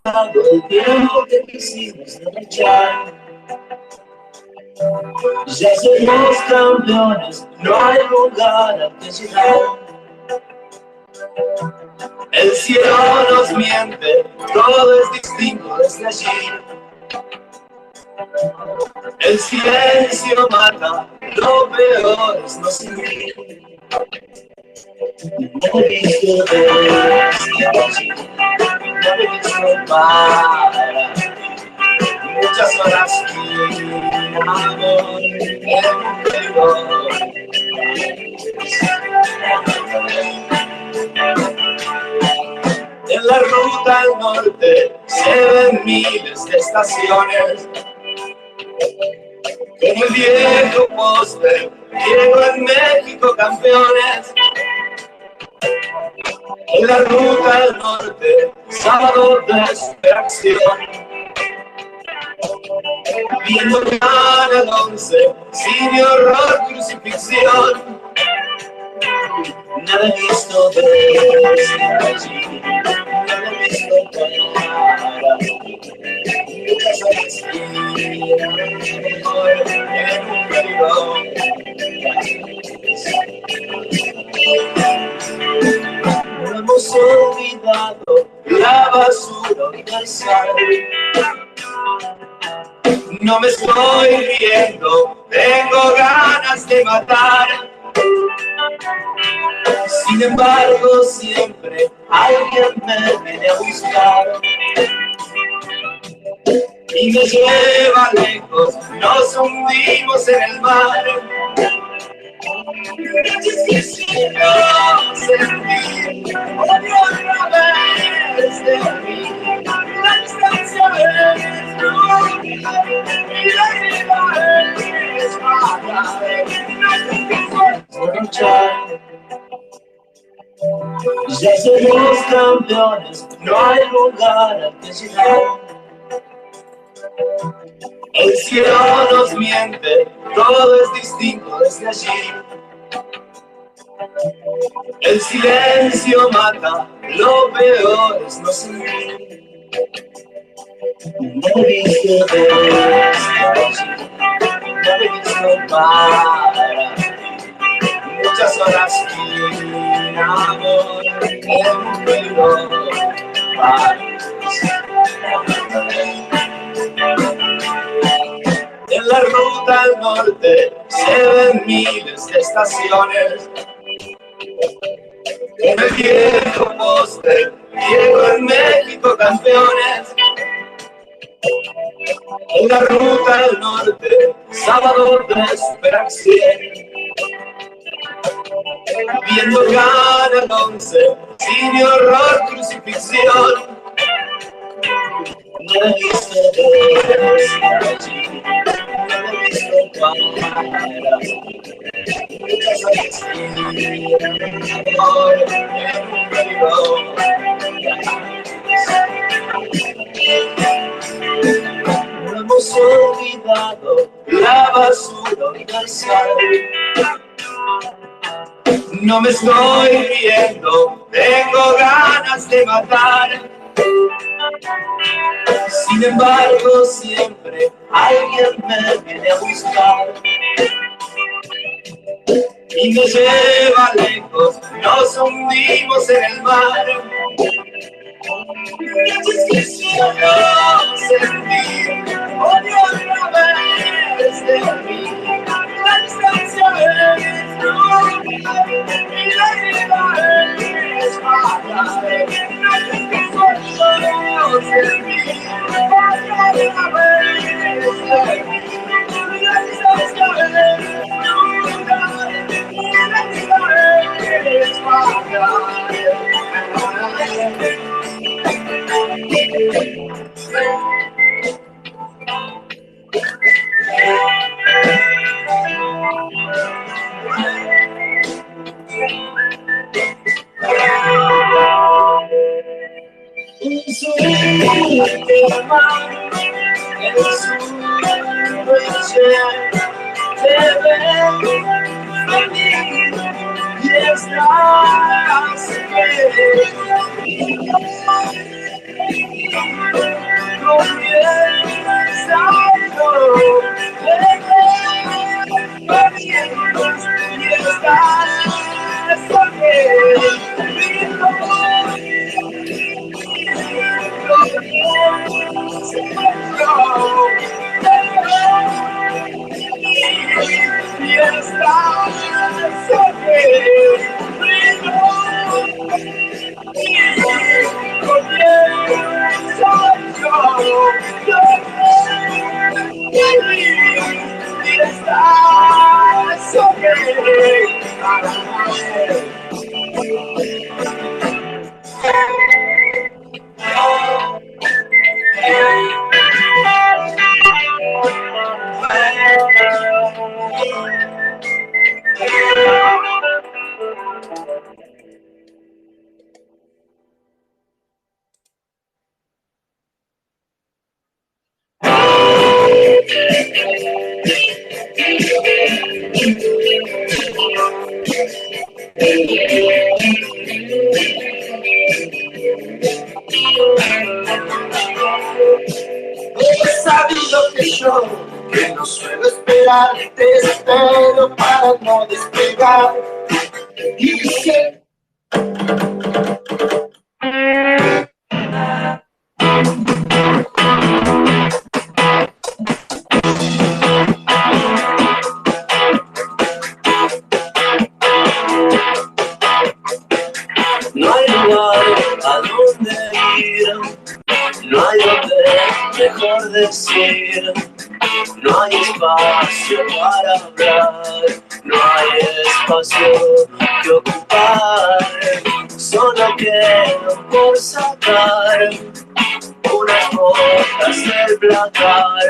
olvidado el tiempo que quisimos luchar. Ya somos campeones, no hay lugar al que llegar. El cielo nos miente, todo es distinto desde allí. El silencio mata, lo peor es no sentir. No he visto desde allí, no he visto para muchas horas mi amor en un pelo. En la ruta al norte se ven miles de estaciones. Como el viejo póster, llego en México campeones. En la ruta al norte, sábado de superación. Viendo Canal 11, cine, horror, crucifixión. Nada he visto desde allí, nada he visto para muchas horas en un reloj. No hemos olvidado la basura universal. No me estoy riendo, tengo ganas de matar. Sin embargo, siempre alguien me viene a buscar y me lleva lejos, nos hundimos en el mar. Quisiera sentir otra vez de mí, la distancia es tu y la vida es para ya somos campeones, no hay lugar al que llegar. El cielo nos miente, todo es distinto desde allí. El silencio mata, lo peor es no sentir. No he visto desde allí, no he visto para muchas horas mi amor en un reloj. En la ruta al norte se ven miles de estaciones. En el viejo póster, llego en México campeones. En la ruta al norte, sábado de superación. Viendo Canal 11, cine, horror, crucifixión. No he visto desde allí, no he visto para muchas horas amor en un reloj. No hemos olvidado la basura universal. No me estoy riendo, tengo ganas de matar. Sin embargo, siempre alguien me viene a buscar y me lleva lejos, nos hundimos en el mar. Quisiera sentir otra vez de mí, la distancia es tu y la vida es para no sentir otra vez de mí, la distancia es tu y la vida es para un sueño de amar, el sueño de ver feliz y estás feliz. comienza algo y estás sabido que yo, que no suelo esperar, te espero para no despegar. Y sé no hay lugar a donde ir, no hay donde mejor decir, no hay espacio para hablar, no hay espacio que ocupar, solo quedo por sacar unas gotas del placar,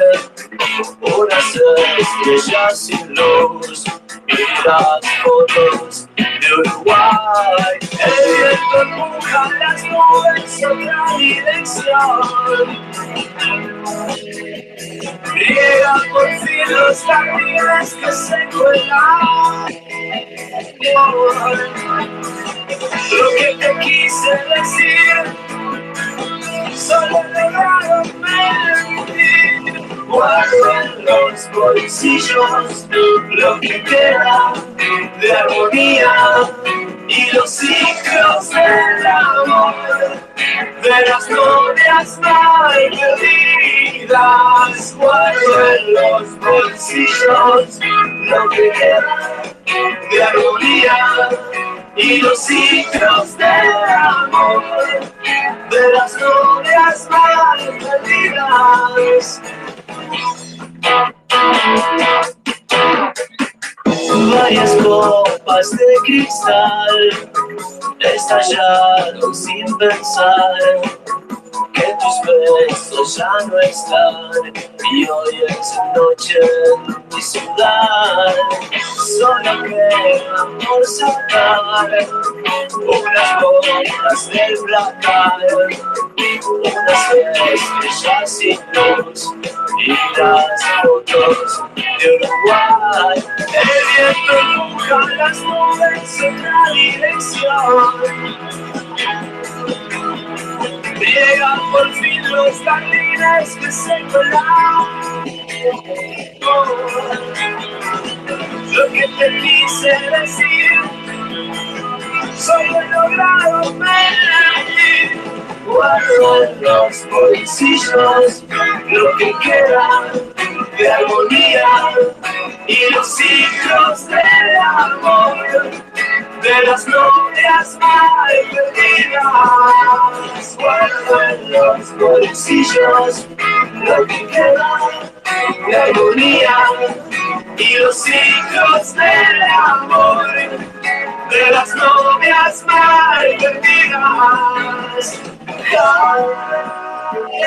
unas estrellas sin luz y las fotos de Uruguay. El viento empuja las nubes en otra dirección. Llega por fin los jardines que se cuelan. Lo que te quise decir solo lograron mentir. Guardo en los bolsillos lo que queda de armonía y los ciclos del amor de las novias mal perdidas. Guardo en los bolsillos lo que queda de armonía y los ciclos del amor de las novias mal perdidas. Varias copas de cristal estallaron sin pensar que tus besos ya no están y hoy es noche en mi ciudad. Solo queda por sacar unas gotas del placar, unas estrellas sin luz y las fotos de Uruguay. El viento empuja las nubes en la dirección. Llegan por fin los jardines que se colan. Lo que te quise decir solo he logrado mentir. Guardo en los bolsillos lo que queda de armonía y los ciclos del amor de las novias mal perdidas. Guardo en los bolsillos lo que queda de armonía y los ciclos del amor de las novias mal perdidas.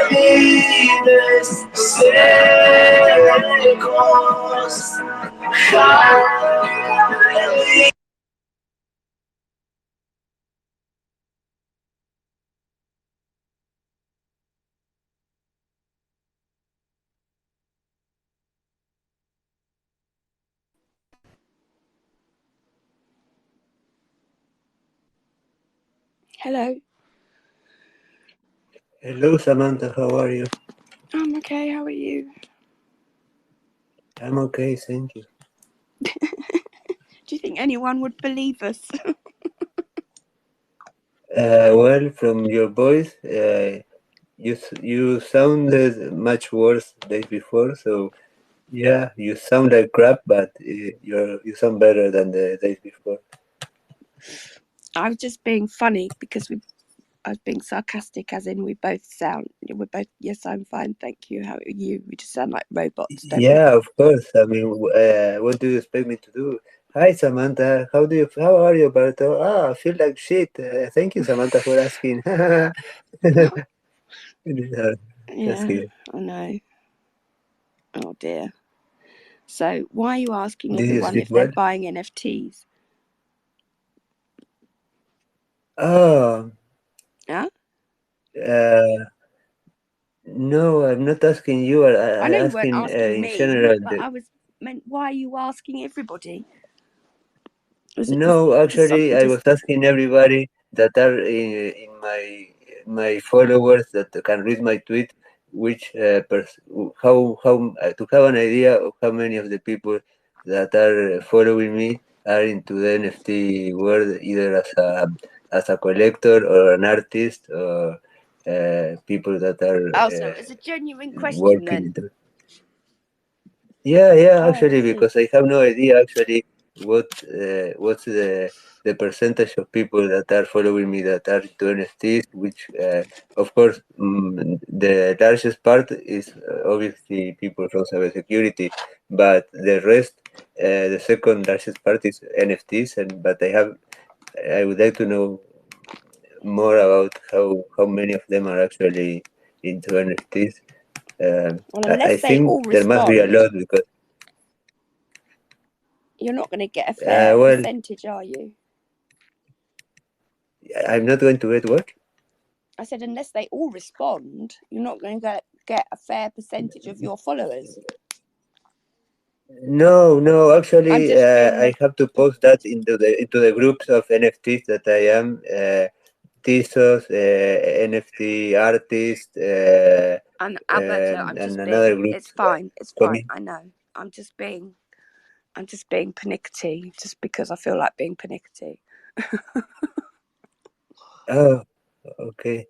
Jardines secos, jardines. Hello. Hello, Samantha. How are you? I'm okay, how are you? I'm okay, thank you. Do you think anyone would believe us? Well, from your voice, you sounded much worse days before. So yeah, you sound like crap, but you sound better than the days before. I was just being funny because I was being sarcastic, as in we're both, yes, I'm fine, thank you. How are you? We just sound like robots, don't we? Yeah, of course. I mean, what do you expect me to do? Hi, Samantha. How are you, Alberto? I feel like shit. Thank you, Samantha, for asking. Yeah, that's Yeah, good. I know. Oh dear. So, why are you asking Did you everyone sleep if they're well? buying NFTs? Oh, Huh? uh, no, I'm not asking you. I know I'm you weren't asking asking in me, general. but I was meant, why are you asking everybody? Was it No, just actually, something I just. was asking everybody that are in my followers that can read my tweet, which how to have an idea of how many of the people that are following me are into the NFT world, either as a collector or an artist or people that are Oh, so it was a genuine question working then. into. Yeah, Oh, I actually, see. because I have no idea actually what's the percentage of people that are following me that are into NFTs, which of course the largest part is obviously people from cybersecurity, but the rest, the second largest part is NFTs, and but I would like to know more about how many of them are actually into NFTs. Well, I unless they think all there must be a respond, lot because. you're not going to get a fair Well, percentage, are you? I'm not going to get what? I said, unless they all respond, you're not going to get a fair percentage of your followers. No. I'm Actually, just I being. have to post that into the groups of NFTs that I am. Tezos, NFT artist, And Alberto, I'm and just another being. group. It's fine. It's fine. Coming. I know. I'm just being. I'm just being pernickety, just because I feel like being pernickety. Oh, okay.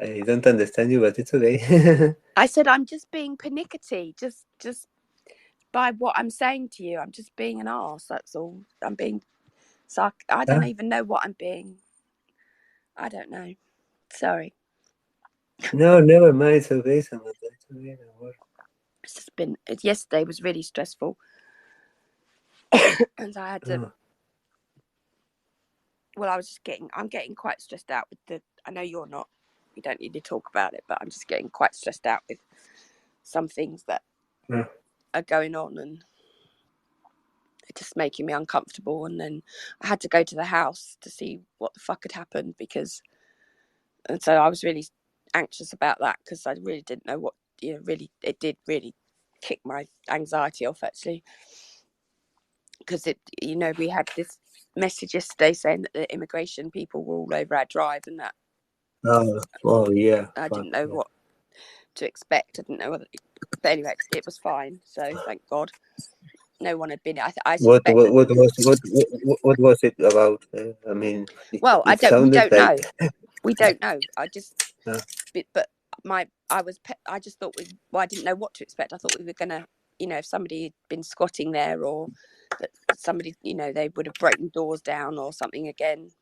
I don't understand you, but it's okay. I said I'm just being pernickety, just by what I'm saying to you. I'm just being an arse. That's all. I'm being. I don't Ah, even know what I'm being. I don't know. Sorry. no, never mind. It's okay, Samantha. It's okay. Don't worry. It's just been. Yesterday was really stressful, and I had to. Oh, Well, I was just getting. I'm getting quite stressed out with the. I know you're not. We don't need to talk about it, but I'm just getting quite stressed out with some things that oh, are going on, and it's just making me uncomfortable. And then I had to go to the house to see what the fuck had happened and so I was really anxious about that because I really didn't know what. Really, it did really kick my anxiety off actually, because we had this message yesterday saying that the immigration people were all over our drive, and that yeah. I Fuck didn't know yeah. what to expect. I didn't know whether, but anyway, it was fine. So thank God, no one had been. I What suspect what that. what was what was it about? I mean, Well, I it don't. We sounded don't like. know. We don't know. Uh, But I just thought I didn't know what to expect. I thought we were gonna, if somebody had been squatting there, or that somebody, they would have broken doors down or something again.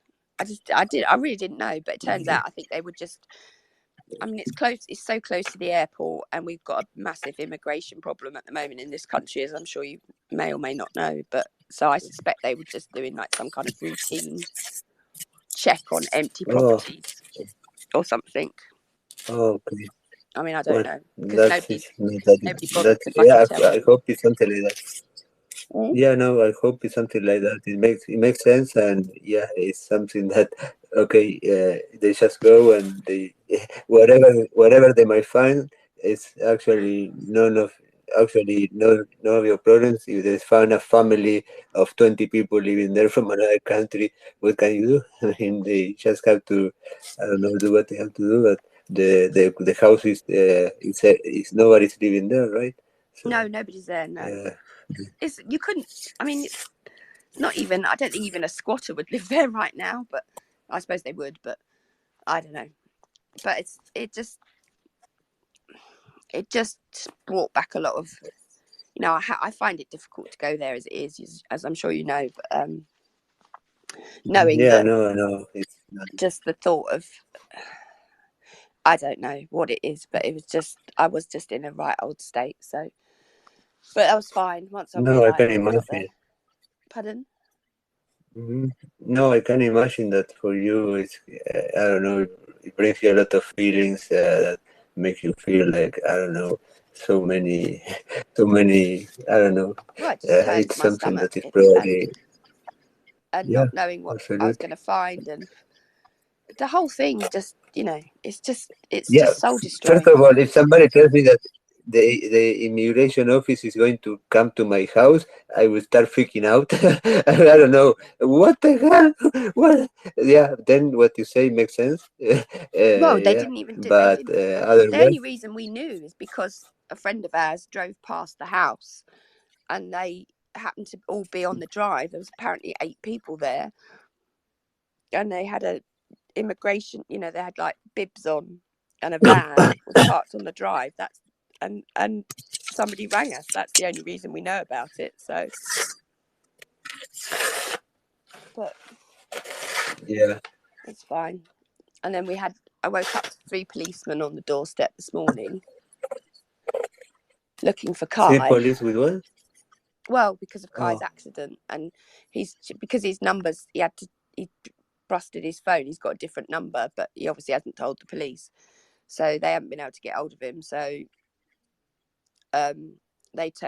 I really didn't know, but it turns out I think they would just. I mean, it's close. It's so close to the airport, and we've got a massive immigration problem at the moment in this country, as I'm sure you may or may not know. But so I suspect they were just doing like some kind of routine check on empty oh, properties or something. okay. I mean, I don't Well, know because that's it. nobody bothered That to yeah. fucking tell I me. hope it's something like that. Mm? Yeah, no, I hope it's something like that. It makes sense, and yeah, it's something that okay. They just go and they whatever they might find is actually none of your problems. If they find a family of 20 people living there from another country, what can you do? I mean, they just have to, I don't know, do what they have to do. the house is nobody's living there, right? So, No, nobody's there. No, yeah. it's you couldn't. I mean, it's not even. I don't think even a squatter would live there right now. But I suppose they would. But I don't know. But it just brought back a lot of. You know, I find it difficult to go there as it is, as I'm sure you know. But knowing Yeah, that, no, it's not. just the thought of, I don't know what it is, but it was just, I was just in a right old state. So, but that was fine once I No, I can realised I got there. imagine. Pardon? Mhm. No, I can imagine that for you, it's I don't know, it brings you a lot of feelings that make you feel like I don't know, so many, so many. I don't know. Well, it just turns It's my something stomach, that is probably and yeah, not knowing what I was absolutely. going to find, and the whole thing just, you know, it's just Yeah. soul First destroying. of all, if somebody tells me that the immigration office is going to come to my house, I will start freaking out. I don't know what the hell. What? Yeah. Then what you say makes sense. Well, they Yeah. didn't even do. They But didn't. The only otherwise, reason we knew is because a friend of ours drove past the house, and they happened to all be on the drive. There was apparently 8 people there, and they had a immigration. You know, they had like bibs on, and a van was parked on the drive. That's and somebody rang us. That's the only reason we know about it. So, but yeah. it's fine. And then I woke up to 3 policemen on the doorstep this morning looking for See Kai. police with what? Well, because of Kai's Oh, accident, and because his numbers, he busted his phone. He's got a different number, but he obviously hasn't told the police, so they haven't been able to get hold of him. So,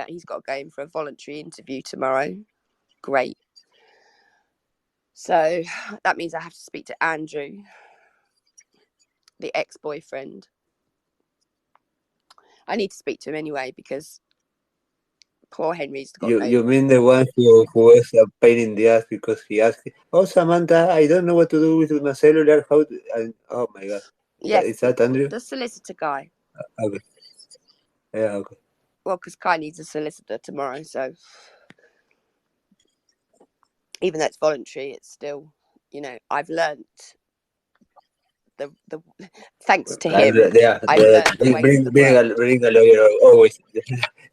he's got to go in for a voluntary interview tomorrow. Great. So that means I have to speak to Andrew, the ex-boyfriend. I need to speak to him anyway because poor Henry's got no. you mean the one who was a pain in the ass because he asked, "Oh, Samantha, I don't know what to do with my cellular. How?" Oh my God, Yes, is that Andrew? the solicitor guy. Okay. Yeah. Okay. Well, because Kai needs a solicitor tomorrow, so even though it's voluntary, it's still, you know, I've learnt the thanks to him, Yeah, I've learnt the ways of the world. bring a lawyer always.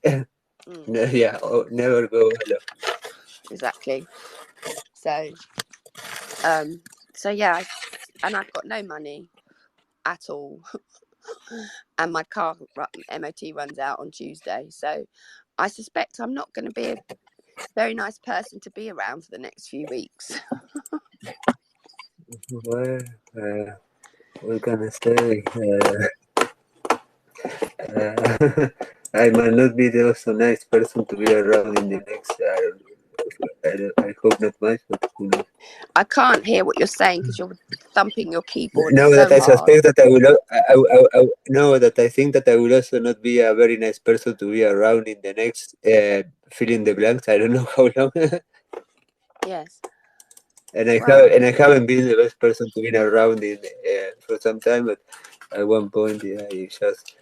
Mm, Yeah, never go alone. exactly. So, yeah, and I've got no money at all, and my car MOT runs out on Tuesday, so I suspect I'm not going to be a very nice person to be around for the next few weeks. Well, what can I say? I might not be the also nice person to be around in the next. I hope not much, but who knows? I can't hear what you're saying because you're thumping your keyboard No, that so I hard. suspect that I will. No, that I think that I will also not be a very nice person to be around in the next. Fill in the blanks. I don't know how long. Yes. And Well, I haven't been the best person to be around in for some time, but at one point, yeah, you just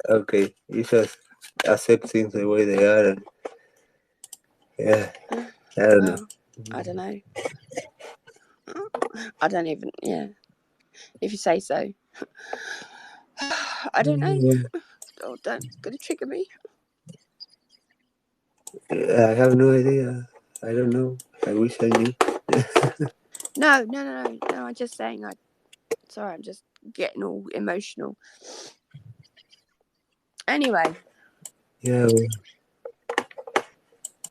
okay, you just accept things the way they are, and yeah, I don't know. well, I don't know. I don't even. Yeah, if you say so. I don't know. Oh, don't. It's gonna trigger me. I have no idea. I don't know. I wish I knew. No. I'm just saying. Sorry, I'm just getting all emotional. Anyway. Yeah. Well,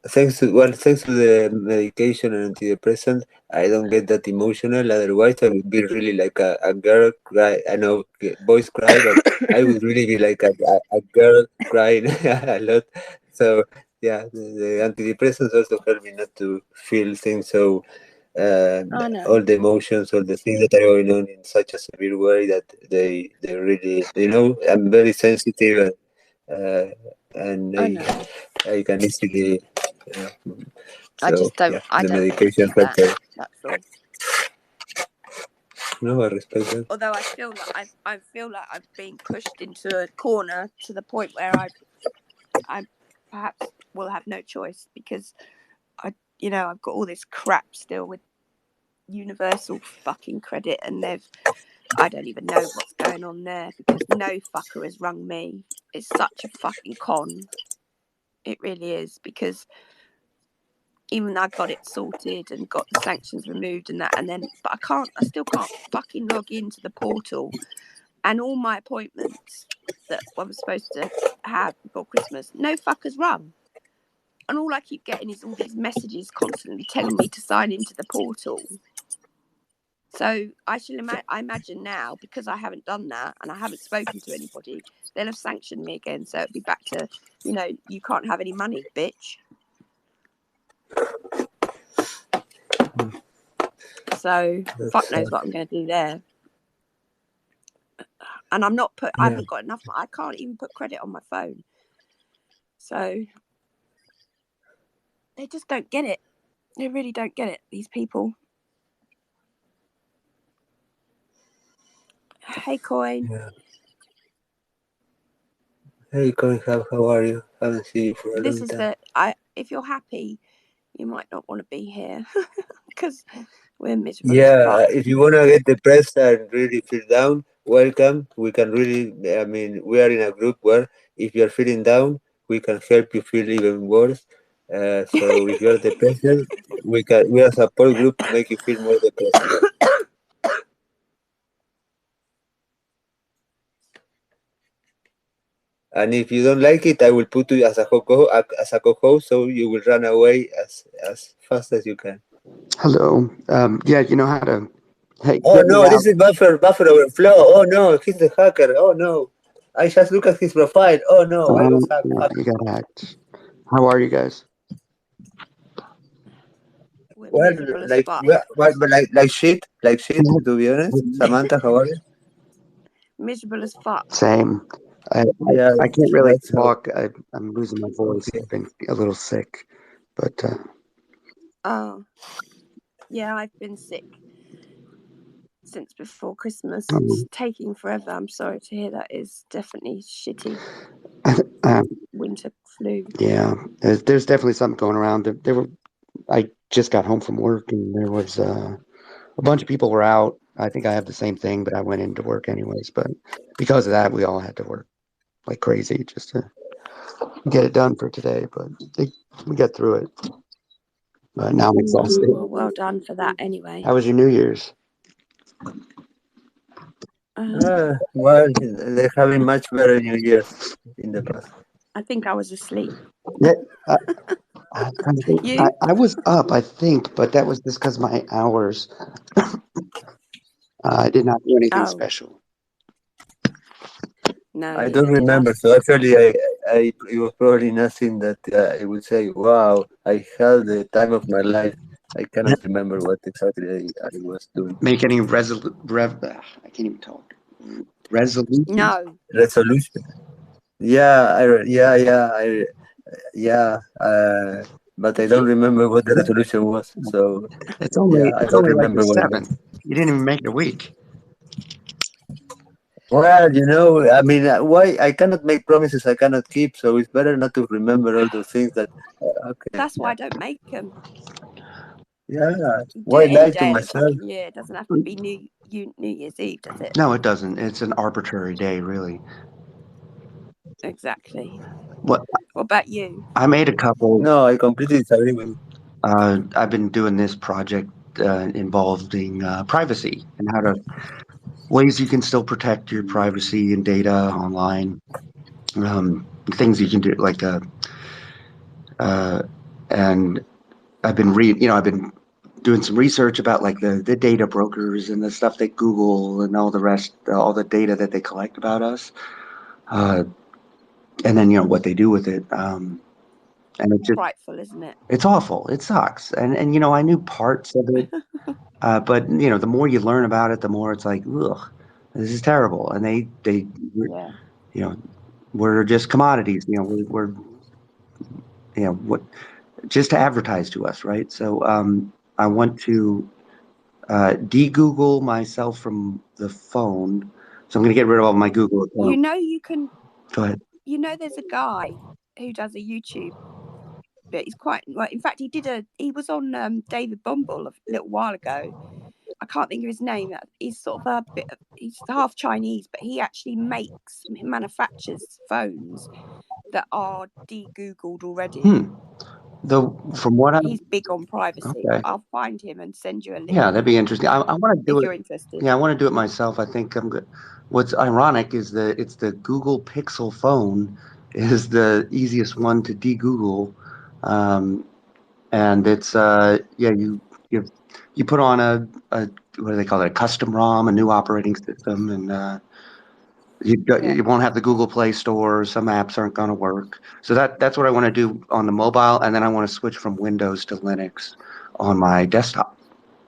thanks to the medication and antidepressant, I don't get that emotional. Otherwise, I would be really like a girl cry. I know boys cry, but I would really be like a girl crying a lot. So yeah, the antidepressants also help me not to feel things so. I know. All the emotions, all the things that are going on in such a severe way that they really, I'm very sensitive and I know. I can easily. Uh, I so just don't. yeah, I the don't want to medication do that. helps. That's all. No, I respect that. Although I feel like I've been pushed into a corner to the point where I perhaps will have no choice, because I've got all this crap still with Universal fucking credit, and I don't even know what's going on there, because no fucker has rung me. It's such a fucking con. It really is, because even though I got it sorted and got the sanctions removed and that, but I still can't fucking log into the portal, and all my appointments that I was supposed to have before Christmas, no fuckers rung. And all I keep getting is all these messages constantly telling me to sign into the portal. So I imagine now, because I haven't done that and I haven't spoken to anybody, they'll have sanctioned me again. So it'll be back to, you can't have any money, bitch. So fuck knows what I'm going to do there. And I haven't got enough. I can't even put credit on my phone. So they just don't get it. They really don't get it, these people. Hey, Coin. Yeah. Hey, Coin, how are you? Haven't seen you for a long time. If you're happy, you might not want to be here because we're miserable. Yeah, if you want to get depressed and really feel down, welcome. We can really, we are in a group where if you're feeling down, we can help you feel even worse. So if you're depressed, we are a support group to make you feel more depressed. And if you don't like it, I will put you as a co-host, so you will run away as fast as you can. Hello. Yeah, you know how to. Hey. Oh no, this is buffer overflow. Oh no, he's the hacker. Oh no, I just look at his profile. Oh no, I was hacked. You got hacked. How are you guys? Well, like shit, to be honest. Samantha, how are you? Miserable as fuck. Same. I can't really talk. I'm losing my voice. Okay. I've been a little sick, but. Oh, yeah, I've been sick since before Christmas. Oh. It's taking forever. I'm sorry to hear that. It's definitely shitty. Winter flu. Yeah, there's definitely something going around. I just got home from work, and there was a bunch of people were out. I think I have the same thing, but I went into work anyways. But because of that, we all had to work like crazy just to get it done for today. But we got through it. But now I'm exhausted. Well done for that anyway. How was your New Year's? Well, they're having much better New Year's in the past. I think I was asleep. Yeah, I was up, I think, but that was just because my hours. I did not do anything special. No, I don't remember. So actually, it was probably nothing that I would say, wow, I had the time of my life. I cannot remember what exactly I was doing. Make any I can't even talk. Resolution? No. Resolution. But I don't remember what the resolution was. So it's only I don't remember like what. 7. You didn't even make it a week. Well, why I cannot make promises I cannot keep, so it's better not to remember all those things that. Okay. That's why I don't make them. Yeah. Why lie to myself? Yeah, it doesn't have to be New Year's Eve, does it? No, it doesn't. It's an arbitrary day, really. Exactly. What about you? I made a couple. No, I completely disagree with you. I've been doing this project involving privacy and ways you can still protect your privacy and data online. Things you can do like and I've been doing some research about like the data brokers and the stuff that Google and all the rest, all the data that they collect about us, and then what they do with it. And it's just frightful, isn't it? It's awful. It sucks. And I knew parts of it, but the more you learn about it, the more it's like, ugh, this is terrible. And we're just commodities. We're what just to advertise to us, right? So I want to de-Google myself from the phone. So I'm going to get rid of all my Google You account. know, you can. Go ahead. You know, there's a guy who does a YouTube, but he's quite. Well, in fact, he was on David Bumble a little while ago. I can't think of his name. He's sort of he's half Chinese, but he actually manufactures phones that are de-Googled already. From what He's big on privacy. Okay. I'll find him and send you a link. Yeah, that'd be interesting. I want to do if it. you're interested. Yeah, I want to do it myself. I think I'm good. What's ironic is it's the Google Pixel phone is the easiest one to de-Google, and it's you put on a what do they call it, a custom ROM, a new operating system, and you won't have the Google Play Store. Some apps aren't going to work. So that's what I want to do on the mobile, and then I want to switch from Windows to Linux on my desktop,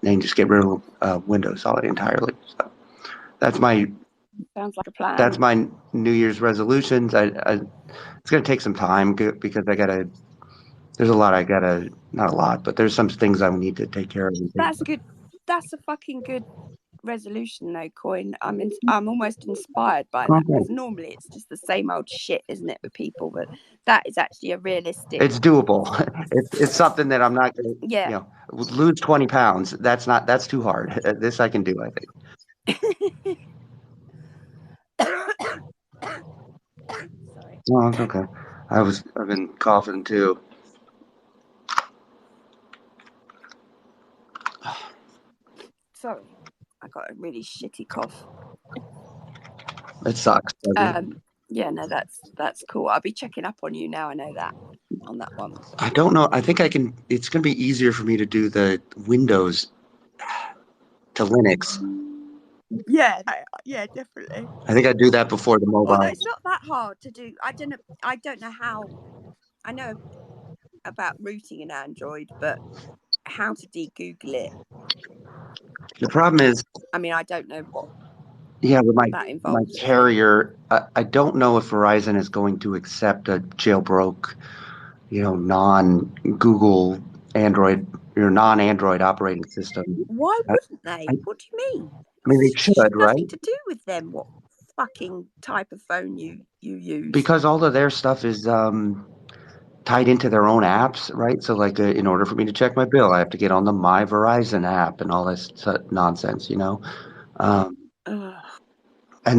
and just get rid of Windows entirely. So that's my Sounds like a plan. that's my New Year's resolutions. It's going to take some time because there's a lot not a lot, but there's some things I need to take care of. That's good. That's a fucking good resolution, though, Coin. I'm almost inspired by that, because normally it's just the same old shit, isn't it, with people? But that is actually a realistic. It's doable. It's something that I'm not going to. Yeah. Lose 20 pounds. That's too hard. This I can do, I think. Sorry. Oh, it's okay. I've been coughing too. Sorry, I got a really shitty cough. It sucks. Yeah, no, that's cool. I'll be checking up on you now. I know that on that one. I don't know. I think I can. It's going to be easier for me to do the Windows to Linux. Yeah, definitely. I think I'd do that before the mobile. Although it's not that hard to do. I don't know how. I know about rooting an Android, but how to de-Google it. The problem is, I mean, I don't know what. Yeah, but my carrier, I don't know if Verizon is going to accept a jailbroke, non-Google Android or non-Android operating system. Why wouldn't they? What do you mean? I mean, they should, right? Nothing to do with them. What fucking type of phone you use? Because all of their stuff is tied into their own apps, right? So, like, in order for me to check my bill, I have to get on the My Verizon app and all this nonsense, and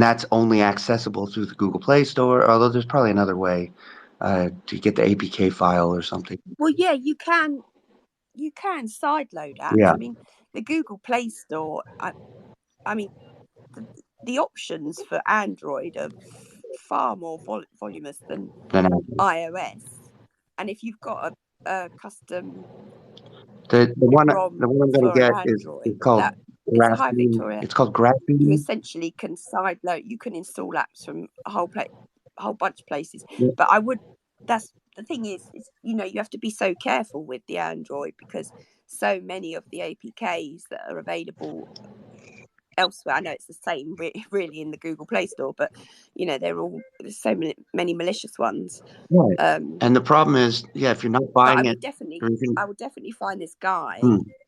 that's only accessible through the Google Play Store, although there's probably another way to get the APK file or something. Well, yeah, you can sideload apps. Yeah. I mean, the Google Play Store, I mean, the options for Android are far more voluminous than iOS. And if you've got a custom the one ROM I'm going to get is called Graphene. It's called Graphene. You essentially can sideload. You can install apps from a whole bunch of places. Yeah. But that's the thing is, you have to be so careful with the Android, because so many of the APKs that are available elsewhere, I know it's the same really in the Google Play Store, but there's so many malicious ones. Right. And the problem is, if you're not buying it, I would definitely find this guy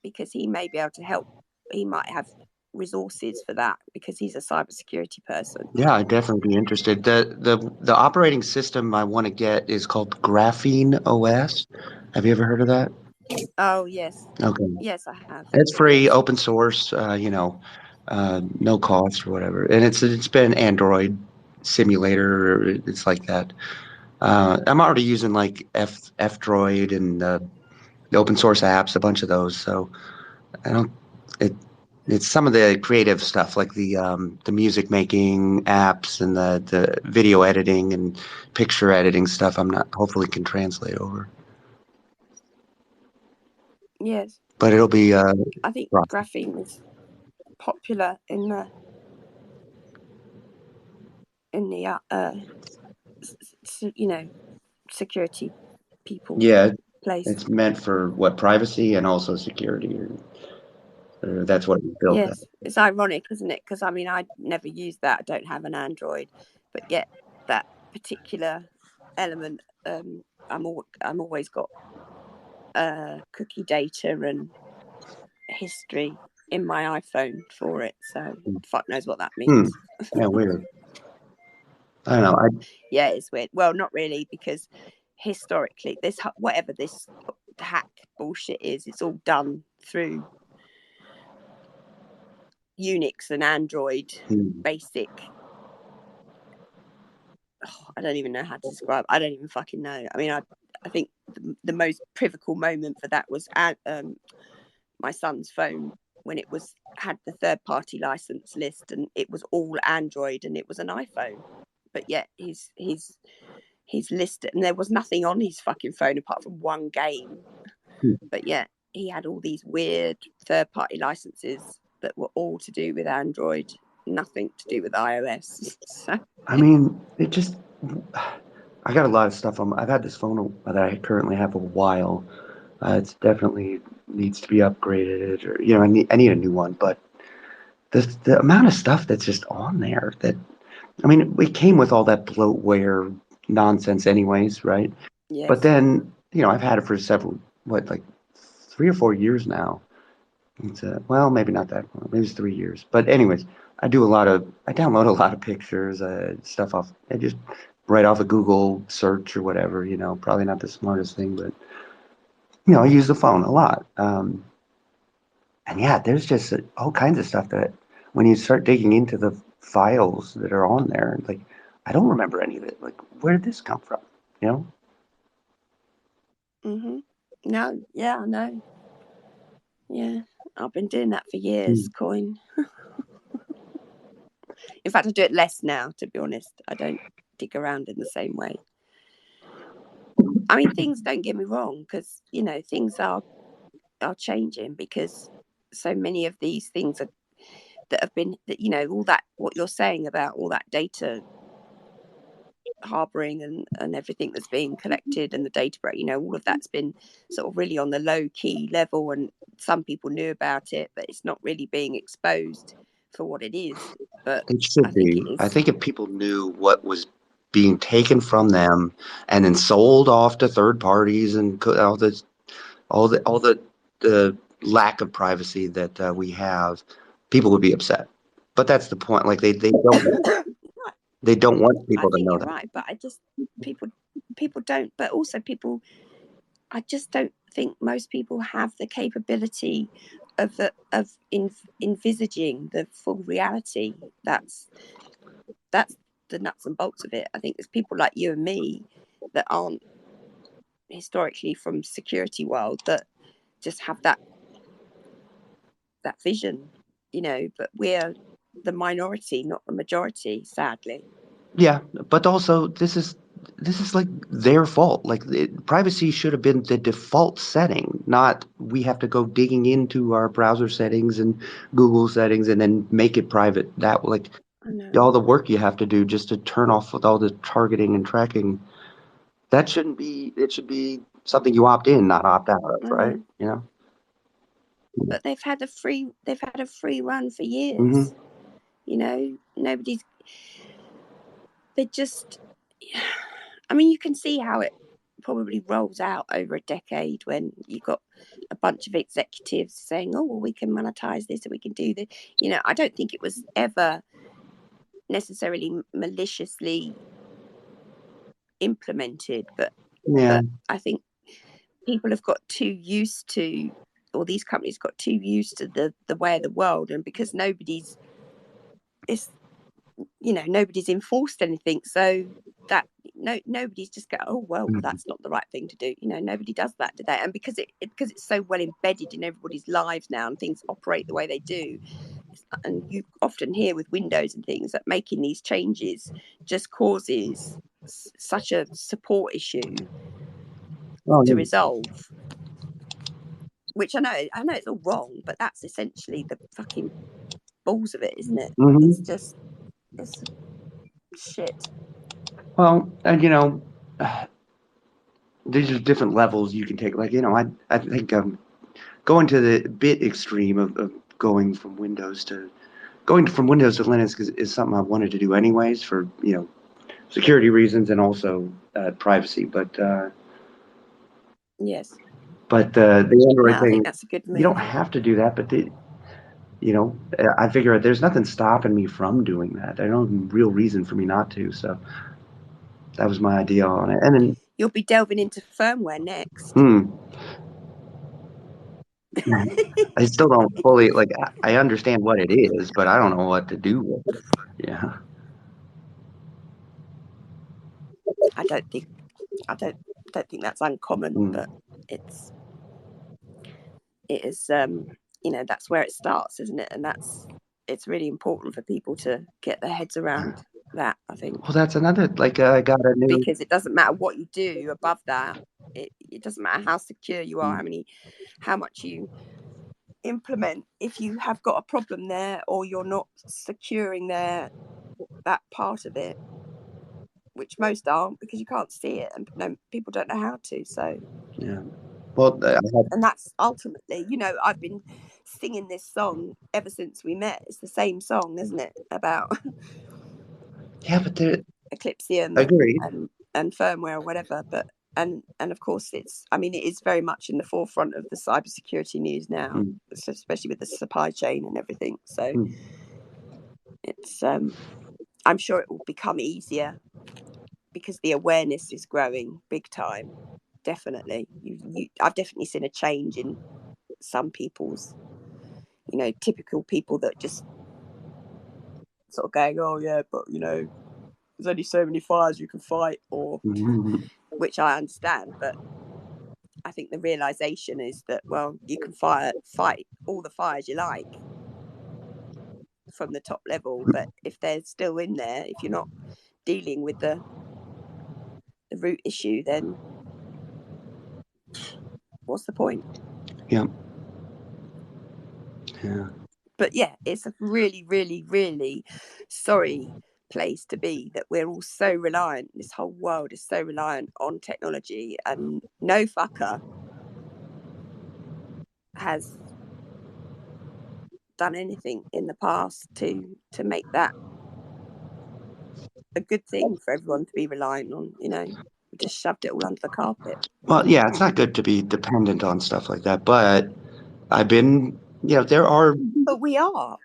because he may be able to help. He might have resources for that because he's a cybersecurity person. Yeah, I'd definitely be interested. The operating system I want to get is called Graphene OS. Have you ever heard of that? Oh, yes. Okay. Yes, I have. It's free, open source, no cost or whatever. And it's been Android simulator. It's like that. I'm already using like F-Droid and the open source apps, a bunch of those. So it's some of the creative stuff, like the music making apps and the video editing and picture editing stuff. Hopefully can translate over. Yes. But it'll be. I think Graphene is popular in the security people. Yeah, place. It's meant for privacy and also security. Or that's what it's built. Yes, it's ironic, isn't it? Because I never use that. I don't have an Android, but yet that particular element, I'm always got cookie data and history in my iPhone for it. So fuck knows what that Hmm. means. Yeah, weird. I don't know. Yeah, it's weird. Well, not really, because historically, whatever this hack bullshit is, it's all done through Unix and Android basic. I don't even know how to describe. I don't even fucking know. I mean, I think the most pivotal moment for that was my son's phone when it had the third-party license list, and it was all Android, and it was an iPhone, but yet he's listed, and there was nothing on his fucking phone apart from one game, but yet he had all these weird third-party licenses that were all to do with Android, nothing to do with iOS. So, I mean, I got a lot of stuff on. I've had this phone that I currently have a while. It's definitely needs to be upgraded, or I need a new one. But the amount of stuff that's just on there I mean, it came with all that bloatware nonsense, anyways, right? yes. But then I've had it for like 3 or 4 years now. It's well, maybe not that long. Maybe it's 3 years. But anyways, I download a lot of pictures, stuff just right off of Google search or whatever. Probably not the smartest thing, but I use the phone a lot. And yeah, there's just all kinds of stuff that when you start digging into the files that are on there, like I don't remember any of it. Like, where did this come from? No, yeah, I know. Yeah, I've been doing that for years, Coin. In fact, I do it less now, to be honest. I don't dig around in the same way. I mean, things, don't get me wrong, because, things are changing, because so many of these things that have been, all that, what you're saying about all that data harboring and everything that's being collected and the data break, all of that's been sort of really on the low key level, and some people knew about it, but it's not really being exposed for what it is. But it should be. I think if people knew what was being taken from them and then sold off to third parties and all the lack of privacy that we have, people would be upset. But that's the point. Like they don't they don't want people to know that. Right, but I just people don't. But also I just don't think most people have the capability of envisaging the full reality. That's the nuts and bolts of it. I think there's people like you and me that aren't historically from security world that just have that vision, but we're the minority, not the majority, sadly. Yeah, but also this is like their fault. Like privacy should have been the default setting, not we have to go digging into our browser settings and Google settings and then make it private. That all the work you have to do just to turn off with all the targeting and tracking. That shouldn't be. It should be something you opt in, not opt out of, right? But they've had a free run for years. Nobody's. They just. I mean, you can see how it probably rolls out over a decade when you've got a bunch of executives saying, "Oh, well, we can monetize this and we can do this." I don't think it was ever necessarily maliciously implemented, but I think people have got too used to, or these companies got too used to the way of the world, and because nobody's enforced anything, so that nobody's just go, oh well, that's not the right thing to do. Nobody does that today, and because it's so well embedded in everybody's lives now, and things operate the way they do. And you often hear with Windows and things that making these changes just causes such a support issue to resolve, which I know it's all wrong, but that's essentially the fucking balls of it, isn't it? It's shit. Well, and these are different levels you can take. Like I think going to the bit extreme of going from Windows to Linux is something I wanted to do anyways for security reasons and also privacy. But yes. But the Android thing, I think that's a good move. You don't have to do that, but you know, I figure there's nothing stopping me from doing that. There's no real reason for me not to. So that was my idea on it. And then You'll be delving into firmware next. I still don't fully like. I understand what it is, but I don't know what to do with it. Yeah. I don't think that's uncommon, but it is you know, that's where it starts, isn't it? And it's really important for people to get their heads around that, I think. Well, that's another, like, I got a new, because it doesn't matter what you do above that. It doesn't matter how secure you are, how much you implement. If you have got a problem there, or you're not securing that part of it, which most aren't, because you can't see it, and people don't know how to. So yeah. Well, and that's ultimately, you know, I've been singing this song ever since we met. It's the same song, isn't it? About yeah, but there, Eclipsium and firmware or whatever. But and of course it is very much in the forefront of the cybersecurity news now, especially with the supply chain and everything. So it's I'm sure it will become easier because the awareness is growing big time. Definitely. I've definitely seen a change in some people's, you know, typical people that just sort of going, oh yeah, but you know, there's only so many fires you can fight, or which I understand, but I think the realization is that, well, you can fight all the fires you like from the top level, but if they're still in there, if you're not dealing with the root issue, then what's the point? Yeah. But yeah, it's a really, really, really sorry place to be, that we're all so reliant. This whole world is so reliant on technology, and no fucker has done anything in the past to make that a good thing for everyone to be reliant on. You know, we just shoved it all under the carpet. Well, yeah, it's not good to be dependent on stuff like that, but I've been, you know, there are. But we are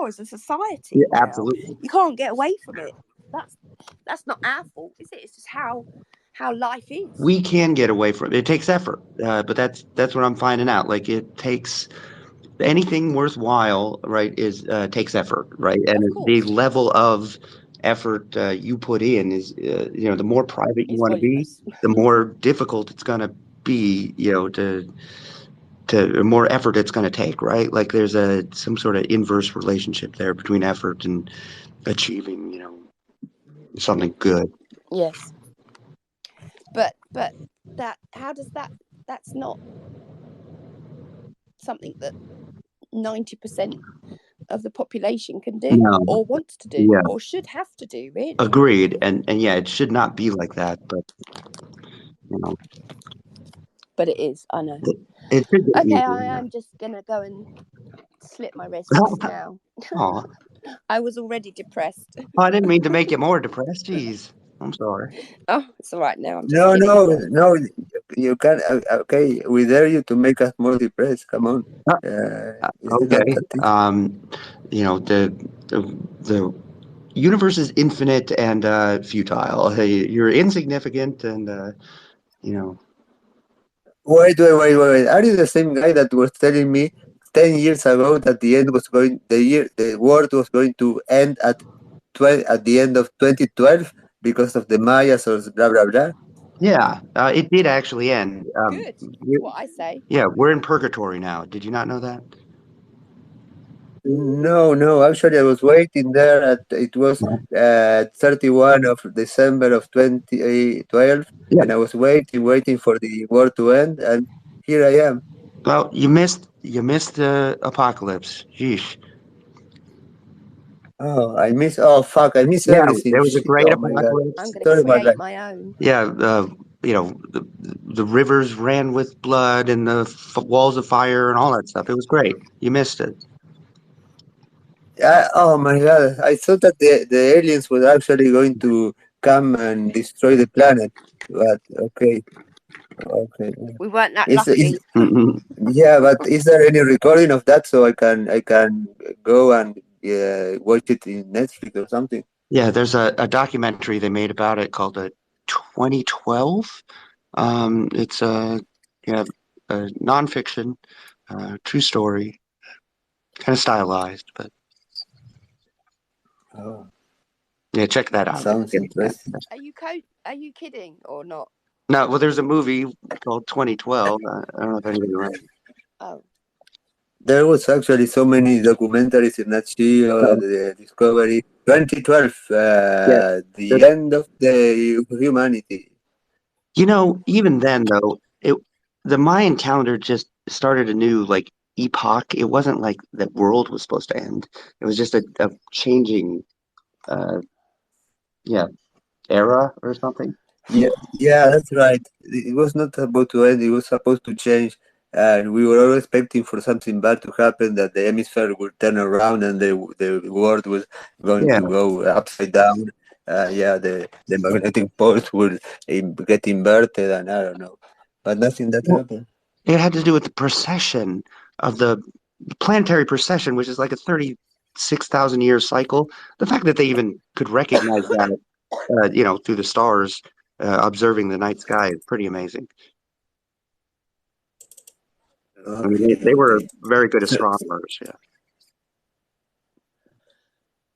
as a society. Yeah, now. absolutely. You can't get away from it. That's not our fault, is it? It's just how life is. We can get away from it. It takes effort, but that's what I'm finding out. Like, it takes anything worthwhile, right? Takes effort, right? And the level of effort you put in is, you know, the more private you want to be, the more difficult it's going to be, you know, to more effort it's going to take, right? Like, there's some sort of inverse relationship there between effort and achieving, you know, something good. Yes, but that's not something that 90% of the population can do, or wants to do, or should have to do, really. Agreed. And yeah, it should not be like that, but you know. But it is, I know. It should be okay, easier, I am just gonna go and slit my wrists now. I was already depressed. Oh, I didn't mean to make you more depressed. Jeez, I'm sorry. Oh, it's all right now. I'm just No. You can. Okay, we dare you to make us more depressed. Come on. Okay. You know, the universe is infinite and futile. You're insignificant, and you know. Wait. Are you the same guy that was telling me 10 years ago that the world was going to end at the end of 2012 because of the Mayas or blah blah blah? Yeah, it did actually end. Good. What I say. Yeah, we're in purgatory now. Did you not know that? No. Actually, I was waiting there. It was 31 of December of 2012, and I was waiting for the war to end, and here I am. Well, you missed the apocalypse. Jeez. Oh, I miss everything. There was a great apocalypse. I'm going to create my own. Yeah, you know, the rivers ran with blood and the walls of fire and all that stuff. It was great. You missed it. Oh my God! I thought that the aliens were actually going to come and destroy the planet, but okay. Okay. We weren't that Is lucky. yeah, but is there any recording of that so I can go and watch it in Netflix or something? Yeah, there's a documentary they made about it called 2012. It's a nonfiction, true story, kind of stylized, but Oh, yeah, check that out. sounds interesting. Are you kidding or not? No, well, there's a movie called 2012. I don't know if anybody remembers. Oh, There was actually so many documentaries in Nat Geo, the Discovery. 2012, Yeah, the end of the humanity. even then though, the Mayan calendar just started a new like epoch. It wasn't like the world was supposed to end. It was just a changing, uh, yeah, era or something. Yeah, that's right. It was not about to end. It was supposed to change, and we were all expecting for something bad to happen, that the hemisphere would turn around and the world was going Yeah. to go upside down. Yeah, the magnetic poles would get inverted, and I don't know, but nothing that Well, happened. it had to do with the precession of the planetary precession, which is like a 36,000 year cycle. The fact that they even could recognize that, through the stars, observing the night sky is pretty amazing. I mean, they were Okay. very good So, astronomers. Yeah.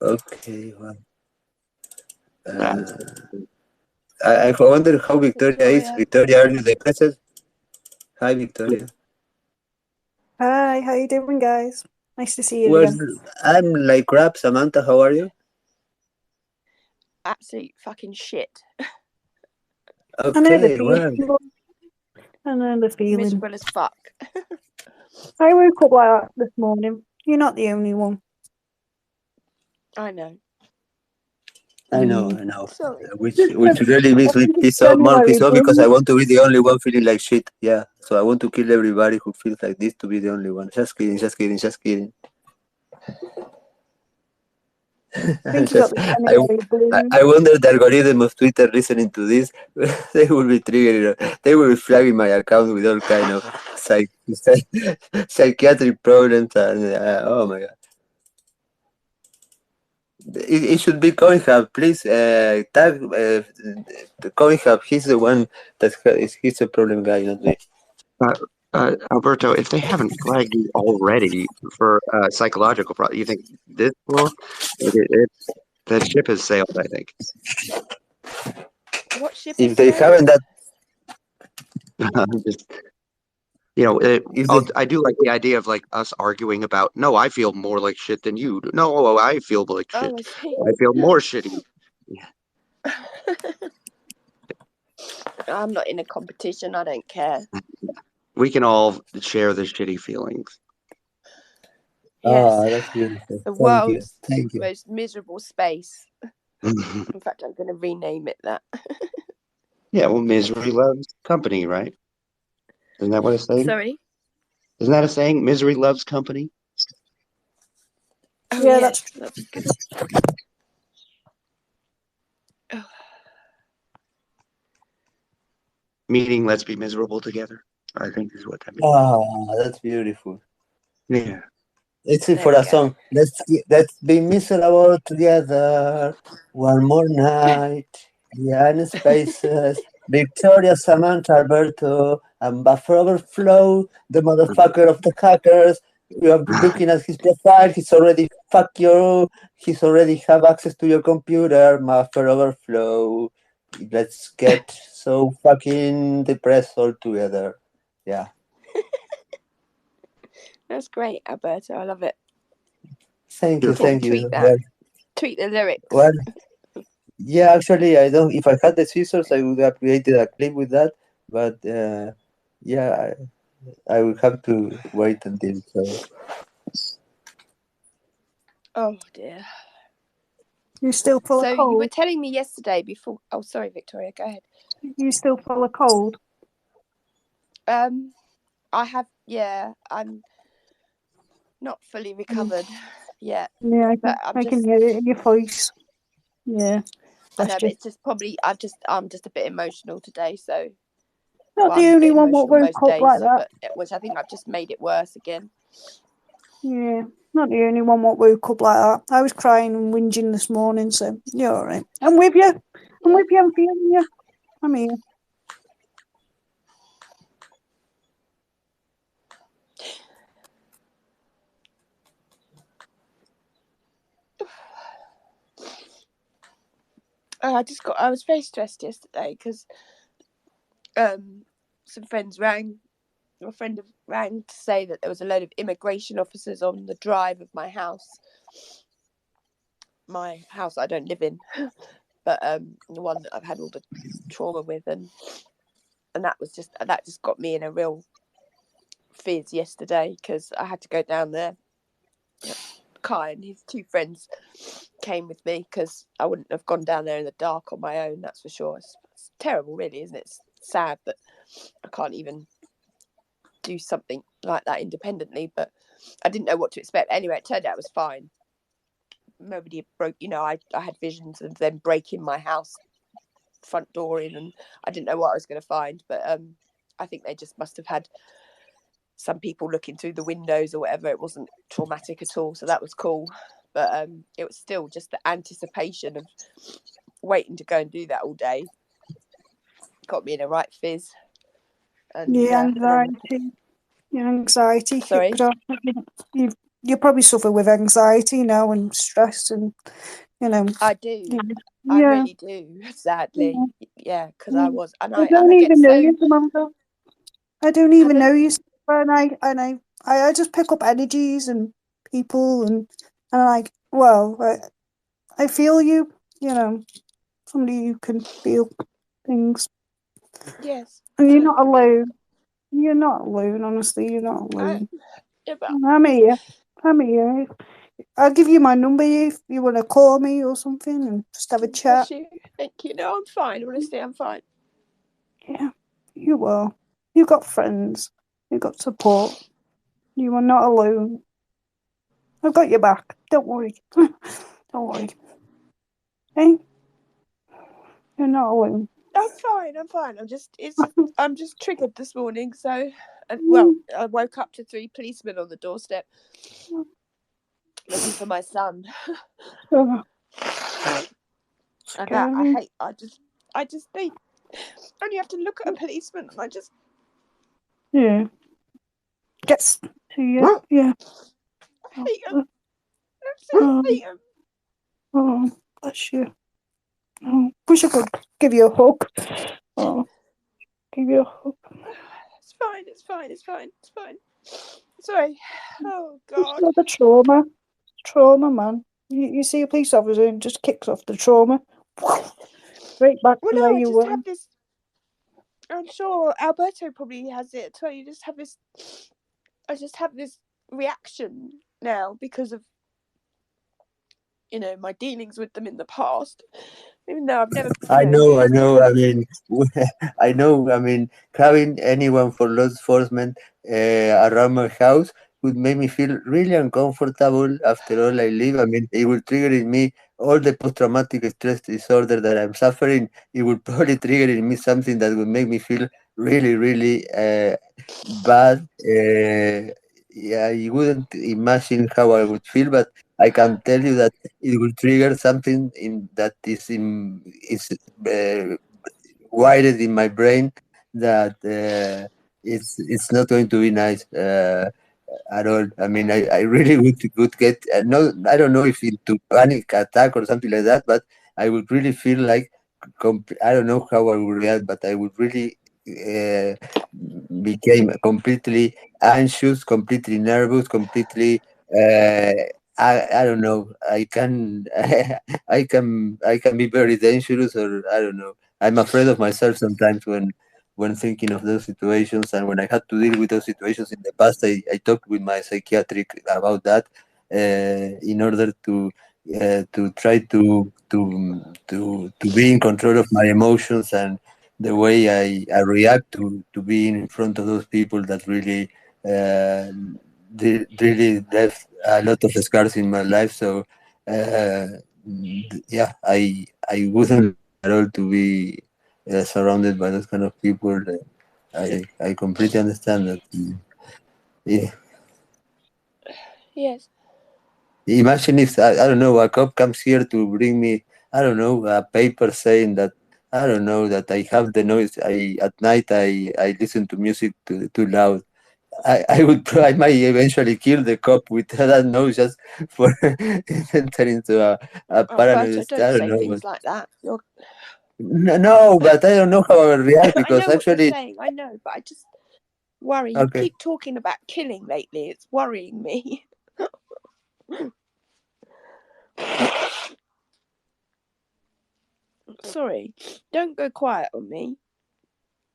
okay. Well, Yeah. I wonder how Victoria is. Victoria. Victoria, are you the present? Hi, Victoria. Hi, how you doing, guys? Nice to see you Well, again. I'm like crap. Samantha, how are you? Absolute fucking shit. I know the Okay, well, feeling. I know the feeling. Miserable as fuck. I woke up like that this morning. You're not the only one. I know. I know. Sorry. Which really makes me more January, pissed off because I bro. want to be the only one feeling like shit. Yeah, so I want to kill everybody who feels like this to be the only one. Just kidding, just kidding, just kidding. I think you got the January blues. I wonder the algorithm of Twitter listening to this, they will be triggering, they will be flagging my account with all kind of psychiatric problems and oh my god. It should be CoinHub. Please tag the CoinHub. He's the one he's a problem guy, not me. Alberto, if they haven't flagged you already for psychological problems, you think this will? The ship has sailed, I think. What ship If is they there? haven't that, Just, I do like the idea of like us arguing about, no, I feel more like shit than you. No, I feel like shit. Oh, I see. I feel more shitty. I'm not in a competition. I don't care. We can all share the shitty feelings. Yes. oh, that's beautiful. The world's Thank you. most miserable space. In fact, I'm going to rename it that. Yeah, well, misery loves company, right? Isn't that what it's saying? Sorry? Isn't that a saying? Misery loves company? Oh, Yeah, yes, that's good. Oh. Meaning, let's be miserable together, I think is what that means. Oh, that's beautiful. Yeah. It's There for we a go. song. Let's be miserable together. One more night. Yeah, in spaces. Victoria, Samantha, Alberto, and Buffer Overflow, the motherfucker of the hackers. You have been looking at his profile. He's already fuck you. He's already have access to your computer. Buffer Overflow. Let's get so fucking depressed all together. Yeah. That's great, Alberto. I love it. Thank you. Can Thank you. tweet that. Well, Tweet the lyrics. well, yeah, actually, I don't. If I had the scissors, I would have created a clip with that. But yeah, I would have to wait until. So. Oh dear. You still full of So cold? you were telling me yesterday before. Oh, sorry, Victoria. Go ahead. You still full of cold? I have. Yeah, I'm not fully recovered yet. Yeah, But I can hear it in your voice. Yeah. I know, Bless but you. it's just probably I'm just a bit emotional today. So Not Well, the I'm a only bit one what emotional woke most up days, like that. but which I think I've just made it worse again. Yeah, not the only one what woke up like that. I was crying and whinging this morning, so you're all right. I'm with you. I'm with you. I'm feeling you. I'm here. I was very stressed yesterday because some friends rang. A friend rang to say that there was a load of immigration officers on the drive of my house I don't live in, but the one that I've had all the trauma with, and that just got me in a real fizz yesterday because I had to go down there. Kai and his two friends came with me because I wouldn't have gone down there in the dark on my own, that's for sure. It's terrible, really, isn't it? It's sad that I can't even do something like that independently, but I didn't know what to expect. Anyway, it turned out it was fine. Nobody broke, I had visions of them breaking my house front door in, and I didn't know what I was going to find, but I think they just must have had some people looking through the windows or whatever. It wasn't traumatic at all, so that was cool, but it was still just the anticipation of waiting to go and do that all day got me in a right fizz. And Your anxiety. Your anxiety. Sorry? You probably suffer with anxiety now and stress, and I do. Yeah. I really do, sadly. Yeah, because I was, and I don't even know you, Samantha. I don't even know you, and I just pick up energies and people, and like, well, I feel you. Somebody who can feel things. Yes. And you're not alone. You're not alone. Honestly, you're not alone. I'm here. I'll give you my number if you want to call me or something and just have a chat. Thank you. No, I'm fine. Honestly, I'm fine. Yeah, you are. You've got friends. You've got support. You are not alone. I've got your back. Don't worry. Don't worry. Hey? You're not alone. I'm fine. I'm just triggered this morning. So, well, I woke up to 3 policemen on the doorstep looking for my son. And that I just they only have to look at a policeman, and I just gets to you. Yeah. I hate him. I hate him. Oh, bless you. Oh, wish I could give you a hug. Oh, give you a hug. It's fine. Sorry. Oh God. It's not the trauma, man. You see a police officer and just kicks off the trauma. Right back to where you were. I'm sure Alberto probably has it too. I just have this reaction now because of my dealings with them in the past, even though I've never. I know. I mean, I know. I mean, having anyone for law enforcement around my house would make me feel really uncomfortable. After all, I live. I mean, it will trigger in me all the post-traumatic stress disorder that I'm suffering. It would probably trigger in me something that would make me feel really, really bad. Yeah, you wouldn't imagine how I would feel, but I can tell you that it will trigger something that is wired in my brain that it's not going to be nice at all. I mean, I really would get no, I don't know if into panic attack or something like that, but I would really feel like I don't know how I would react, but I would really became completely anxious, completely nervous, completely. I don't know. I can I can be very dangerous, or I don't know. I'm afraid of myself sometimes when thinking of those situations, and when I had to deal with those situations in the past. I talked with my psychiatric about that in order to try to be in control of my emotions and the way I react to being in front of those people that really really left a lot of scars in my life. So yeah, I wouldn't at all to be surrounded by those kind of people. I completely understand that. Yeah. Yes. Imagine if I don't know, a cop comes here to bring me, I don't know, a paper saying that, I don't know, that I have the noise. I at night I listen to music too loud. I might eventually kill the cop with that noise just for entering into a Oh, Berto, paranoid. don't I don't say know, but things like that. You're... no, but I don't know how I react I because know what you're actually, saying. I know, but I just worry. You okay. keep talking about killing lately. It's worrying me. Sorry. Don't go quiet on me.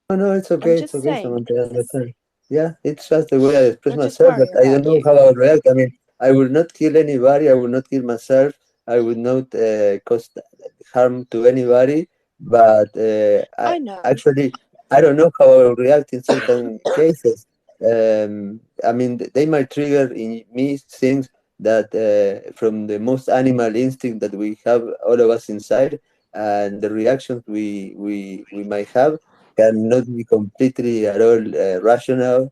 No, it's I'm okay. It's just okay, saying. Samantha. I understand. Yeah, it's just the way I express I just myself, but worry I don't about know you. how I react. I mean, I will not kill anybody. I will not kill myself. I would not cause harm to anybody. But I know. I don't know how I will react in certain cases. I mean, they might trigger in me things that from the most animal instinct that we have, all of us inside, and the reactions we might have cannot be completely at all rational,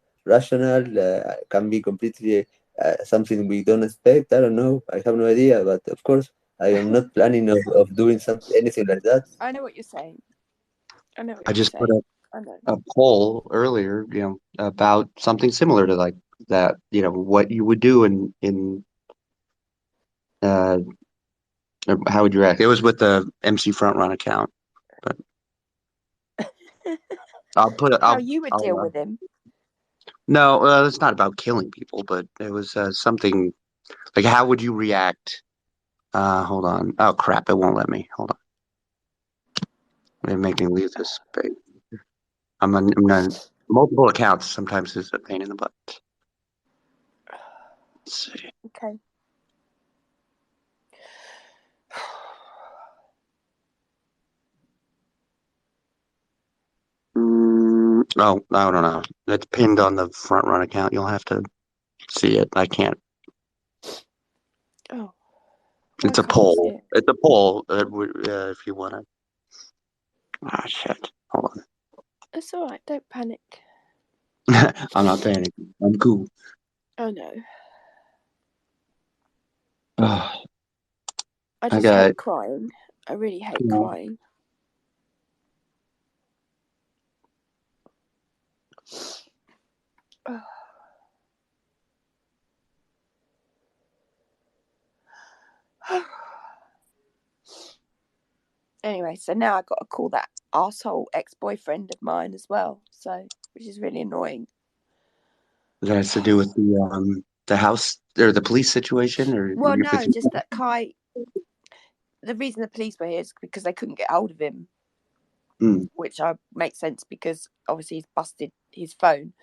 can be completely something we don't expect. I don't know. I have no idea. But of course, I am not planning of doing anything like that. I know what you're saying. I know what I you're just put saying. I know. a poll earlier, about something similar to like that, what you would do in uh or how would you react? It was with the MC Front Run account, but I'll put it. How you would I'll deal with him. no, it's not about killing people, but it was something like how would you react? Hold on. Oh crap! It won't let me. Hold on. They're making me leave this page. I'm on multiple accounts. Sometimes it's a pain in the butt. Let's see. Okay. Oh, I don't know. It's pinned on the Front Run account. You'll have to see it. I can't. Oh, I It's a can't see poll. it. It's a poll. If you want to. Ah, shit. Hold It's all right. Don't panic. on. I'm not panicking. I'm cool. Oh no. Oh, I I just got. hate crying. I really hate crying. Anyway, so now I got to call that asshole ex-boyfriend of mine as well. So, which is really annoying. That has to do with the house or the police situation, or Well, no, just that Kai. The reason the police were here is because they couldn't get hold of him, which makes sense because obviously he's busted his phone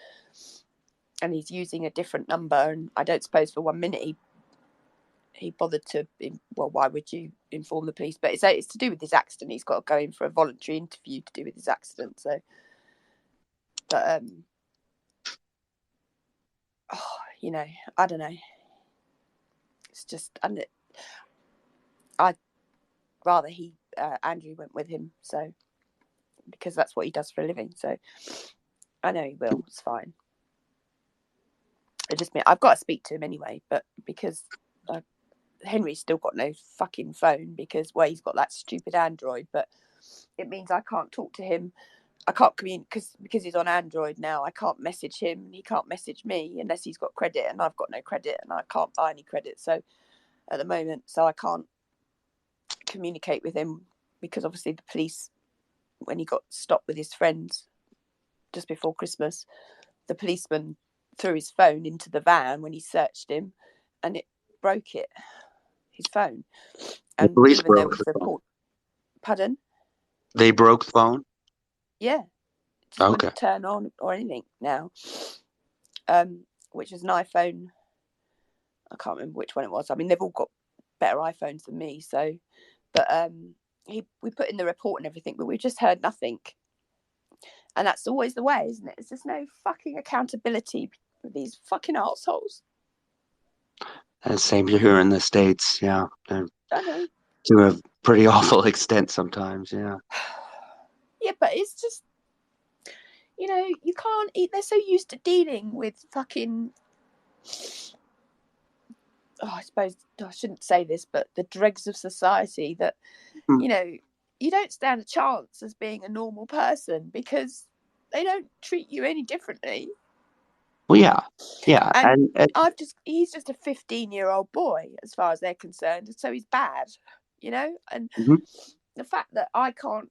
and he's using a different number. And I don't suppose for 1 minute he bothered to. Well, why would you inform the police? But it's to do with his accident. He's got to go in for a voluntary interview to do with his accident. So, but I don't know. It's just, and I'd rather Andrew went with him, so because that's what he does for a living. So I know he will. It's fine. It just means I've got to speak to him anyway, but because Henry's still got no fucking phone because he's got that stupid Android, but it means I can't talk to him. I can't communicate because he's on Android now. I can't message him. He can't message me unless he's got credit, and I've got no credit, and I can't buy any credit. So at the moment, I can't communicate with him because obviously the police, when he got stopped with his friends just before Christmas, the policeman threw his phone into the van when he searched him, and it broke his phone. And the police even there broke was the phone. report. Pardon? They broke the phone. Yeah, it just wouldn't turn on or anything now. Which was an iPhone. I can't remember which one it was. I mean, they've all got better iPhones than me. So, but we put in the report and everything, but we just heard nothing. And that's always the way, isn't it? There's just no fucking accountability with these fucking assholes. Same here in the States. Yeah, I know. To a pretty awful extent sometimes. Yeah. Yeah, but it's just, You know, you can't eat. They're so used to dealing with fucking. Oh, I suppose I shouldn't say this, but the dregs of society that, Hmm. you know, you don't stand a chance as being a normal person because they don't treat you any differently. Well, yeah, And and he's just a 15-year-old boy as far as they're concerned, so he's bad, you know. And Mhm. the fact that I can't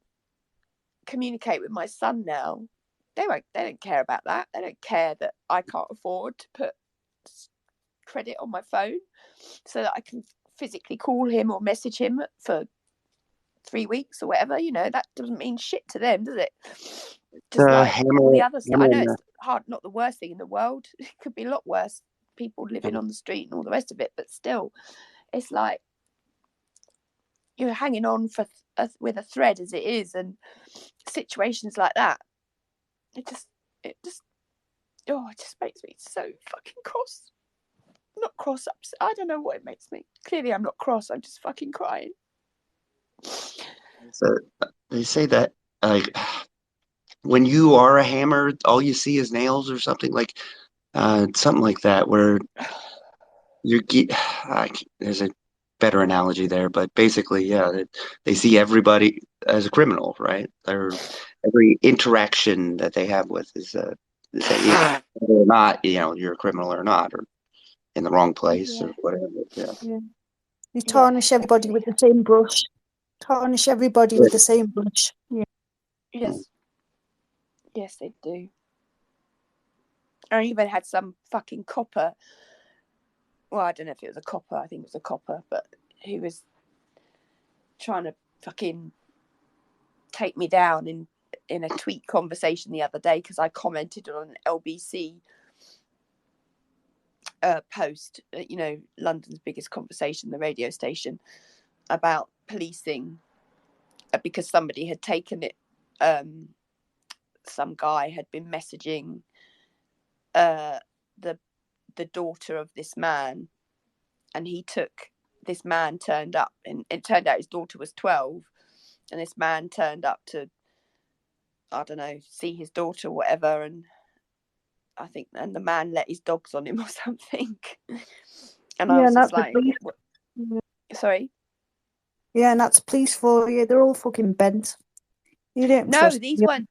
communicate with my son now, they don't care about that. They don't care that I can't afford to put credit on my phone so that I can physically call him or message him for 3 weeks or whatever. You know, that doesn't mean shit to them, does it? Just the like all the other stuff. I know hammer. it's not the worst thing in the world. It could be a lot worse. People living on the street and all the rest of it, but still, it's like you're hanging on for with a thread as it is, and situations like that. It just it just makes me so fucking cross. Not cross, upset. I don't know what it makes me. Clearly, I'm not cross. I'm just fucking crying. So they say that like when you are a hammer, all you see is nails or something like that, where you get. There's a better analogy there, but basically, yeah, they see everybody as a criminal, right? Every interaction that they have with is whether or not you're a criminal or not, or in the wrong place Yeah. or whatever. Yeah. Yeah. You tarnish everybody with the same brush. Tarnish everybody with the same brush. Yeah. Yes, they do. I even had some fucking copper. Well, I don't know if it was a copper. I think it was a copper, but he was trying to fucking take me down in a tweet conversation the other day because I commented on an LBC post, you know, London's biggest conversation, the radio station, about policing because somebody had taken it. Some guy had been messaging the daughter of this man, and this man turned up, and it turned out his daughter was 12, and this man turned up to, I don't know, see his daughter or whatever, and I think, and the man let his dogs on him or something. And I was just like, sorry? Yeah, and that's police for you. They're all fucking bent. You don't trust This wasn't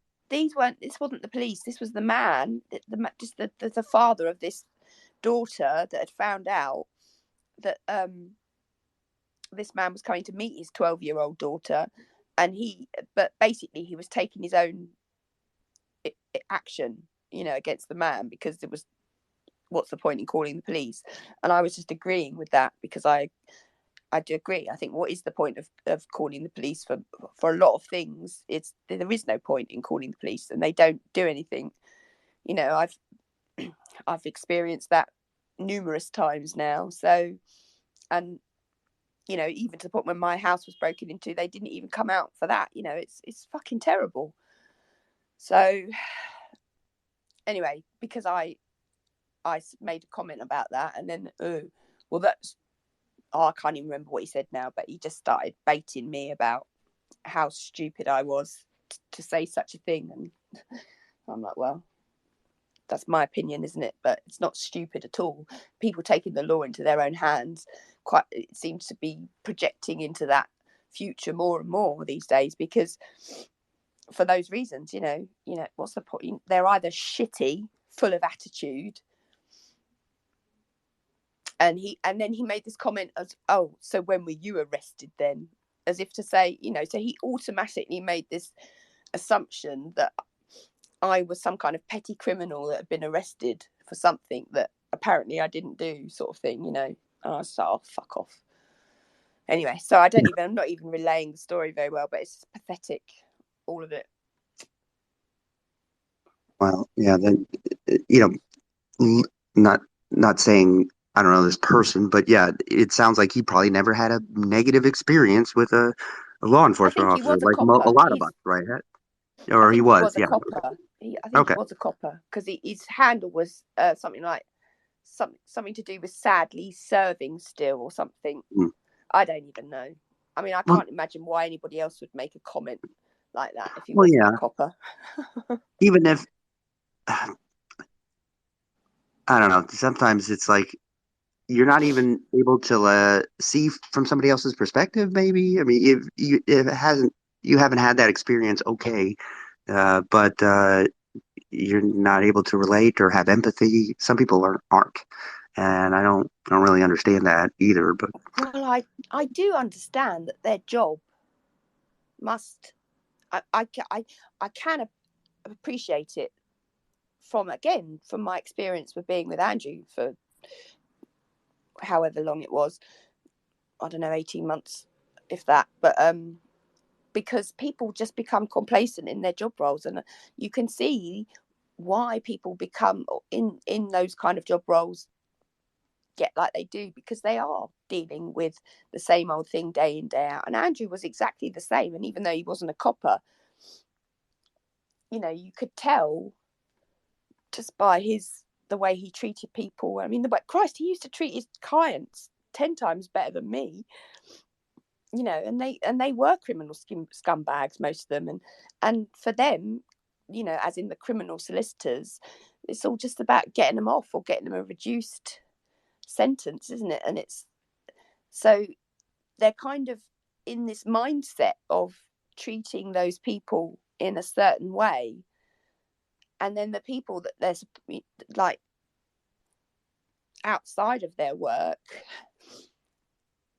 the police. This was the man, the father of this daughter that had found out that this man was coming to meet his 12-year-old daughter, and but basically he was taking his own action, you know, against the man, because it was, what's the point in calling the police? And I was just agreeing with that because I do agree. I think what is the point of calling the police for a lot of things? There is no point in calling the police, and they don't do anything. You know, I've experienced that numerous times now. So, and you know, even to the point when my house was broken into, they didn't even come out for that. You know, it's fucking terrible. So anyway, because I made a comment about that, and then I can't even remember what he said now, but he just started baiting me about how stupid I was to say such a thing, and I'm like, well, that's my opinion, isn't it? But it's not stupid at all. People taking the law into their own hands, it seems to be projecting into that future more and more these days, because for those reasons, you know, what's the point? They're either shitty, full of attitude, and then he made this comment as, oh, so when were you arrested then? As if to say, you know, so he automatically made this assumption that I was some kind of petty criminal that had been arrested for something that apparently I didn't do, sort of thing, you know. And I was like, oh, fuck off. Anyway, so I'm not even relaying the story very well, but it's pathetic, all of it. Well, yeah, then not saying I don't know this person, but yeah, it sounds like he probably never had a negative experience with a law enforcement I think he officer, was a like copper. a lot of us, right? Or he was, a yeah. copper. I think he was a copper, because his handle was something like something to do with sadly serving still or something. I don't even know. I mean, I can't imagine why anybody else would make a comment like that if he wasn't a copper. even if I don't know. Sometimes it's like you're not even able to see from somebody else's perspective. Maybe I mean, if it hasn't, you haven't had that experience, okay, but you're not able to relate or have empathy. Some people aren't, and I don't really understand that either. But Well, I do understand that their job must. I can appreciate it from my experience with being with Andrew for however long it was. I don't know, 18 months, if that. But because people just become complacent in their job roles, and you can see why people become in those kind of job roles get like they do, because they are dealing with the same old thing day in, day out. And Andrew was exactly the same. And even though he wasn't a copper, you could tell just by the way he treated people. I mean, Christ, he used to treat his clients 10 times better than me. And they were criminal scumbags, most of them, and for them, as in the criminal solicitors, it's all just about getting them off or getting them a reduced sentence, isn't it? And it's so they're kind of in this mindset of treating those people in a certain way, and then the people that they're like outside of their work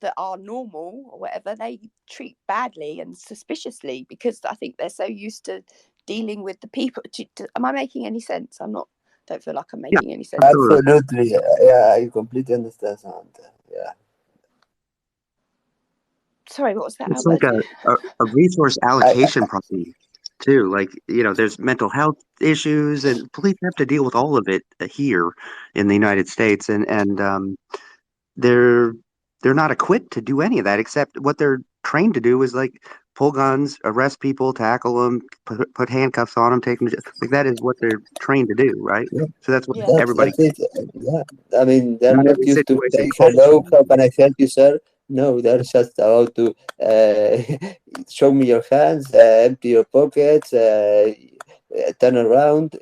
that are normal or whatever, they treat badly and suspiciously, because I think they're so used to dealing with the people. Am I making any sense? Don't feel like I'm making any sense. Absolutely. Yeah, I completely understand, Samantha. Yeah. Sorry, what was that, it's Albert? like a resource allocation problem too. Like, there's mental health issues, and police have to deal with all of it here in the United States, and they're they're not equipped to do any of that, except what they're trained to do is like pull guns, arrest people, tackle them, put handcuffs on them, take them like that is what they're trained to do, right? Yeah. So that's what Yeah. everybody. That's it. Yeah. I mean, they're Not not every used to situation say calls for hello, how can I help you, sir? No, they're just about to show me your hands, empty your pockets, turn around,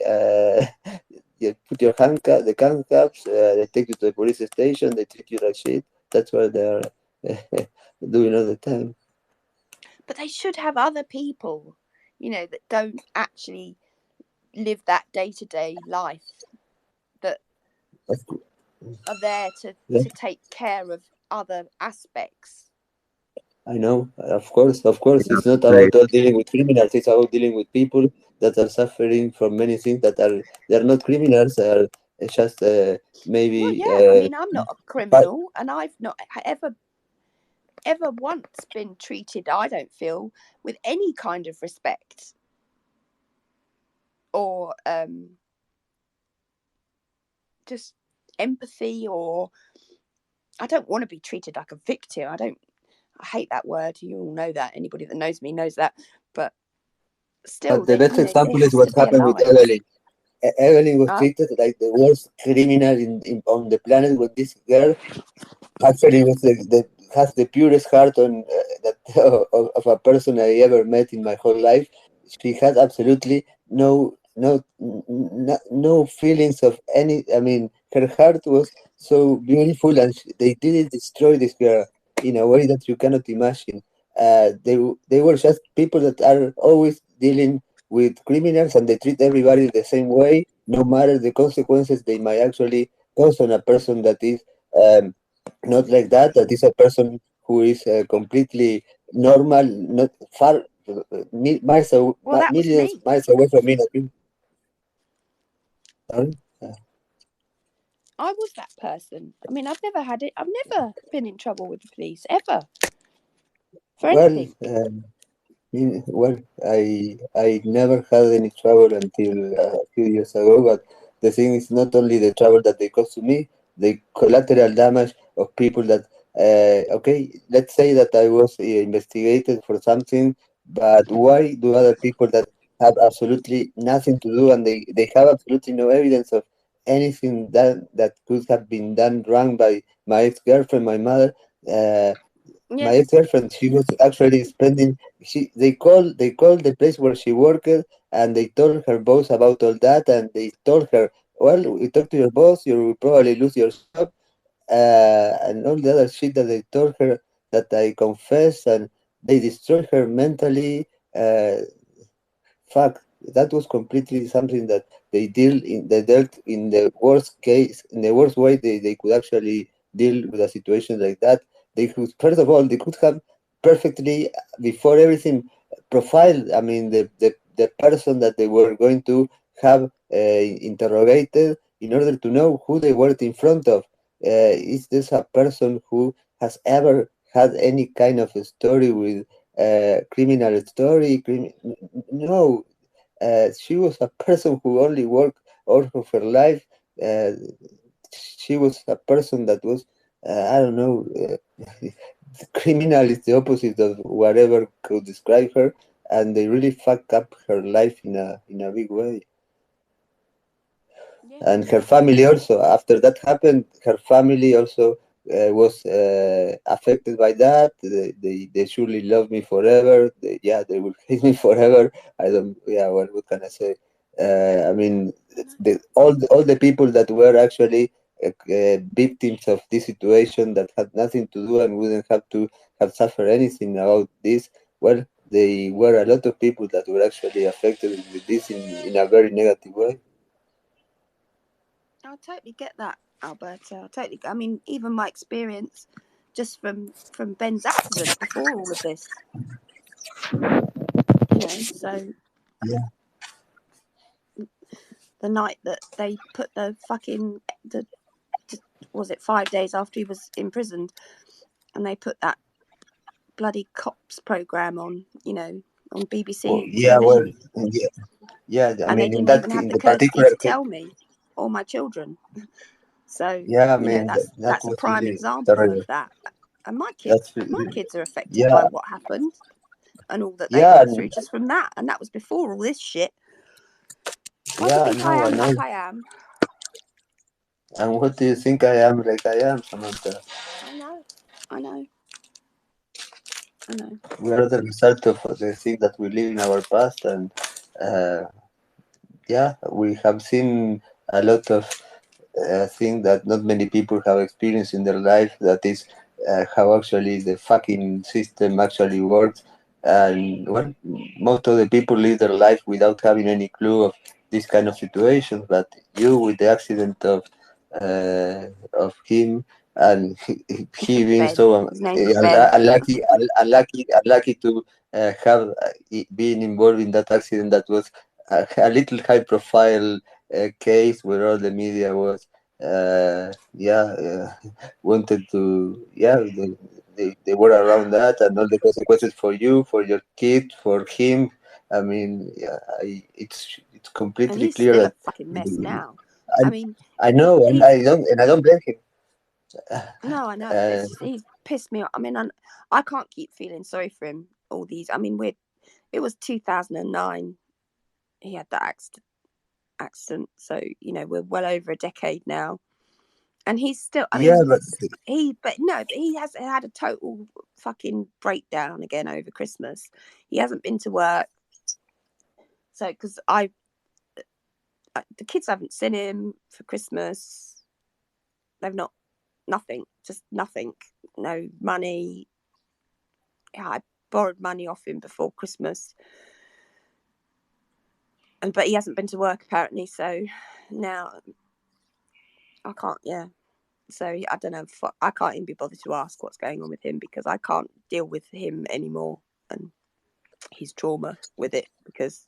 you put your the handcuffs, they take you to the police station, they treat you like shit. That's what they're doing all the time. But they should have other people, that don't actually live that day-to-day life, that Of course. are there to Yeah, take care of other aspects. I know. Of course, it's not Right. about dealing with criminals. It's about dealing with people that are suffering from many things they're not criminals. They're just maybe Well, yeah, I mean, I'm not a criminal, and I've not ever once been treated, I don't feel, with any kind of respect or just empathy, or I don't want to be treated like a victim. I hate that word. You all know that. Anybody that knows me knows that. But still, But the best there example is has what to be a happened with line. Evelyn. Evelyn was Huh? treated like the worst criminal on the planet. When this girl actually was has the purest heart on that of a person I ever met in my whole life. She had absolutely no feelings of any. I mean, her heart was so beautiful, and they didn't destroy this girl in a way that you cannot imagine. They were just people that are always dealing with criminals, and they treat everybody the same way, no matter the consequences they might actually cause on a person that is not like that. That is a person who is completely normal, not far Well, that was millions me. miles away from me. Sorry? I was that person. I mean, I've never been in trouble with the police ever for Well, anything. well, I never had any trouble until a few years ago. But the thing is, not only the trouble that they cause to me, the collateral damage of people that. Okay, let's say that I was investigated for something, but why do other people that have absolutely nothing to do, and they have absolutely no evidence of anything that could have been done wrong by my ex-girlfriend, my mother, my Yes. ex-girlfriend, she was actually spending. They called the place where she worked, and they told her boss about all that, and they told her, well, we talked to your boss, you will probably lose your job, and all the other shit that they told her that I confessed, and they destroyed her mentally. Fuck, that was completely something that they dealt in the worst case, in the worst way they could actually deal with a situation like that. They could, first of all, they could have perfectly, before everything, profiled, I mean, the person that they were going to have interrogated in order to know who they were in front of. Is this a person who has ever had any kind of a story with criminal story? No, she was a person who only worked all of her life. Uh, she was a person that was, I don't know, criminal is the opposite of whatever could describe her, and they really fucked up her life in a big way. Yeah. And her family also, after that happened, her family also was affected by that. They surely love me forever. They will hate me forever. I don't, yeah, what can I say? I mean, all the people that were actually victims of this situation that had nothing to do and wouldn't have to have suffered anything about this, well, they were a lot of people that were actually affected with this in a very negative way. I totally get that, Alberto. I mean, even my experience just from Ben's accident before all of this, so Yeah. the night that they put was it 5 days after he was imprisoned, and they put that bloody cops program on, on BBC Well, TV, I and they mean, didn't even have in the the courtesy particular to case, tell me or my children. So yeah, I mean, that that's a was prime really example terrible. of that. And my That's kids are affected yeah, by what happened and all that they yeah, went through just from that. And that was before all this shit. Why do you think I no, I am know. like I am? And what do you think I am like I am, Samantha? I know. We are the result of the things that we live in our past, and uh, yeah, we have seen a lot of things that not many people have experienced in their life. That is how actually the fucking system actually works. And well, most of the people live their life without having any clue of this kind of situations. But you, with the accident of him, and he being Ben. so His name was Ben. unlucky to have been involved in that accident that was a little high profile case where all the media was wanted to they were around that, and all the consequences for you, for your kid, for him. I mean, it's And completely he's clear still a that fucking mess now. I, I mean, I know, and he's I don't blame him. no, I know. Uh, He's pissed me off. I mean, I can't keep feeling sorry for him. All these. I mean, it was 2009. He had that accident. So we're well over a decade now. And he's still, I yeah, mean, but but he has had a total fucking breakdown again over Christmas. He hasn't been to work. So, because the kids haven't seen him for Christmas. They've just nothing. No money. Yeah, I borrowed money off him before Christmas. But he hasn't been to work apparently. So now I can't, So I don't know. I can't even be bothered to ask what's going on with him because I can't deal with him anymore and his trauma with it because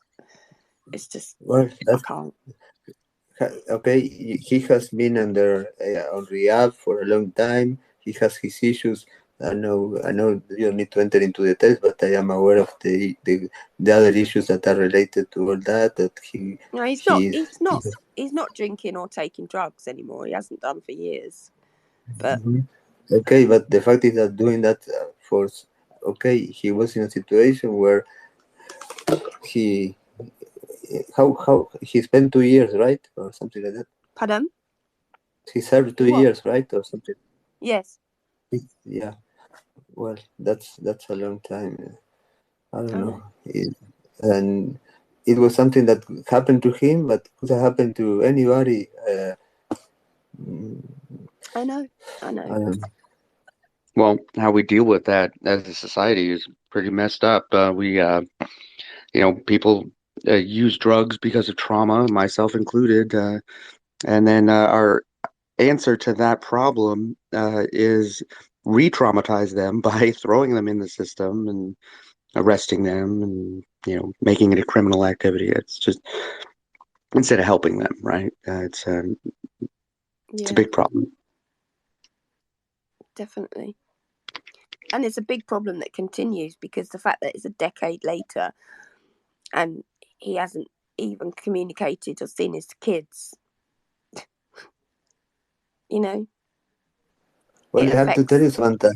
it's just well, I can't. okay. He has been on rehab for a long time. He has his issues. I know you don't need to enter into details, but I am aware of the other issues that are related to all that. That No, he's not. he's, He's not drinking or taking drugs anymore. He hasn't done for years. But okay, but the fact is that doing that he was in a situation where he how he spent 2 years, right, or something like that. pardon? He served 2 years, right, or something. Yes. Yeah. Well, that's a long time. I don't I know. know. And it was something that happened to him, but could have happened to anybody. Mm, I know. I I know. don't know. Well, how we deal with that as a society is pretty messed up. People use drugs because of trauma, myself included, and then our answer to that problem is re-traumatize them by throwing them in the system and arresting them and making it a criminal activity. It's just instead of helping them, right? It's a Yeah, big problem. definitely. And it's a big problem that continues because the fact that it's a decade later and he hasn't even communicated or seen his kids, you know, Well, it I have to tell you, affects. Samantha,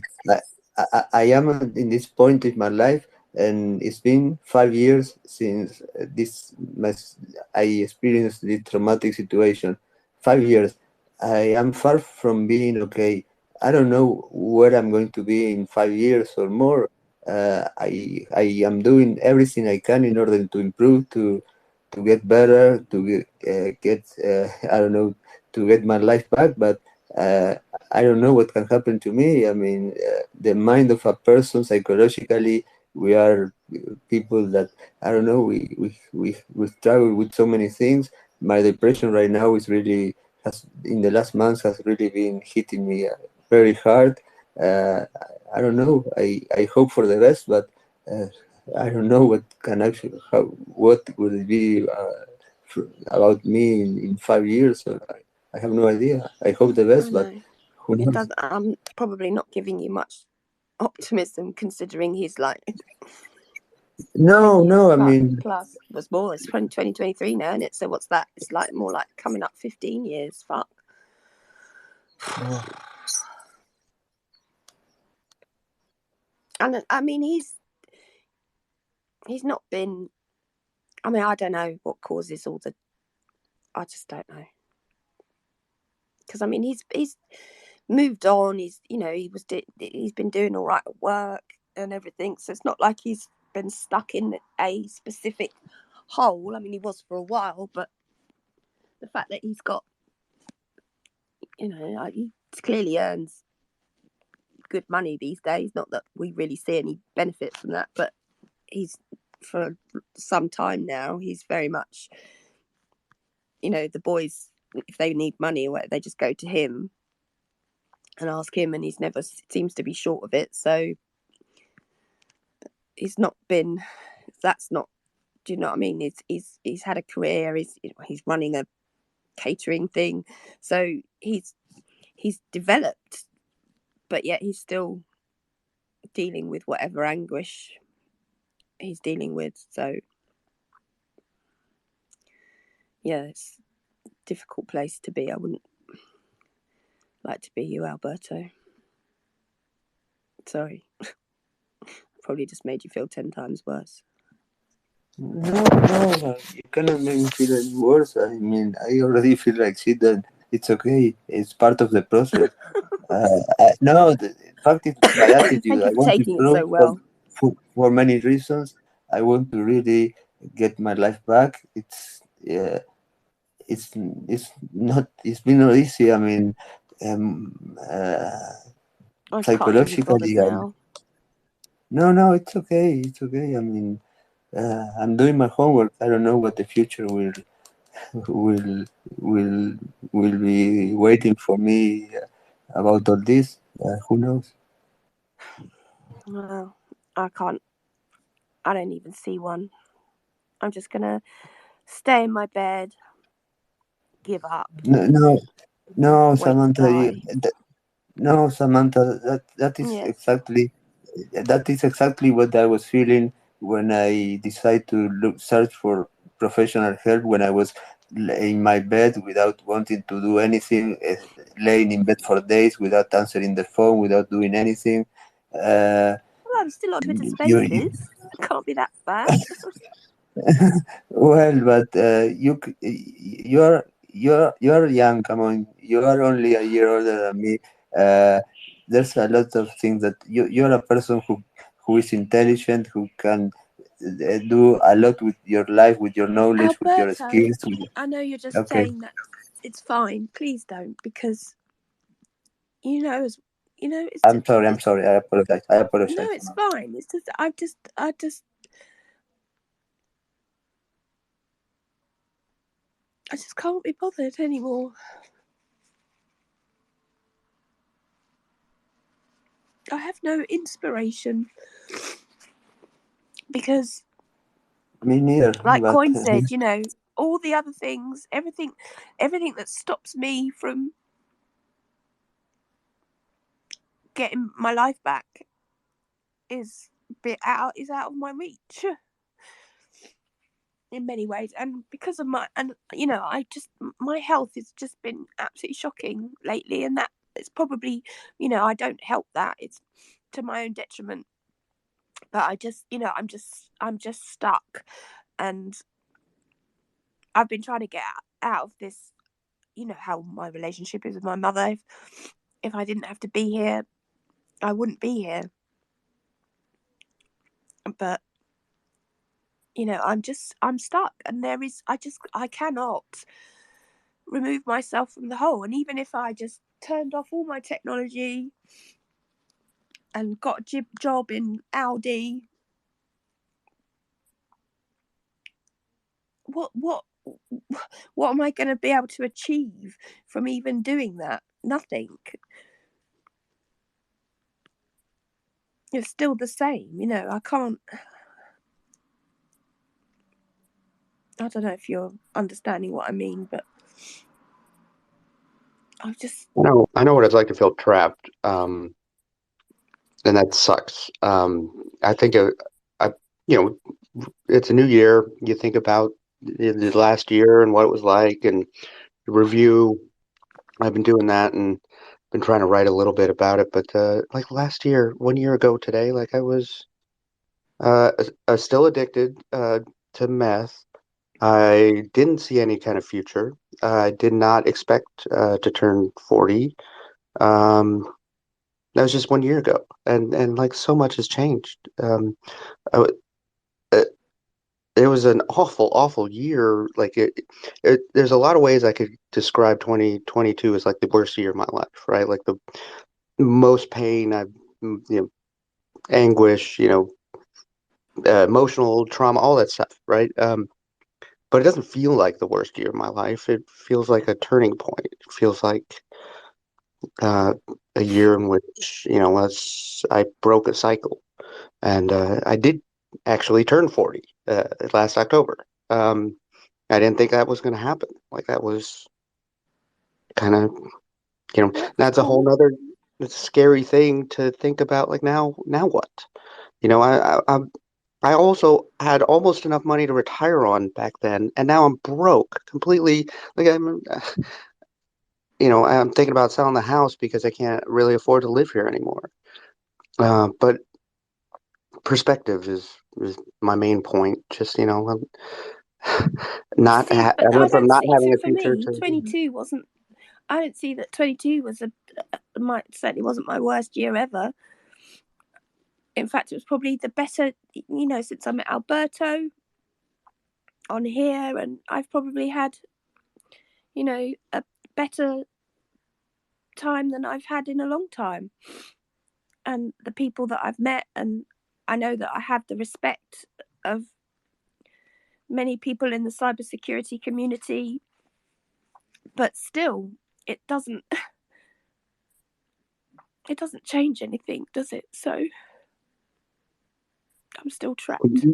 I am in this point in my life, and it's been 5 years since I experienced this traumatic situation. 5 years. I am far from being okay. I don't know where I'm going to be in 5 years or more. I am doing everything I can in order to improve, to get better, to get I don't know, to get my life back, but. I don't know what can happen to me. I mean, the mind of a person psychologically, we are people that I don't know. We struggle with so many things. My depression right now is really has in the last months has really been hitting me very hard. Uh, I don't know. I hope for the best, but uh, I don't know what can actually what will it be about me in 5 years. So I have no idea. I hope the I best, but know. who It knows? does. I'm probably not giving you much optimism considering he's like 10 No, years no. I mean, plus was more. It's 2023 now, and so what's that? It's like more like coming up 15 years. Fuck. yeah. And I mean, he's not been. I mean, I don't know what causes all the. I just don't know. Because I mean, he's moved on. He's he's been doing all right at work and everything. So it's not like he's been stuck in a specific hole. I mean, he was for a while, but the fact that he's got, he clearly earns good money these days. Not that we really see any benefit from that, but he's for some time now. He's very much, the boys, if they need money or whatever, they just go to him and ask him, and he's never seems to be short of it. So he's not been. That's not. Do you know what I mean? He's had a career. He's running a catering thing, so he's developed, but yet he's still dealing with whatever anguish he's dealing with. So yeah, it's a difficult place to be. I wouldn't like to be you, Alberto. Sorry. Probably just made you feel 10 times worse. No, no. You cannot make me feel any worse. I mean, I already feel like shit. That it's okay. It's part of the process. No, the fact is my attitude. Thank you I for want to taking it improve so well. for many reasons. I want to really get my life back. It's not. It's been not easy. I mean, um, uh, I can't even be bothered psychologically. now. No, it's okay. It's okay. I mean, I'm doing my homework. I don't know what the future will will will be waiting for me about all this. Who knows? Well, I can't. I don't even see one. I'm just gonna stay in my bed, give up, No, no, no, wait to Samantha. die. No, Samantha. Yeah. That is exactly what I was feeling when I decided to search for professional help. When I was in my bed without wanting to do anything, laying in bed for days without answering the phone, without doing anything. Uh, Well, I'm still on Twitter you Spaces. Can't be that bad. Well, but you're young. Come on, you are only a year older than me. there's a lot of things that you're a person who is intelligent, who can do a lot with your life, with your knowledge, with your Alberto, skills. I know you're just Okay. saying that it's fine. Please don't, because it's I'm sorry. I apologize. no, it's fine. It's just I just can't be bothered anymore. I have no inspiration because, Me neither. like But Coin said, all the other things, everything that stops me from getting my life back is out of my reach in many ways. And because of my health has just been absolutely shocking lately, and that it's probably, I don't help that. It's to my own detriment. But I just, I'm just stuck, and I've been trying to get out of this. How my relationship is with my mother. If I didn't have to be here, I wouldn't be here. But I'm stuck, and I cannot remove myself from the hole. And even if I just turned off all my technology and got a job in Audi, what am I going to be able to achieve from even doing that? Nothing. It's still the same, I can't. I don't know if you're understanding what I mean, but I've just. I know what it's like to feel trapped, and that sucks. I think it's a new year. You think about the last year and what it was like, and review. I've been doing that and been trying to write a little bit about it. But like last year, 1 year ago today, like I was still addicted to meth. I didn't see any kind of future. I did not expect to turn 40. Um, that was just 1 year ago, and like so much has changed. I, it, it was an awful year. Like there's a lot of ways I could describe 2022 as like the worst year of my life, right? Like the most pain, anguish, emotional trauma, all that stuff, right? But it doesn't feel like the worst year of my life. It feels like a turning point. It feels like uh, a year in which, I broke a cycle. And I did actually turn 40 last October. I didn't think that was going to happen. Like that was kind of, that's a whole nother scary thing to think about. Like now what? I also had almost enough money to retire on back then, and now I'm broke completely. Like I'm thinking about selling the house because I can't really afford to live here anymore. But perspective is my main point. Just not See, I but I went from don't not see. having So a for future me, to 22 wasn't. I don't see that 22 was certainly wasn't my worst year ever. In fact, it was probably the better, since I met Alberto on here, and I've probably had, a better time than I've had in a long time. And the people that I've met, and I know that I have the respect of many people in the cybersecurity community, but still, it doesn't change anything, does it? So I'm still trapped.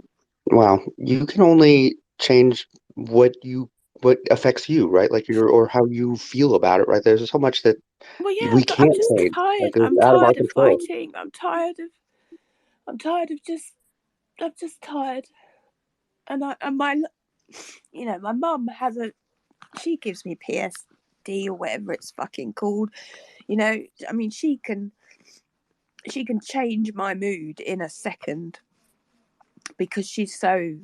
Wow, you can only change what affects you, right? Like or how you feel about it, right? There's so much that Well, yeah, we but I'm can't just change. Like tired. it's I'm out of our tired of control. fighting. I'm tired of just. I'm just tired. And my mum she gives me PSD or whatever it's fucking called. I mean, she can change my mood in a second because she's so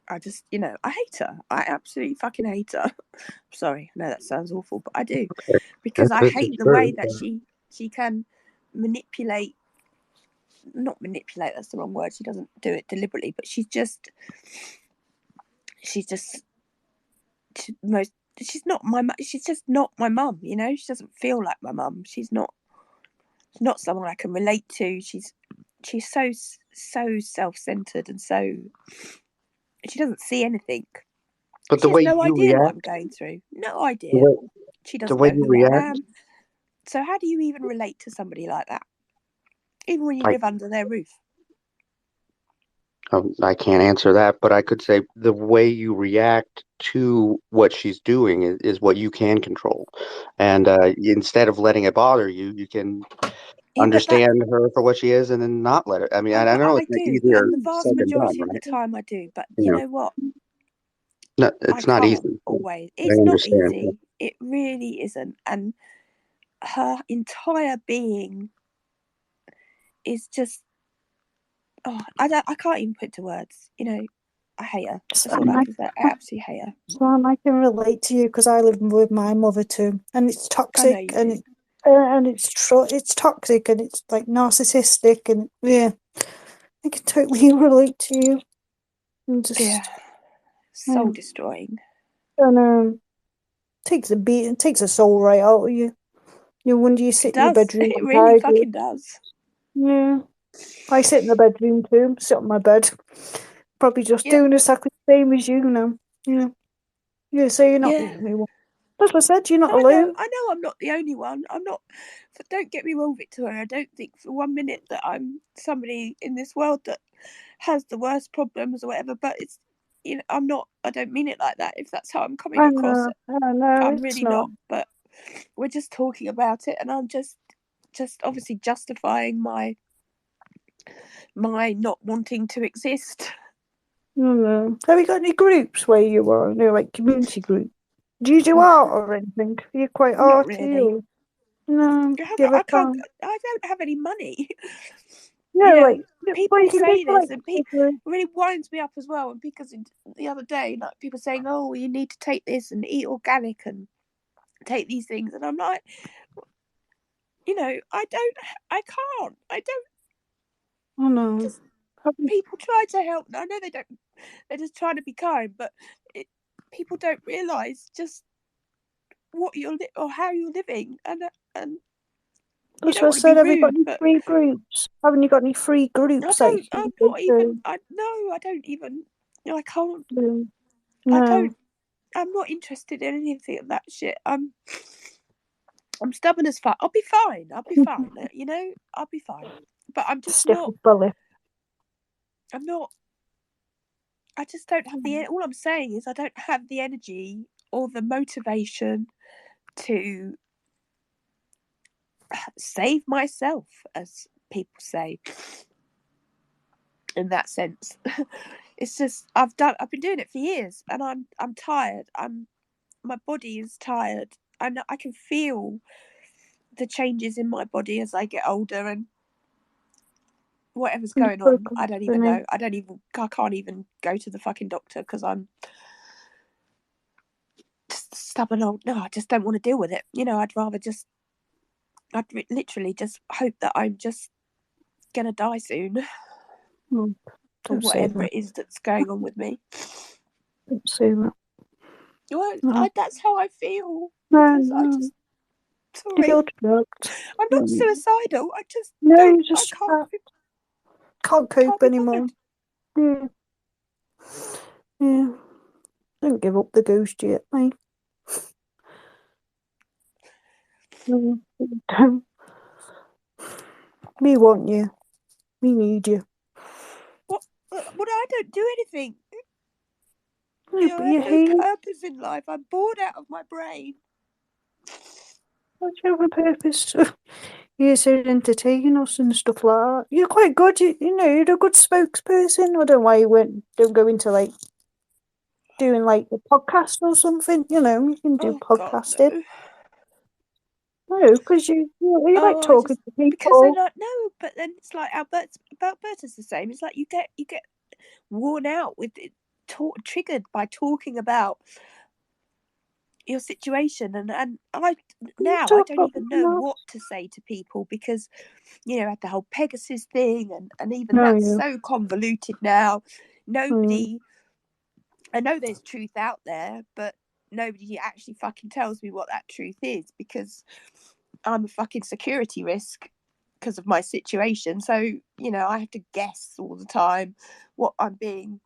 I just, I hate her. I absolutely fucking hate her. Sorry, no, that sounds awful, but I do, because I hate the way that she can manipulate. Not manipulate. That's the wrong word. She doesn't do it deliberately, but she's just she's not my mum. She's just not my mum. She doesn't feel like my mum. She's not someone I can relate to. She's so self-centered, and so she doesn't see anything. But She the way has no you idea what react, I'm going through. No idea. She the doesn't way know you who I react, am. So how do you even relate to somebody like that? Even when you I live under their roof. I can't answer that, but I could say the way you react to what she's doing is what you can control. And instead of letting it bother you, you can Yeah, understand her for what she is and then not let it. I mean, I know I it's do, easier and the vast said than done, majority of the right? time I do. But You you know, know what? no, I it's not can't easy. always. I It's not understand. easy. It really isn't. And her entire being is just, I can't even put it to words. I hate her. That's all I can say. I absolutely hate her. Sam, I can relate to you because I live with my mother too, and it's I know toxic, you and do. it's toxic, and it's like narcissistic, and yeah, I can totally relate to you. And just Yeah. Soul destroying. and takes a beat, it takes a soul right out of you. When do you sit in your bedroom? It really fucking does. Yeah, I sit in the bedroom too. Sit on my bed, probably just doing exactly the same as you now. Yeah, so you're not the only one. As I said, you're not alone. I know I'm not the only one. I'm not. Don't get me wrong, Victoria. I don't think for 1 minute that I'm somebody in this world that has the worst problems or whatever. But it's, I'm not. I don't mean it like that. If that's how I'm coming across, I'm really not. But we're just talking about it, and I'm just obviously justifying my not wanting to exist. Have you got any groups where you are? Like community groups? Do you do art or anything? Are you quite arty? Not really. No, I don't have any money. Like people say this, and it really winds me up as well. And because the other day, like people saying, "Oh, you need to take this and eat organic and take these things," and I'm like, I can't. Oh no. Just, people try to help. I know they don't. They're just trying to be kind, but people don't realise just what or how you're living, and that's what I said. Have you got any free groups? Haven't you got any free groups? I don't even. I can't. No. I'm not interested in anything of that shit. I'm stubborn as fuck. I'll be fine. I'll be fine. I'll be fine. But I'm just not. I'm not. I just don't have all I'm saying is I don't have the energy or the motivation to save myself, as people say. In that sense, it's just I've been doing it for years, and I'm tired. My body is tired, and I can feel the changes in my body as I get older, and whatever's going on, I don't even know. I can't even go to the fucking doctor because I'm just stubborn old. No, I just don't want to deal with it. I'd rather I'd literally just hope that I'm just gonna die soon, or whatever it is that's going on with me. Don't say that. Well, that's how I feel. No. Sorry. I'm not suicidal. I just don't. You just can't cope anymore. Yeah. Don't give up the ghost yet, mate. No, don't. We want you. We need you. What? I don't do anything. No, but I have no purpose in life. I'm bored out of my brain. What do you have a purpose? You're here to entertain us and stuff like that. You're quite good. You're a good spokesperson. I don't know why you don't go into like doing like a podcast or something. You can do podcasting. God, no, because you like talking to people. Because they're like, no, but then it's like Alberta's the same. It's like you get worn out with it, triggered by talking about your situation, and I don't even know what to say to people, because had the whole Pegasus thing, and even that's so convoluted now. Nobody, I know there's truth out there, but nobody actually fucking tells me what that truth is, because I'm a fucking security risk because of my situation. So I have to guess all the time what I'm being.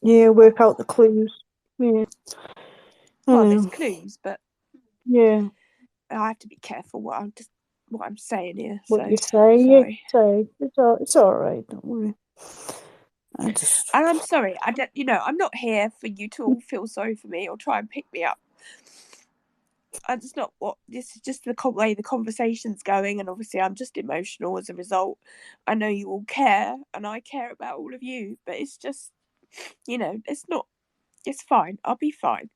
Work out the clues. Yeah. Well, there's clues, but I have to be careful what I'm saying here. What so you say, sorry. It's all right. Don't worry. And I'm sorry. I don't. I'm not here for you to all feel sorry for me or try and pick me up. That's not what. This is just the way the conversation's going, and obviously I'm just emotional as a result. I know you all care, and I care about all of you, but it's just, it's not. It's fine. I'll be fine.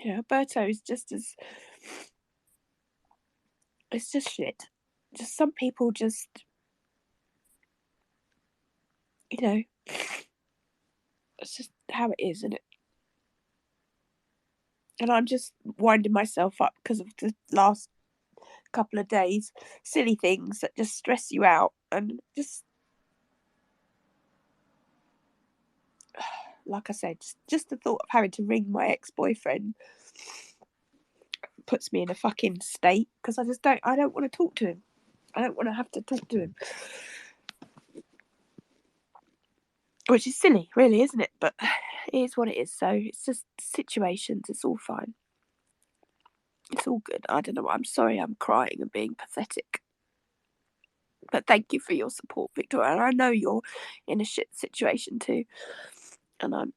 Alberto is just as. It's just shit. Just some people just. It's just how it is, isn't it? And I'm just winding myself up because of the last couple of days. Silly things that just stress you out, and just, like I said, just the thought of having to ring my ex-boyfriend puts me in a fucking state, because I don't want to talk to him. I don't want to have to talk to him. Which is silly, really, isn't it? But it is what it is. So it's just situations. It's all fine. It's all good. I don't know. I'm sorry I'm crying and being pathetic. But thank you for your support, Victoria. And I know you're in a shit situation too. And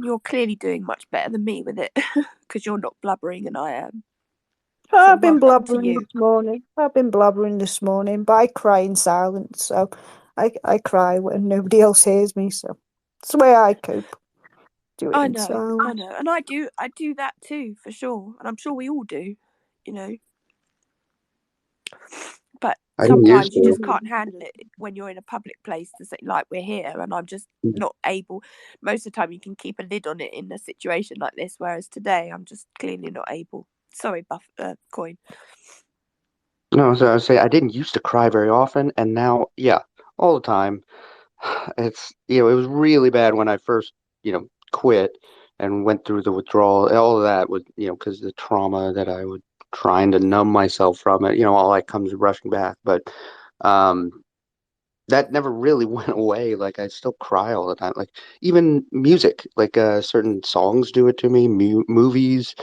you're clearly doing much better than me with it, because you're not blubbering and I am. I've been blabbering this morning. But I cry in silence. So I cry when nobody else hears me. So it's the way I cope. I know, and I do that too, for sure, and I'm sure we all do, But sometimes you just can't handle it when you're in a public place, like we're here, and I'm just not able. Most of the time, you can keep a lid on it in a situation like this, whereas today, I'm just clearly not able. Sorry, Coin. No, so I say I didn't used to cry very often, and now, all the time. It's it was really bad when I first quit and went through the withdrawal. All of that was because the trauma that I would trying to numb myself from it. All that comes rushing back, but that never really went away. Like I still cry all the time. Like even music, like certain songs do it to me. Movies,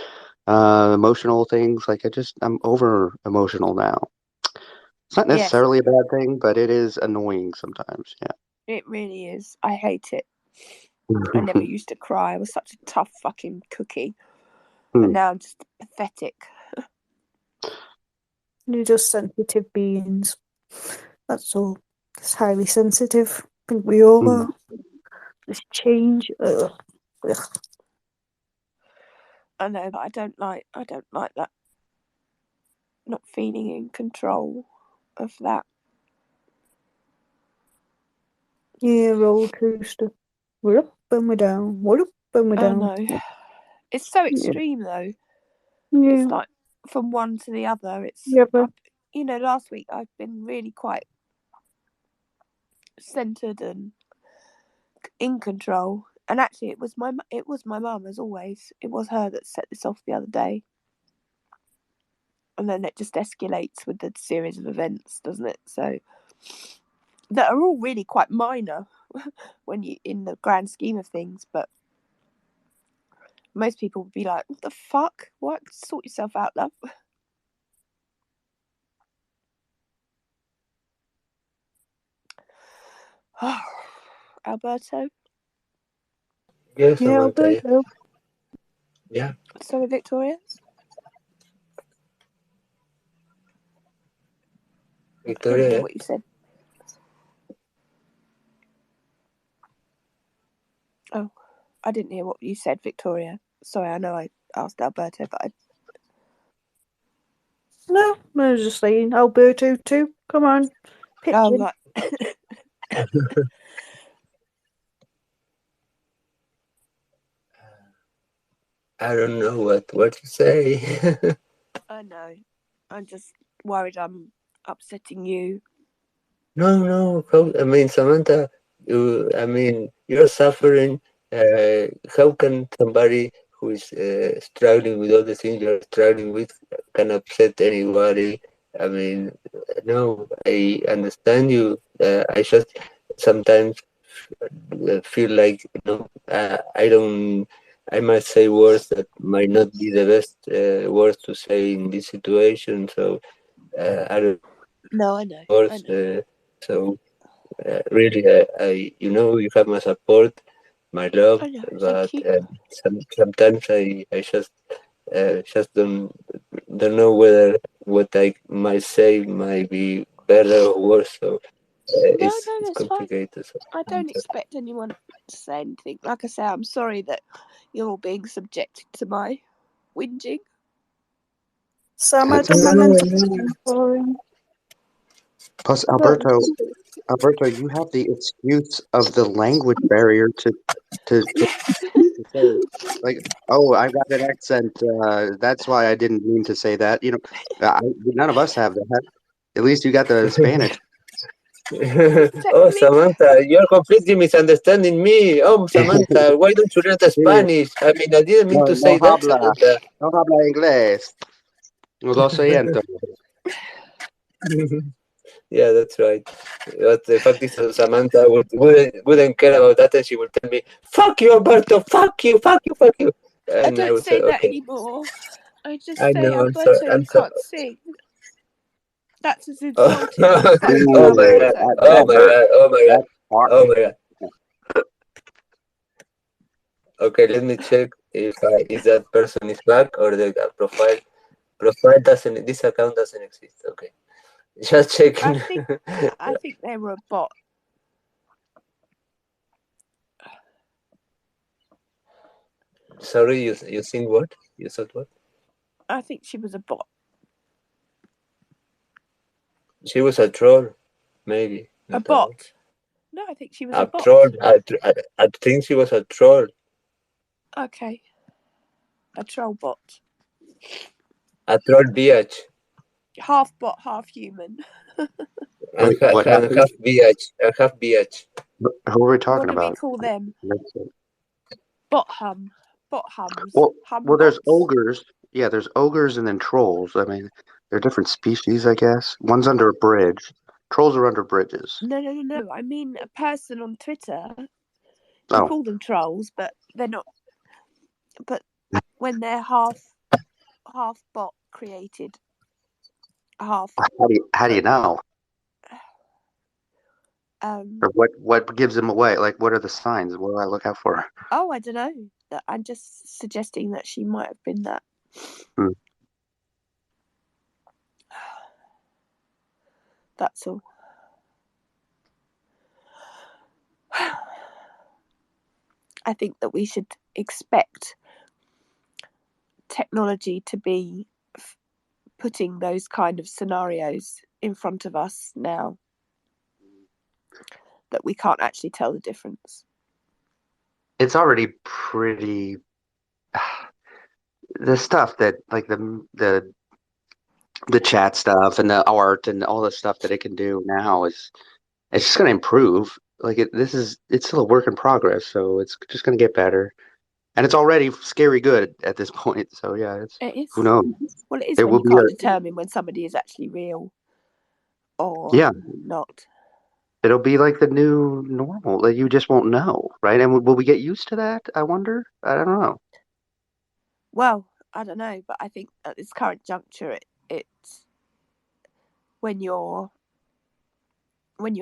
emotional things. Like I'm over emotional now. It's not necessarily a bad thing, but it is annoying sometimes. Yeah. It really is. I hate it. I never used to cry. I was such a tough fucking cookie. And now I'm just pathetic. You're just sensitive beings. That's all. It's highly sensitive. I think we all are. This change. Ugh. I know, but I don't like that. Not feeling in control of that. Yeah, roller coaster. We're up and we're down. We're up and we're down. I know. It's so extreme though. Yeah. It's like from one to the other. It's last week I've been really quite centered and in control. And actually, it was my mum, as always. It was her that set this off the other day. And then it just escalates with the series of events, doesn't it? So that are all really quite minor when you in the grand scheme of things, but most people would be like, "What the fuck? What? Sort yourself out, love." Alberto? Yes, yeah, Alberto. Yeah. Sorry, Victoria? Victoria, I didn't hear what you said. Oh, I didn't hear what you said, Victoria. Sorry, I know I asked Alberto, but No, I was just saying Alberto too. Come on, pitch in. Right. I don't know what to say. I know. I'm just worried I'm upsetting you. No. I mean, Samantha, you're suffering. How can somebody who is struggling with all the things you're struggling with can upset anybody? I mean, no, I understand you. I just sometimes feel like, I might say words that might not be the best words to say in this situation. So I don't No, I know. words. So really, you have my support, my love, I know. but Thank you. sometimes I just don't know whether what I might say might be better or worse. So No, it's that's fine. complicated. So. I don't expect anyone to say anything. Like I say, I'm sorry that you're all being subjected to my whinging. Sam, I That's don't No, mind no. entertaining for him. plus But Alberto, you have the excuse of the language barrier to say, like, oh, I got an accent. That's why I didn't mean to say that. None of us have that. At least you got the Spanish. Oh, Technically, Samantha, you're completely misunderstanding me. Oh, Samantha, why don't you learn the Sí, Spanish? I mean, I didn't mean no, to say that, Samantha. no habla inglés. Lo siento. Yeah, that's right. But the fact is, Samantha wouldn't care about that, and she would tell me, "Fuck you, Alberto! Fuck you! Fuck you! Fuck you!" I And I don't would say, say that "Okay, anymore. I just I say, know. I'm sorry. Alberto, I'm you sorry." can't sing. That's as Oh, insulting as saying oh my Ooh, god! Alberto. Oh that my hurt. god! Oh my god! That hard. Oh my god! Okay, let me check if that person is back or the profile doesn't. This account doesn't exist. Okay, just checking. I think they were a bot. Sorry, you think what? You thought what? I think she was a bot. She was a troll, maybe. A Not a bot. bot. No, I think she was a A bot. troll. I think she was a troll. Okay. A troll bot. A troll bitch. Half bot, half human. And, Wait, what and happened? half bitch. And half bitch. Who are we What talking do we about? call them? Let's see. Bot hum. Bot hums. Well, Hum there's bots. ogres. Yeah, there's ogres and then trolls. I mean, they're different species, I guess. One's under a bridge. Trolls are under bridges. No. I mean a person on Twitter. You Oh, call them trolls, but they're not. But when they're half bot created, half how do you know? Or what gives them away? Like, what are the signs? What do I look out for? oh, I don't know. I'm just suggesting that she might have been that. Hmm. That's all. I think that we should expect technology to be putting those kind of scenarios in front of us now, that we can't actually tell the difference. It's already pretty. The stuff that, like, the chat stuff and the art and all the stuff that it can do now it's just going to improve. Like, it's still a work in progress, so it's just going to get better. And it's already scary good at this point. So yeah, It is. who knows? Well, it is There when will you be can't determine when somebody is actually real or not. it'll be like the new normal that you just won't know, right? And will we get used to that? I wonder. I don't know. Well, I don't know, but I think at this current juncture, it's when you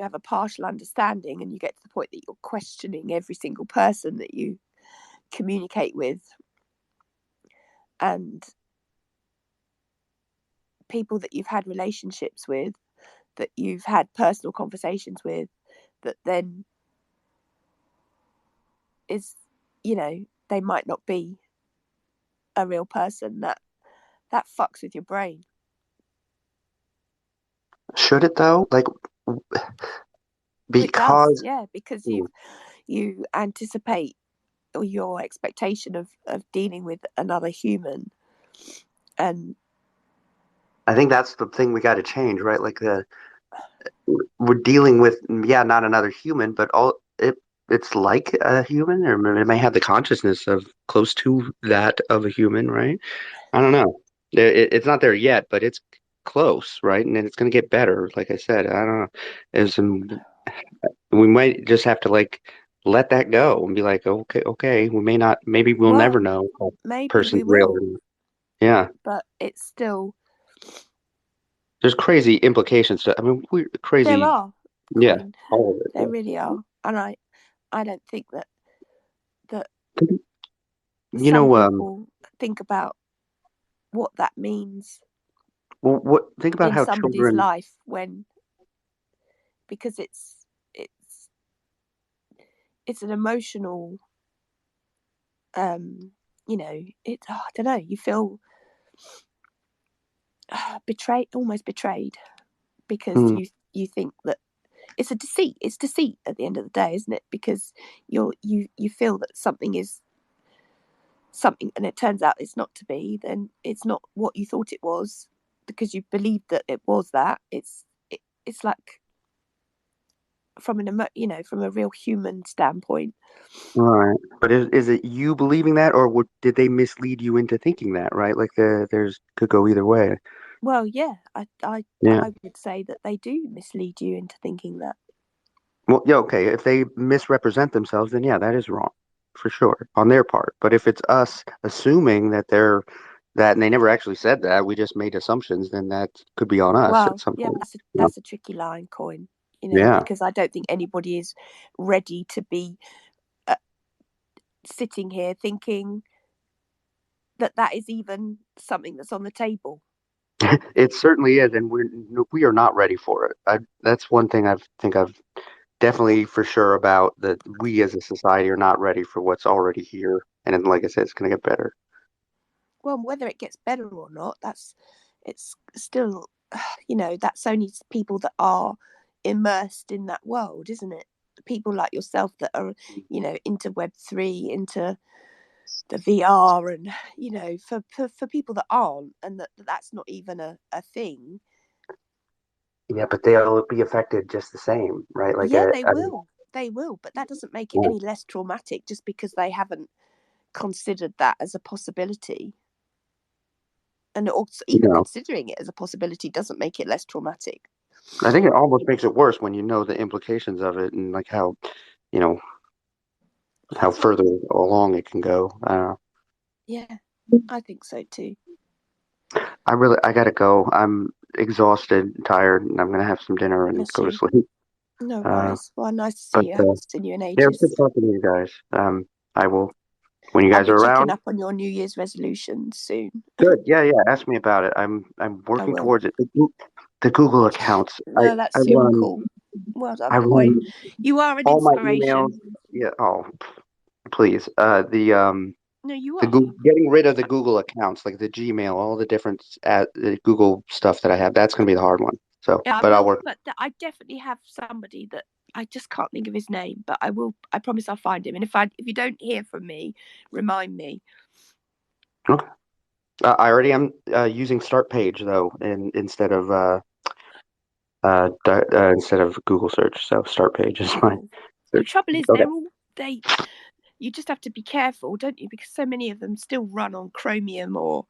have a partial understanding and you get to the point that you're questioning every single person that you communicate with, and people that you've had relationships with, that you've had personal conversations with, that then is, they might not be a real person. That fucks with your brain. Should it though? Like, It does, because yeah, because you anticipate, or your expectation of dealing with another human, and I think that's the thing we got to change, right? Like we're dealing with, not another human, but it's like a human, or it may have the consciousness of close to that of a human, right? I don't know. It's not there yet, but it's close, right? And then it's going to get better. Like I said, I don't know. There's we might just have to like let that go and be like, okay, we may not, maybe we'll never well, know if a maybe person's we real. will, Yeah, but it's still, there's crazy implications to. I mean, we're there crazy. are, Yeah, Colin, all of it. there really are, and I don't think that You some know, people think about what that means what? Think about in how somebody's children. life, because it's an emotional, it's, I don't know, you feel betrayed, almost betrayed, because Hmm, you think that it's deceit at the end of the day, isn't it? Because you feel that something is something, and it turns out it's not to be, then it's not what you thought it was, because you believed that it was that. It's like, from from a real human standpoint. all right, but is it you believing that, or did they mislead you into thinking that? Right, like there's could go either way. Well, yeah, Yeah. I would say that they do mislead you into thinking that. Well, yeah, okay. If they misrepresent themselves, then yeah, that is wrong for sure on their part. But if it's us assuming that they're that and they never actually said that, we just made assumptions, then that could be on us at Well, some yeah, point. that's a tricky line, Coin. Yeah. Because I don't think anybody is ready to be uh, sitting here thinking that is even something that's on the table. It certainly is, and we are not ready for it. That's one thing I've definitely for sure about that we as a society are not ready for what's already here. And then, like I said, it's going to get better. Well, whether it gets better or not, it's still, that's only people that are immersed in that world, isn't it? People like yourself that are, into Web3, into the VR, and for people that aren't, and that's not even a thing. Yeah, but they'll be affected just the same, right? Like, Yeah, they will, but that doesn't make it any less traumatic just because they haven't considered that as a possibility. And also, even considering it as a possibility doesn't make it less traumatic. I think it almost makes it worse when you know the implications of it and like how, you know, how further along it can go. Yeah, I think so too. I gotta go. I'm exhausted, tired, and I'm gonna have some dinner and Bless go to you. sleep. No Uh, worries. Well, nice to see but you. I haven't seen you in yeah, it was ages. good talking to you guys. I will when you I'll guys be are checking around. up on your New Year's resolutions soon. Good. Yeah, yeah. Ask me about it. I'm I working will. towards it. The Google accounts. No, that's super cool. Well done, I Coin. run You are an all my inspiration. emails. Yeah. Oh, please. No, you The are. Google, getting rid of the Google accounts, like the Gmail, all the different the Google stuff that I have. That's gonna be the hard one. So, Yeah, but I'll work. but I definitely have somebody that I just can't think of his name, but I will. I promise I'll find him. And if you don't hear from me, remind me. Okay. I already am using Start Page though, instead of instead of Google search. So Start Page is my Cool. The search. trouble is, Okay. you just have to be careful, don't you? Because so many of them still run on Chromium or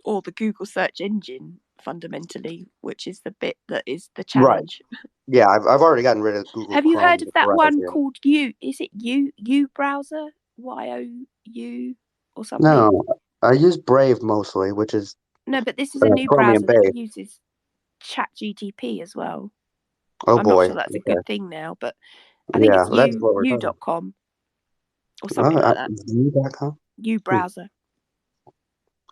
the Google search engine fundamentally, which is the bit that is the challenge. Right. Yeah, I've already gotten rid of Google Have you Chrome, heard of the that one browser. called You? Is it You browser? YOU or something? No, I use Brave mostly, which is No, but this is a new Chromium browser that based. uses ChatGPT as well. Oh I'm not boy. sure that's a Okay. good thing now, but I think Yeah, it's that's what we're talking you.com or something like that. View.com? You browser.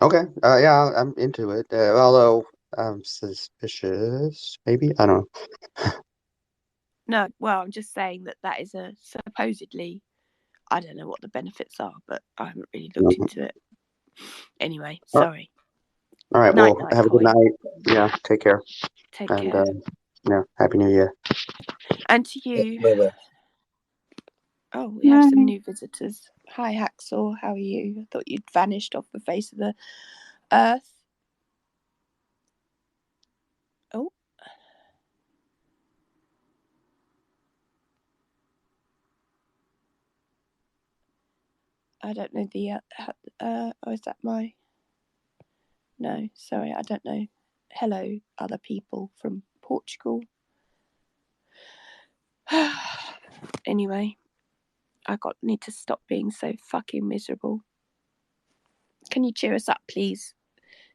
Okay. Yeah, I'm into it. Although I'm suspicious, maybe. I don't know. No, well, I'm just saying that is a supposedly. I don't know what the benefits are, but I haven't really looked into it. Anyway, sorry. All right. Night, Well, have a good Coin. night. Yeah. Take care. Take And care. yeah, Happy New Year. And to you. Bye-bye. Oh, we have some Bye. new visitors. Hi, Hacksaw. How are you? I thought you'd vanished off the face of the earth. Oh. I don't know the oh, is that my? No, sorry, I don't know. Hello, other people from Portugal. Anyway, need to stop being so fucking miserable. Can you cheer us up, please?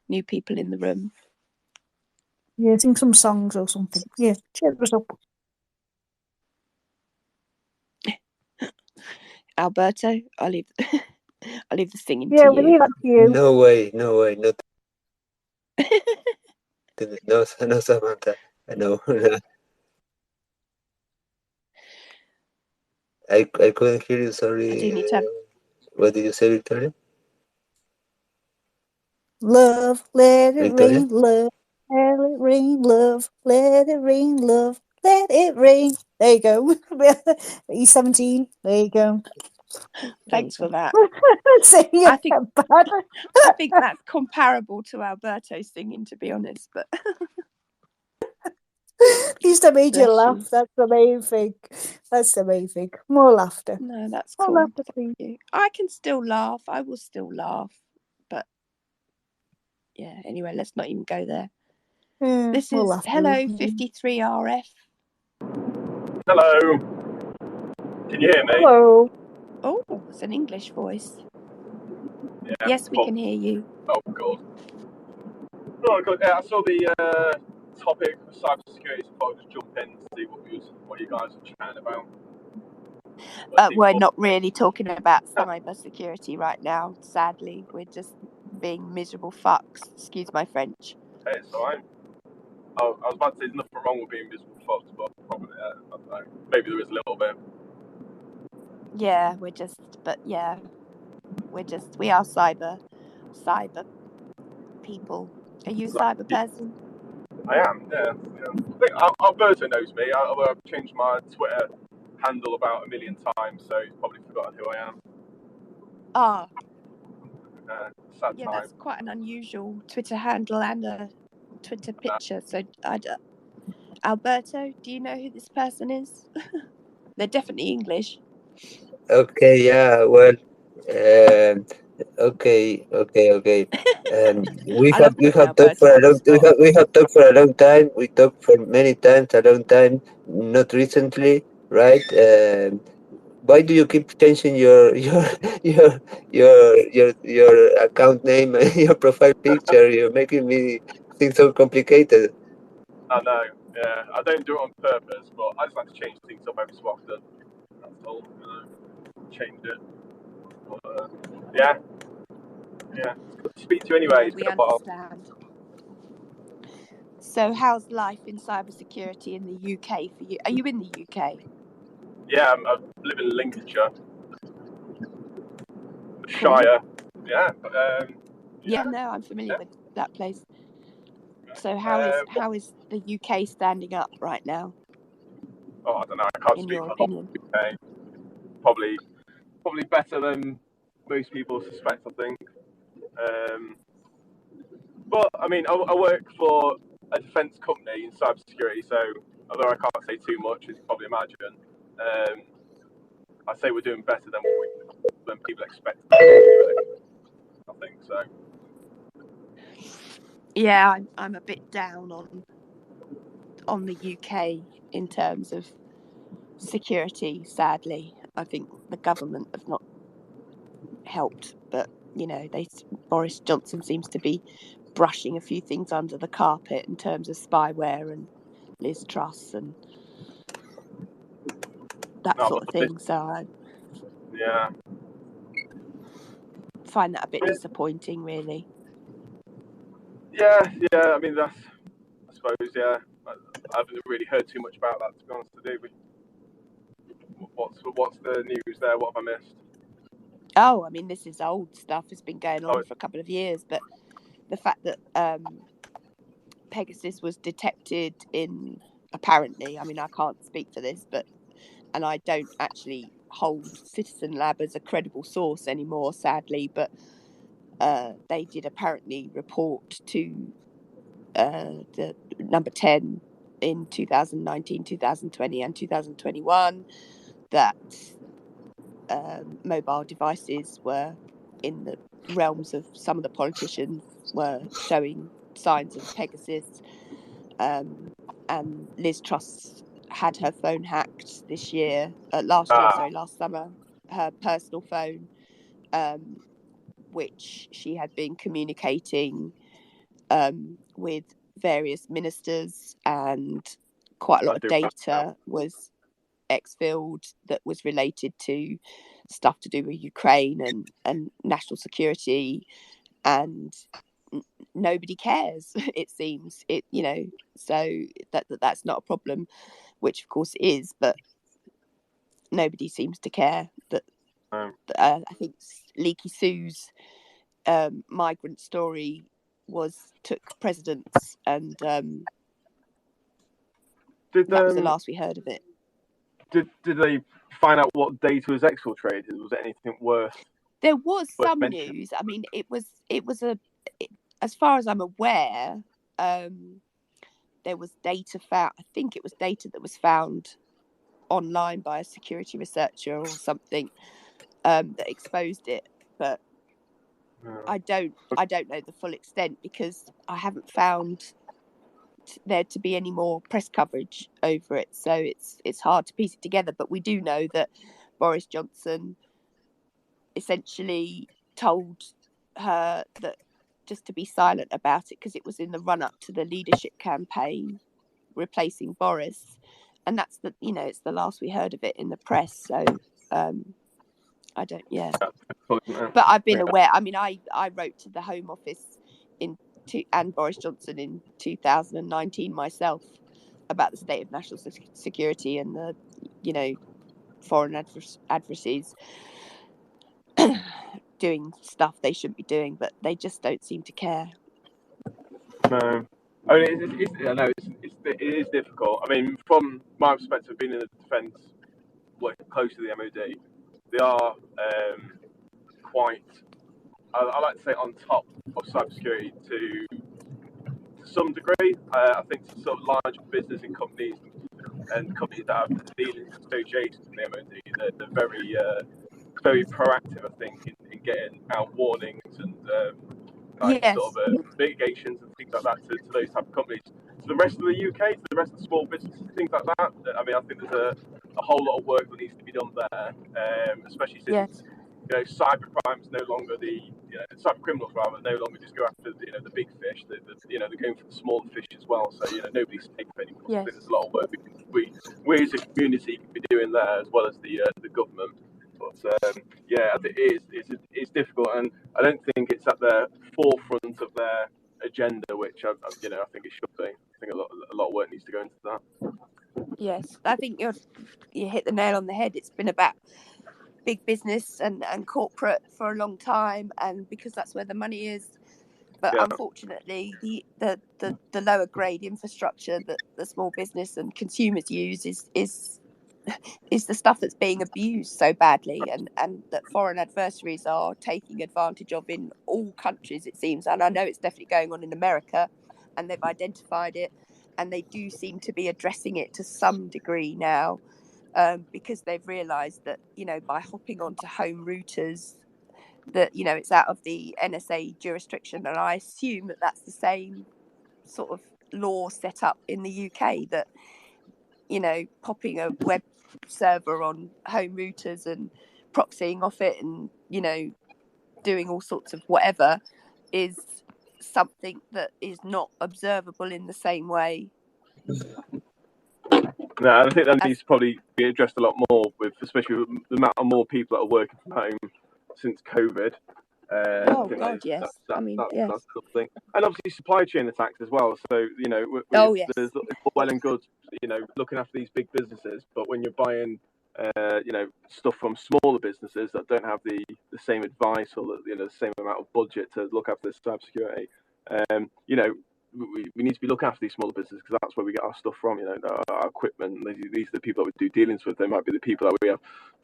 New people in the room. Yeah, sing some songs or something. Yeah, cheer us up. Alberto, I'll leave the singing Yeah, to we you. leave that to you. No way, not no, Samantha. No. I couldn't hear you. Sorry. I do need to have... What did you say, Victoria? Love, let it Victoria? rain, love, let it rain, love, let it rain, love, let it rain. There you go. He's 17. There you go. Thanks for that. Saying I think bad. I think that's comparable to Alberto singing, to be honest. But At least I made you bless laugh. you. That's the main thing. That's the main thing. More laughter. No, that's More cool. laughter, Thank please. you. I can still laugh. I will still laugh. But yeah, anyway, let's not even go there. Yeah, This more is laughter. hello 53RF. Hello. Can you hear me? Hello. Oh, it's an English voice. Yeah. Yes, we can hear you. Oh, good. Oh, good. Yeah, I saw the topic of cybersecurity, so I thought I'd just jump in to see what you guys are chatting about. We're not really talking about cyber security right now. Sadly, we're just being miserable fucks. Excuse my French. Hey, it's alright. Oh, I was about to say there's nothing wrong with being miserable folks, but probably I don't know. Maybe there is a little bit. Yeah, we are cyber people. Are you a cyber person? I am, yeah. I think Alberto knows me. I've changed my Twitter handle about 1 million times, so he's probably forgotten who I am. Ah, Sad yeah, time. that's quite an unusual Twitter handle and a Twitter picture. So, Alberto, do you know who this person is? They're definitely English. Okay, yeah, well, okay. We I have love when talked for Alberto a on the long spot. we have talked for a long time. We talked for many times, a long time, not recently, right? Why do you keep changing your account name and your profile picture? You're making me think so complicated. I know, yeah. I don't do it on purpose, but I just like to change things up every so often. That's all, change it. But, yeah. It's good to speak to you anyway. Yeah, It's we been a while. understand. So, how's life in cybersecurity in the UK for you? Are you in the UK? Yeah, I live in Lincolnshire. Shire. Yeah. Yeah, no, I'm familiar with that place. So how is the UK standing up right now? Oh, I don't know. I can't in speak your for opinion? the UK. Probably better than most people suspect, I think. But I mean, I work for a defence company in cybersecurity, so although I can't say too much, as you probably imagine, I'd say we're doing better than people expect. I think so. Yeah, I'm a bit down on the UK in terms of security. Sadly, I think the government have not helped, but Boris Johnson seems to be brushing a few things under the carpet in terms of spyware and Liz Truss and that sort of thing. So I find that a bit disappointing, really. Yeah. I mean, I suppose. Yeah, I haven't really heard too much about that, to be honest. Today, what's the news there? What have I missed? Oh, I mean, this is old stuff. It's been going on for a couple of years, but the fact that Pegasus was detected in apparently, I mean, I can't speak for this, and I don't actually hold Citizen Lab as a credible source anymore, sadly, but they did apparently report to the number 10 in 2019, 2020 and 2021 that mobile devices were in the realms of some of the politicians were showing signs of Pegasus, and Liz Truss had her phone hacked last summer, her personal phone, which she had been communicating with various ministers, and quite a lot of data was exfilled that was related to stuff to do with Ukraine and national security, and nobody cares. It seems so that's not a problem, which of course it is, but nobody seems to care. That I think Leaky Sue's migrant story took precedence, and that was the last we heard of it. Did they find out what data was exfiltrated? Was there anything worth? There was some news. I mean, it was as far as I'm aware, there was data found. I think it was data that was found online by a security researcher or something that exposed it, but I don't know the full extent, because I haven't found there to be any more press coverage over it, so it's hard to piece it together. But we do know that Boris Johnson essentially told her that just to be silent about it, because it was in the run-up to the leadership campaign replacing Boris, and that's it's the last we heard of it in the press. So I don't but I've been aware. I mean, I wrote to the Home Office and Boris Johnson in 2019 myself about the state of national security and the foreign adversaries doing stuff they shouldn't be doing, but they just don't seem to care. No, I mean it is difficult. I mean, from my perspective, being in the defence, working close to the MOD, they are quite, I like to say, on top of cybersecurity to some degree. I think sort of large business and companies that have dealings associated with the MOD, they're very proactive, I think, in getting out warnings and sort of mitigations and things like that to those type of companies. To the rest of the UK, to the rest of the small businesses, things like that. I mean, I think there's a whole lot of work that needs to be done there, especially since cyber crime's no longer cyber criminals rather no longer just go after the big fish. They're going for the smaller fish as well. So nobody's safe anymore. Yes. I think there's a lot of work we as a community can be doing there, as well as the government. But I think it's difficult, and I don't think it's at the forefront of their agenda, which I think it should be. I think a lot of work needs to go into that. Yes, I think you hit the nail on the head. It's been about big business and corporate for a long time, and because that's where the money is. But unfortunately, the lower grade infrastructure that the small business and consumers use is the stuff that's being abused so badly, and that foreign adversaries are taking advantage of in all countries, it seems. And I know it's definitely going on in America, and they've identified it, and they do seem to be addressing it to some degree now, because they've realised that by hopping onto home routers, that it's out of the NSA jurisdiction, and I assume that that's the same sort of law set up in the UK, that popping a web server on home routers and proxying off it and doing all sorts of whatever is something that is not observable in the same way. No, I think that needs to probably be addressed a lot more, especially with the amount of more people that are working from home since COVID. Yes. That's a good thing. And obviously supply chain attacks as well. So, there's well and good, looking after these big businesses, but when you're buying, stuff from smaller businesses that don't have the same advice or the same amount of budget to look after cybersecurity, we need to be looking after these smaller businesses because that's where we get our stuff from. You know, our equipment. These are the people that we do dealings with. They might be the people that we have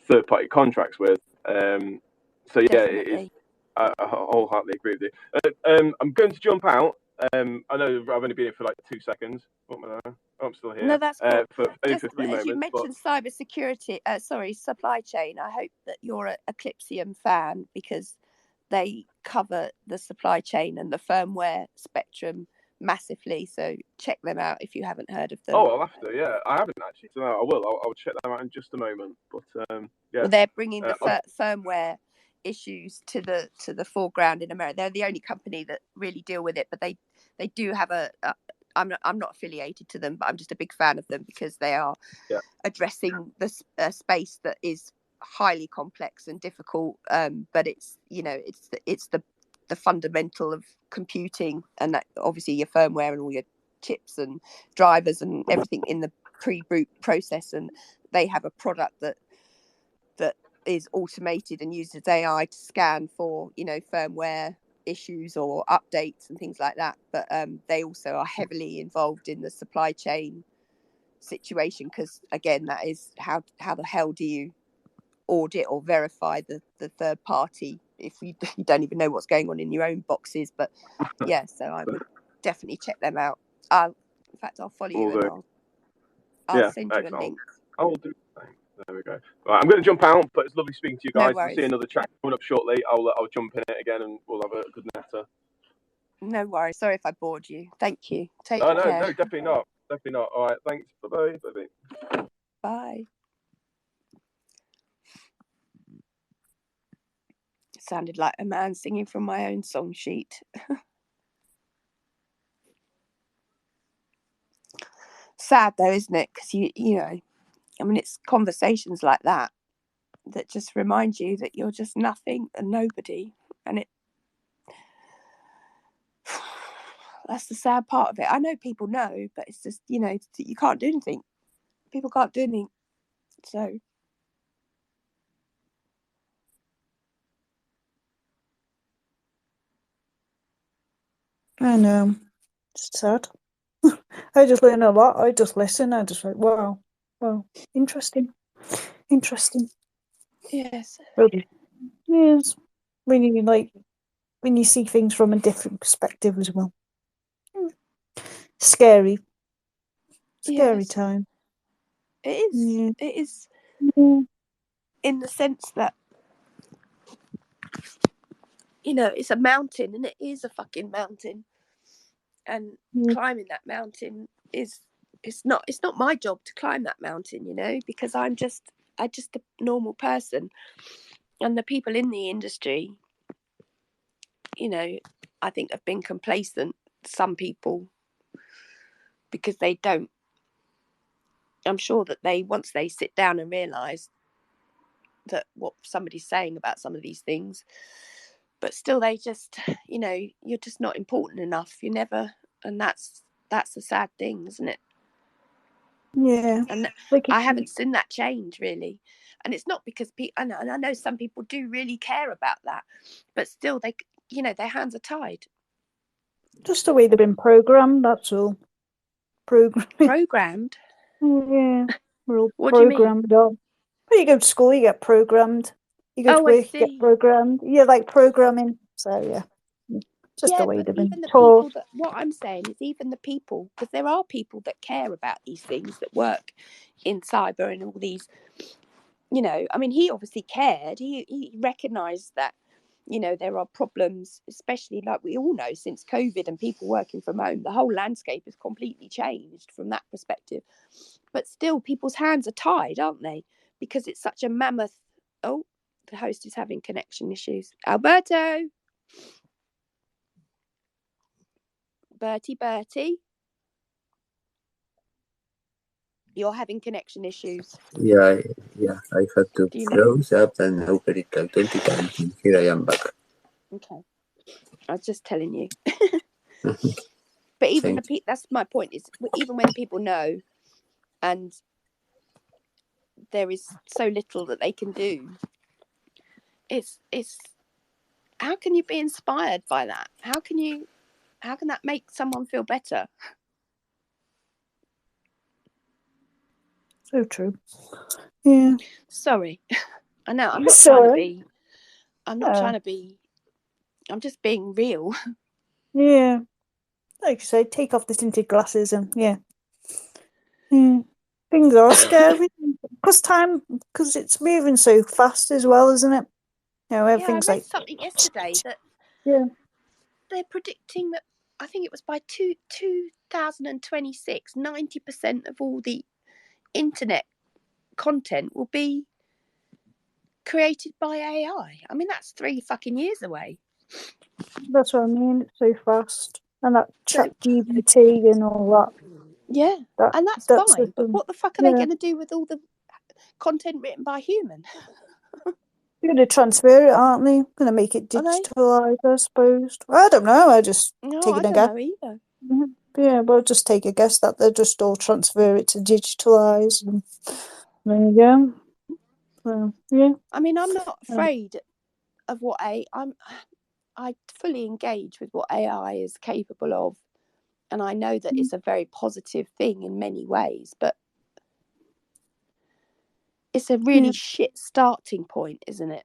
third-party contracts with. So yeah, Definitely. I wholeheartedly agree with you. I'm going to jump out. I know I've only been here for like 2 seconds. I'm still here. No, that's cool. For only Just for a few as you moments. mentioned cybersecurity, supply chain, I hope that you're a Eclipsium fan because they cover the supply chain and the firmware spectrum massively. So check them out if you haven't heard of them. Oh, I'll have to. Yeah, I haven't actually. So no, I will. I'll check them out in just a moment. But yeah, Well, they're bringing the firmware issues to the foreground in America. They're the only company that really deal with it, but they do have I'm not affiliated to them, but I'm just a big fan of them because they are addressing the space that is highly complex and difficult. But it's it's the fundamental of computing, and that obviously your firmware and all your chips and drivers and everything in the pre-boot process, and they have a product that is automated and uses AI to scan for firmware issues or updates and things like that. But they also are heavily involved in the supply chain situation because again, that is how the hell do you audit or verify the third party if you don't even know what's going on in your own boxes. But yeah, so I would definitely check them out. In fact, I'll follow you and I'll send you a link. I will do. There we go. Right, I'm going to jump out, but it's lovely speaking to you guys. No worries. I'll see another chat coming up shortly. I'll jump in it again and we'll have a good natter. No worries. Sorry if I bored you. Thank you. Take care. No, definitely not. Definitely not. All right, thanks. Bye-bye. Bye-bye. Bye. It sounded like a man singing from my own song sheet. Sad though, isn't it? Because you know, I mean, it's conversations like that just remind you that you're just nothing and nobody, and that's the sad part of it. I know people know, but it's just you can't do anything. People can't do anything, so. I know. It's sad. I just learn a lot. I just listen. I just like, wow, interesting. Yes. Really. Yes. When you see things from a different perspective as well. Scary time. It is. Yeah. It is. Yeah. In the sense that it's a mountain, and it is a fucking mountain, and climbing that mountain it's not my job to climb that mountain, because I'm just a normal person, and the people in the industry, I think have been complacent. Some people, because they don't. I'm sure that once they sit down and realise that what somebody's saying about some of these things, but still they just, you're just not important enough. You never, and that's a sad thing, isn't it? Yeah. And I haven't seen that change really. And it's not because people, and I know some people do really care about that, but still they, their hands are tied. Just the way they've been programmed, that's all. Programmed? Yeah. We're all what programmed do you mean? up. When you go to school, you get programmed. You go to work, you get programmed. Yeah, like programming. So, yeah. Just the way they've been taught. What I'm saying is even the people, because there are people that care about these things, that work in cyber and all these, I mean, he obviously cared. He recognised that, there are problems, especially like we all know since COVID and people working from home, the whole landscape has completely changed from that perspective. But still, people's hands are tied, aren't they? Because it's such a mammoth. Oh, the host is having connection issues. Alberto. Bertie. You're having connection issues. Yeah, I had to close up and open it like 20 times, and here I am back. Okay. I was just telling you. But even that's my point, is even when people know and there is so little that they can do, it's how can you be inspired by that? How can you How can that make someone feel better? So true. Yeah. Sorry. I know, I'm not It's trying to alright. be. I'm not Yeah. trying to be. I'm just being real. Yeah. Like you say, take off the tinted glasses and yeah. Things are scary because it's moving so fast as well, isn't it? You know, Yeah, I everything's read like something yesterday that yeah. they're predicting that, I think it was by 2026, 90% of all the internet content will be created by AI. I mean, that's 3 fucking years away. That's what I mean. It's so fast, and that So, ChatGPT and all that. yeah, and that's That's fine. But what the fuck are yeah. they going to do with all the content written by human? They're going to transfer it, aren't they? Going to make it Are they? digitalised, I suppose. I don't know. I just No, taking I a don't guess. know either. Yeah, but I'll just take a guess that they'll just all transfer it to digitalise. And there you go. So, yeah. I mean, I'm not afraid of what I fully engage with what AI is capable of, and I know that it's a very positive thing in many ways, but it's a really shit starting point, isn't it?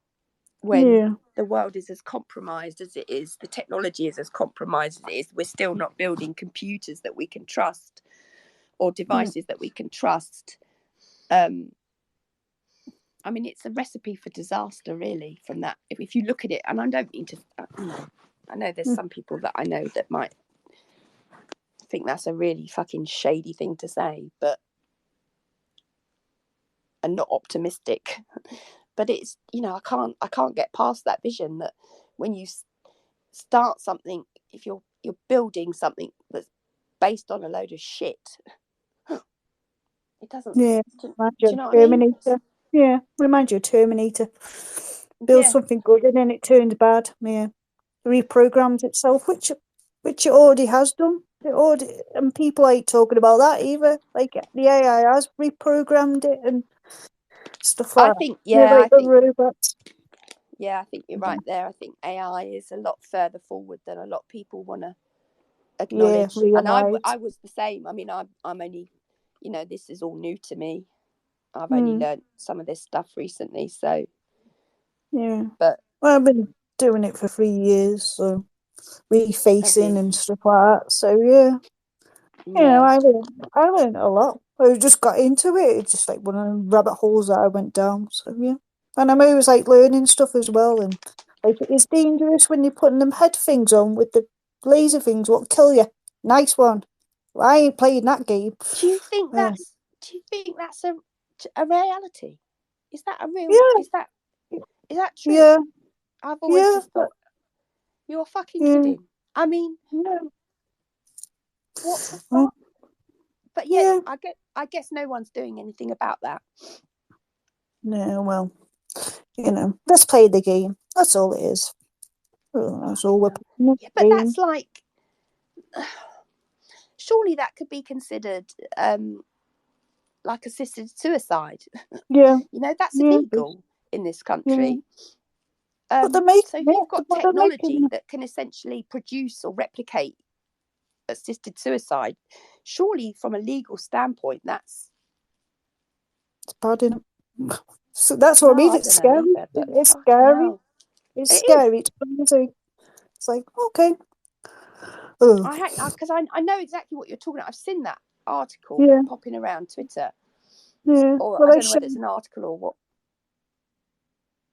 When the world is as compromised as it is, the technology is as compromised as it is, we're still not building computers that we can trust or devices that we can trust. I mean, it's a recipe for disaster, really, from that. If you look at it, and I don't mean to, I know there's some people that I know that might think that's a really fucking shady thing to say, but, and not optimistic, but it's, you know, I can't get past that vision that when you start something, if you're building something that's based on a load of shit, it doesn't. Yeah, Do you you know what Terminator. I mean? Yeah, remind you of Terminator. Build something good and then it turns bad. Yeah, reprograms itself, which it already has done. It already, and people ain't talking about that either. Like the AI has reprogrammed it and stuff like that. Like the robots. Yeah, I think you're right there. I think AI is a lot further forward than a lot of people want to acknowledge. Yeah, and I was the same. I mean, I'm only, you know, this is all new to me. I've only learned some of this stuff recently. So yeah, but I've been doing it for 3 years, so refacing and stuff like that. So yeah. You know, I learned a lot. I just got into it. It's just like one of the rabbit holes that I went down. So yeah, and I'm always like learning stuff as well. And like it's dangerous when you're putting them head things on with the laser things. What kill you? Nice one. Well, I ain't playing that game. Do you think that's a reality? Is that a real? Yeah. Is that true? Yeah. I've always just thought you're fucking kidding. I mean, what the fuck? But yeah, I guess no one's doing anything about that. No, well, you know, let's play the game. That's all it is. That's all we're playing. Yeah, but that's like, surely that could be considered like assisted suicide. Yeah, you know, that's illegal in this country. But so if you've got technology that can essentially produce or replicate assisted suicide, surely from a legal standpoint, it's bad, isn't it? So that's what I mean. It's scary. It's scary. It's scary. It's crazy. It's like, okay. Because I know exactly what you're talking about. I've seen that article popping around Twitter. Yeah. Or I don't know whether it's an article or what.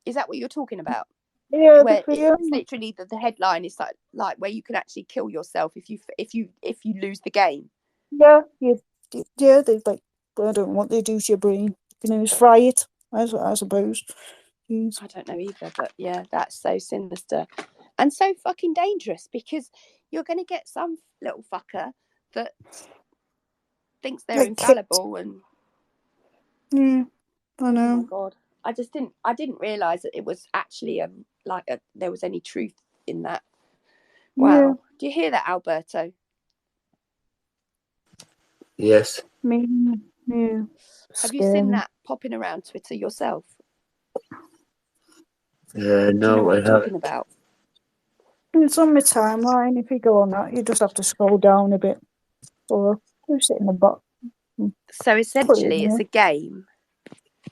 Is that what you're talking about? Yeah. Where it's literally the headline is like where you can actually kill yourself if you lose the game. Yeah. Yeah. They like, I don't know what they do to your brain. You know, just fry it. I suppose. Jeez. I don't know either, but yeah, that's so sinister and so fucking dangerous because you're going to get some little fucker that thinks they're infallible and. Yeah, I know. Oh my god! I didn't realize that it was actually there was any truth in that. Wow! Yeah. Do you hear that, Alberto? Yes. Yeah. Have you seen that popping around Twitter yourself? No, Do you know what I I'm talking about? It's on my timeline. If you go on that, you just have to scroll down a bit. Or just sit in the bottom. So essentially, it's a game.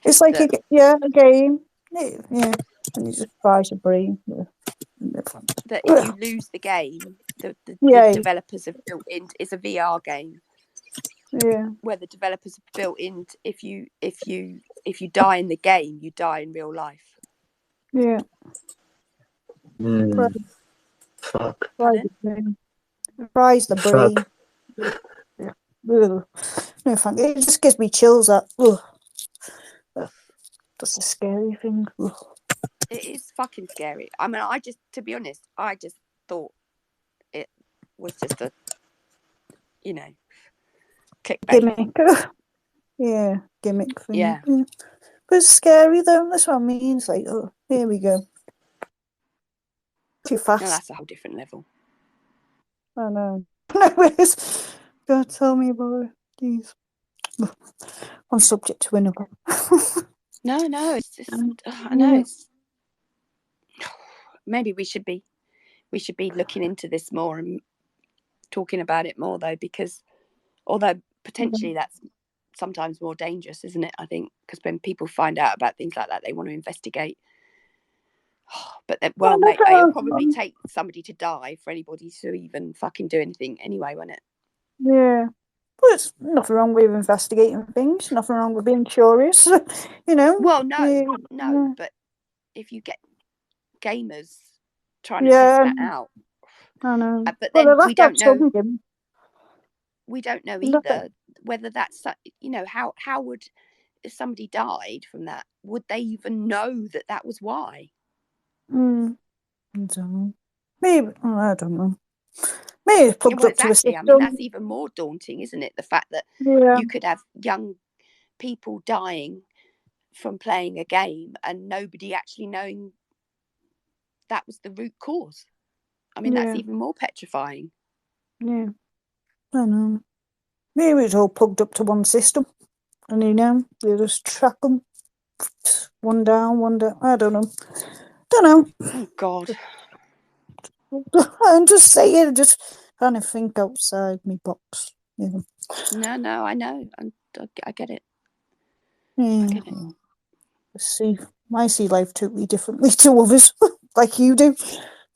It's like that- a game. Yeah, and you just fries your brain. That if you lose the game, the Yeah. developers have built in. It's a VR game. Yeah. Where the developers have built in. If you die in the game, you die in real life. Yeah. Mm. Fuck. Fries the brain. Yeah. No, thank you. It just gives me chills. That's a scary thing. Ugh. It is fucking scary. I mean, to be honest, I just thought it was just a, clickbait. Gimmick. Yeah, gimmick thing. Yeah. But it's scary though. That's what I mean. It's like, oh, here we go. Too fast. No, that's a whole different level. I know. Anyways, God, tell me about it. Jeez. I'm subject to another. No, it's just, I know it's. Maybe we should be looking into this more and talking about it more though, because although potentially that's sometimes more dangerous, isn't it? I think because when people find out about things like that, they want to investigate. But then, mate, it'll probably take somebody to die for anybody to even fucking do anything anyway, won't it? Yeah. But there's nothing wrong with investigating things. Nothing wrong with being curious. Well, no. But if you get gamers trying to test that out, I know. but then we don't know. We don't know either Nothing. whether that's how would, if somebody died from that, would they even know that was why? I don't know. Maybe I don't know. Maybe it's plugged up to the system. I mean, that's even more daunting, isn't it? The fact that you could have young people dying from playing a game and nobody actually knowing that was the root cause. I mean, that's even more petrifying. Yeah, I don't know. Maybe it's all plugged up to one system, and they just track them one down, one down. I don't know. Oh God. I'm just saying, just trying to think outside my box. Yeah. No, I know. I get it. Yeah. I get it. I see life totally differently to others, like you do.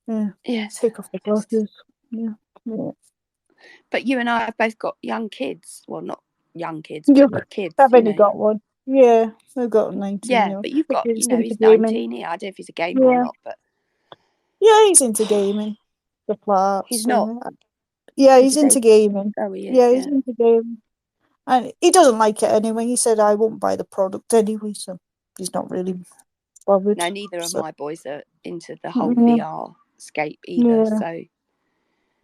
Yeah. Yeah. Take off the glasses. Yeah. But you and I have both got young kids. Well, not young kids, but kids. I've only got one. Yeah, I've got 19. Yeah, but you've got, he's 19. Yeah, I don't know if he's a gamer or not, but yeah, he's into gaming. The parts. He's not. Yeah, he's into gaming. Oh, he is. Yeah, he's into gaming, and he doesn't like it anyway. He said, "I won't buy the product anyway," so he's not really bothered. No, neither of my boys are into the whole VR scape either. So,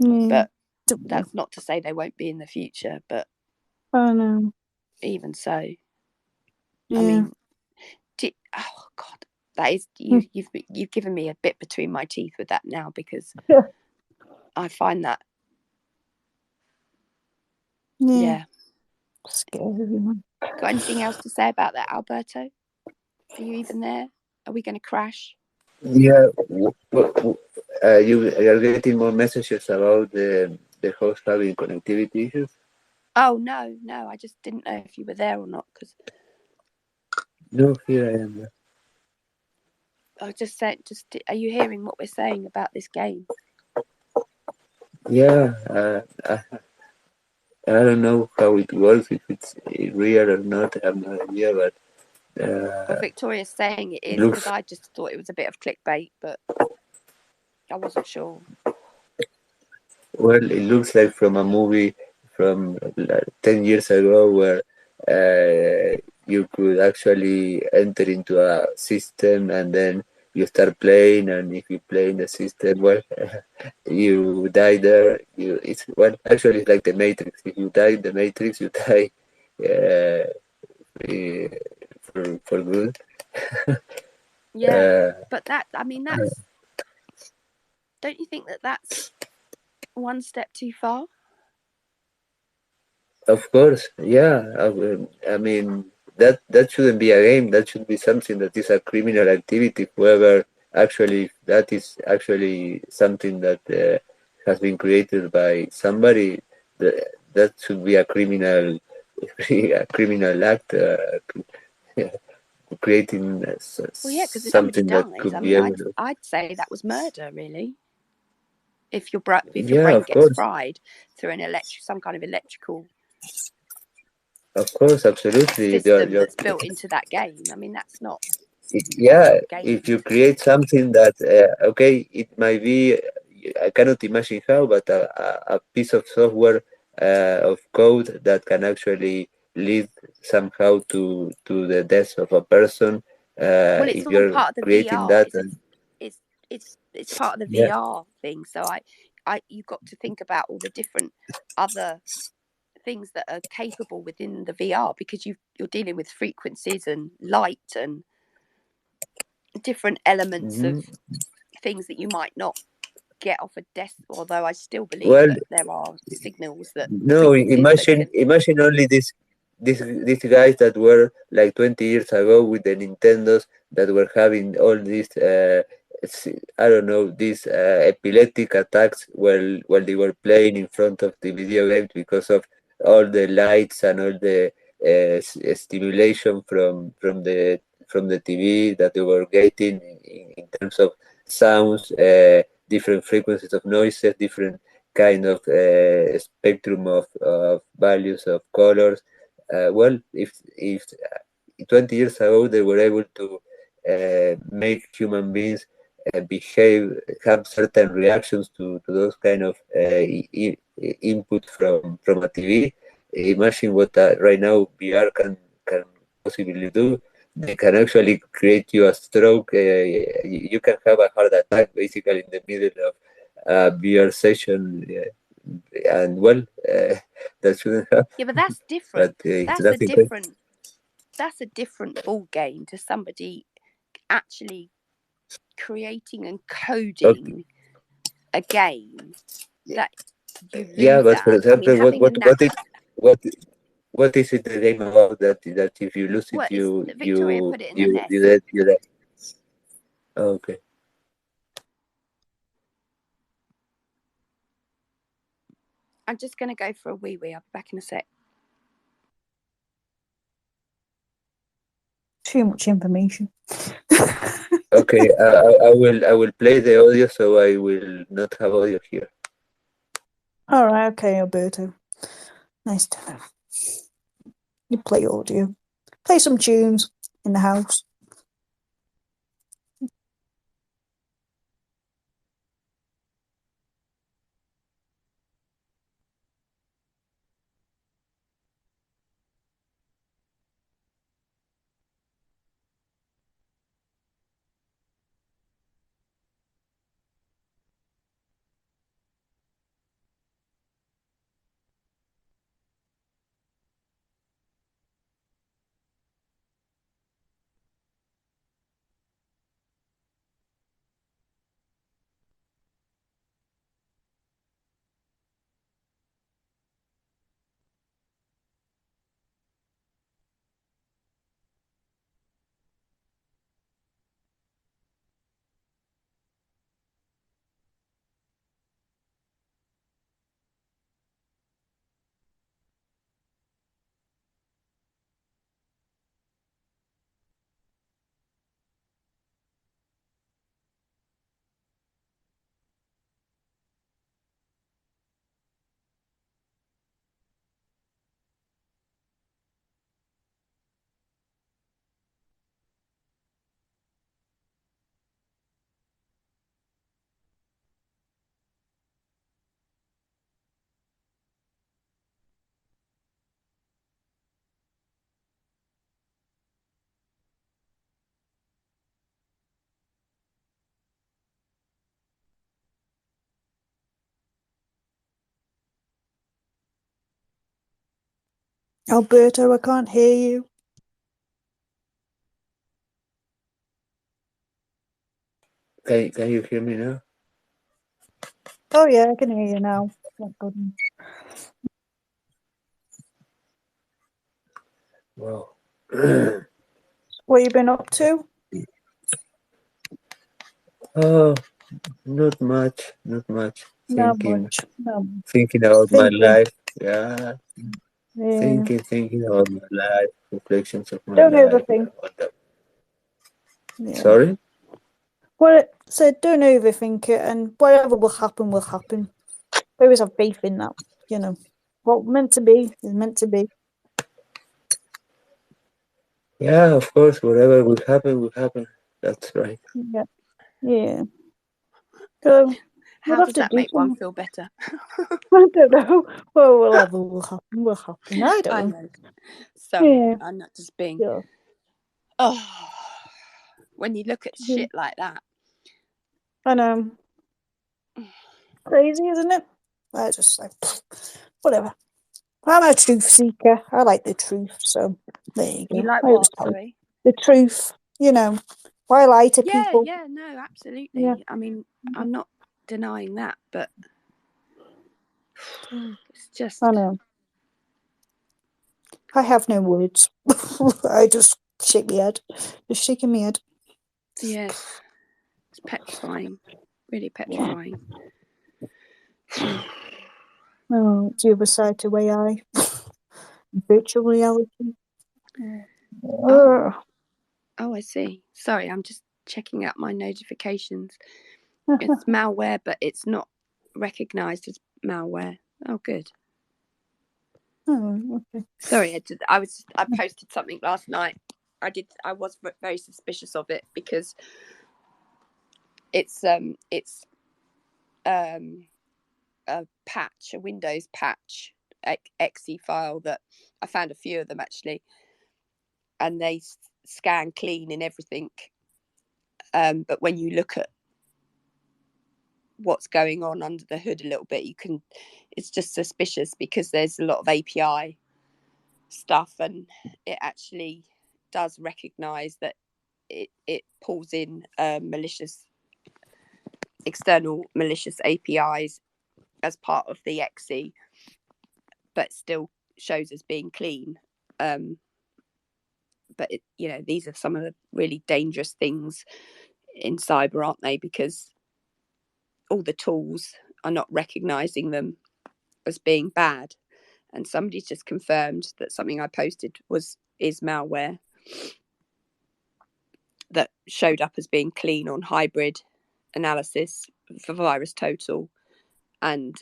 but that's not to say they won't be in the future. But I know. Even so, I mean, oh God, that is you've given me a bit between my teeth with that now, because I find that scary. Got anything else to say about that, Alberto? Are you even there? Are we going to crash? Yeah, you are getting more messages about the host having connectivity issues. Oh no, I just didn't know if you were there or not, because no, here I am. I just said, are you hearing what we're saying about this game? Yeah, I don't know how it works, if it's real or not. I have no idea, but well, Victoria's saying it is, because I just thought it was a bit of clickbait, but I wasn't sure. Well, it looks like from a movie from 10 years ago where you could actually enter into a system and then you start playing, and if you play in the system, well, you die there. Actually, it's like the Matrix. If you die in the Matrix, you die for good. Yeah, but that's. Don't you think that's one step too far? Of course, yeah. I mean, that shouldn't be a game. That should be something that is a criminal activity. Whoever actually that is actually something that has been created by somebody, that should be a criminal a criminal act, creating Well, yeah, because if somebody something that dies, could I be mean, able to. I'd say that was murder, really. If your Yeah, brain of gets course, fried through some kind of electrical absolutely. system that's built into that game, I mean, that's not Yeah, game. if you create something that okay, it might be, I cannot imagine how, but a piece of software of code that can actually lead somehow to the death of a person. Well, it's If all you're part of the creating VR. that, It's part of the yeah, VR thing. So you've got to think about all the different other things that are capable within the VR, because you're dealing with frequencies and light and different elements of mhm. things that you might not get off a desk. Although I still believe Well, that there are signals, that no, frequencies that can. imagine only these guys that were like 20 years ago with the Nintendos, that were having all these I don't know, these epileptic attacks while they were playing in front of the video games, because of all the lights and all the stimulation from the TV that they were getting in terms of sounds, different frequencies of noises, different kind of spectrum of values of colors. Well, if 20 years ago they were able to make human beings have certain reactions to those kind of input from a TV, imagine what right now VR can possibly do. They can actually create you a stroke. You can have a heart attack basically in the middle of a VR session. And well, that shouldn't happen. Yeah, but that's But different. it's That's a nothing crazy. different. That's a different ball game to somebody actually creating and Okay. coding a game that you Yeah, lose but for at. I mean, example, having a what what is it the game about that if you lose well, it it's Victoria put it in the nest. you dead? Oh, okay. I'm just going to go for a wee wee. I'll be back in a sec. Too much information. Okay, I will play the audio, so I will not have audio here. All right, okay, Alberto. Nice to know. You play audio. Play some tunes in the house. Alberto, I can't hear you. Can you hear me now? Oh yeah, I can hear you now. Thank goodness. Wow. What you been up to? Oh, not much. Not Thinking, much. No. thinking about my Thinking. life. Yeah, Yeah. thinking about my life, reflections of my Don't life. overthink. All that. Yeah. Sorry? Well, so don't overthink it, and whatever will happen will happen. Always have faith in that. You know, what meant to be is meant to be. Yeah, of course. Whatever will happen, will happen. That's right. Yeah. Yeah. So we'll How have does to that do make one some. feel better? I don't know. Well, whatever will happen will happen. I don't I know. know. Sorry, Yeah. I'm not just being. Yeah. Oh, when you look at Yeah. shit like that. I know. Crazy, isn't it? I just like whatever. I'm a truth seeker. I like the truth, so there you go. You like I always what? tell you Sorry. the truth. You know, why lie to Yeah, people? yeah, no, absolutely. Yeah. I mean, I'm not denying that, but it's just. I know. I have no words. I just shake my head. Just shaking my head. Yes, it's petrifying. Really Yeah. petrifying. Oh, it's the other side to AI. Virtual reality. Oh, I see. Sorry, I'm just checking out my notifications. It's malware, but it's not recognised as malware. Oh, good. Oh, okay. Sorry, I posted something last night. I was very suspicious of it because it's a patch, a Windows patch, exe file that I found a few of them actually, and they scan clean and everything. But when you look at what's going on under the hood a little bit, it's just suspicious because there's a lot of API stuff, and it actually does recognize that it pulls in external malicious APIs as part of the exe, but still shows as being clean. But these are some of the really dangerous things in cyber, aren't they? Because all the tools are not recognizing them as being bad, and somebody's just confirmed that something I posted is malware that showed up as being clean on Hybrid Analysis for VirusTotal and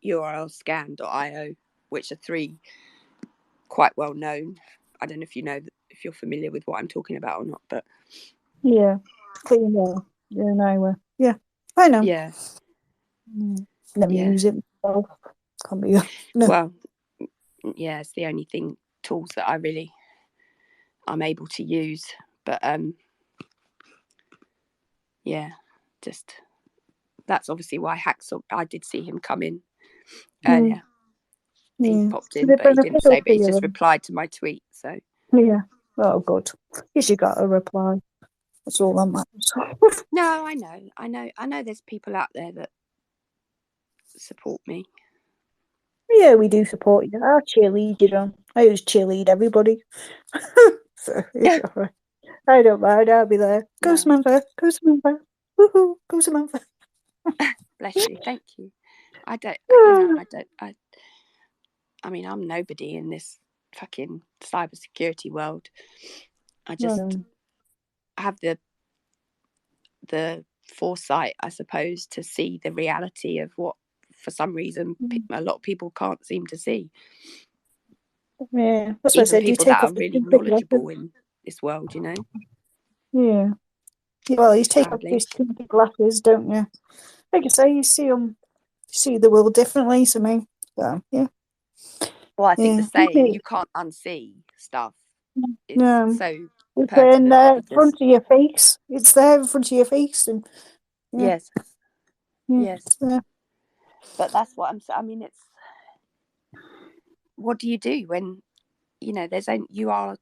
URLscan.io, which are three quite well known. I don't know if you're familiar with what I'm talking about or not, but Yeah. Clean well. Yeah, no, yeah. I know. yeah. Never Yeah. use it myself. Can't be no. Well, yeah, it's the only tools that I'm able to use. But yeah, just that's obviously why Hacksaw, I did see him come in earlier. He popped in, Is it but he didn't beneficial say, for but he you just then? replied to my tweet. So Yeah. Oh, good. At least you got a reply. That's all that matters. no, I know there's people out there that support me. Yeah, we do support you. I'll cheerlead you, John. I always cheerlead everybody. So it's all right. I don't mind. I'll be there. Go No. Samantha. Go Samantha. Woohoo. Go Samantha. Bless you. Thank you. I don't, I mean, I'm nobody in this fucking cybersecurity world. I just have the foresight, I suppose, to see the reality of what, for some reason, a lot of people can't seem to see. Yeah, that's what I Even said. You people take that off are the really stupid knowledgeable glasses. in this world, Yeah. Well, you take off Sadly. these stupid glasses, don't you? Like I say, you see the world differently to me. So yeah. Well, I think the saying, you can't unsee stuff, is so it's in pertinent. there in Because, front of your face. It's there in front of your face, and yes. it's there. But that's what I'm saying. I mean, it's, what do you do when you are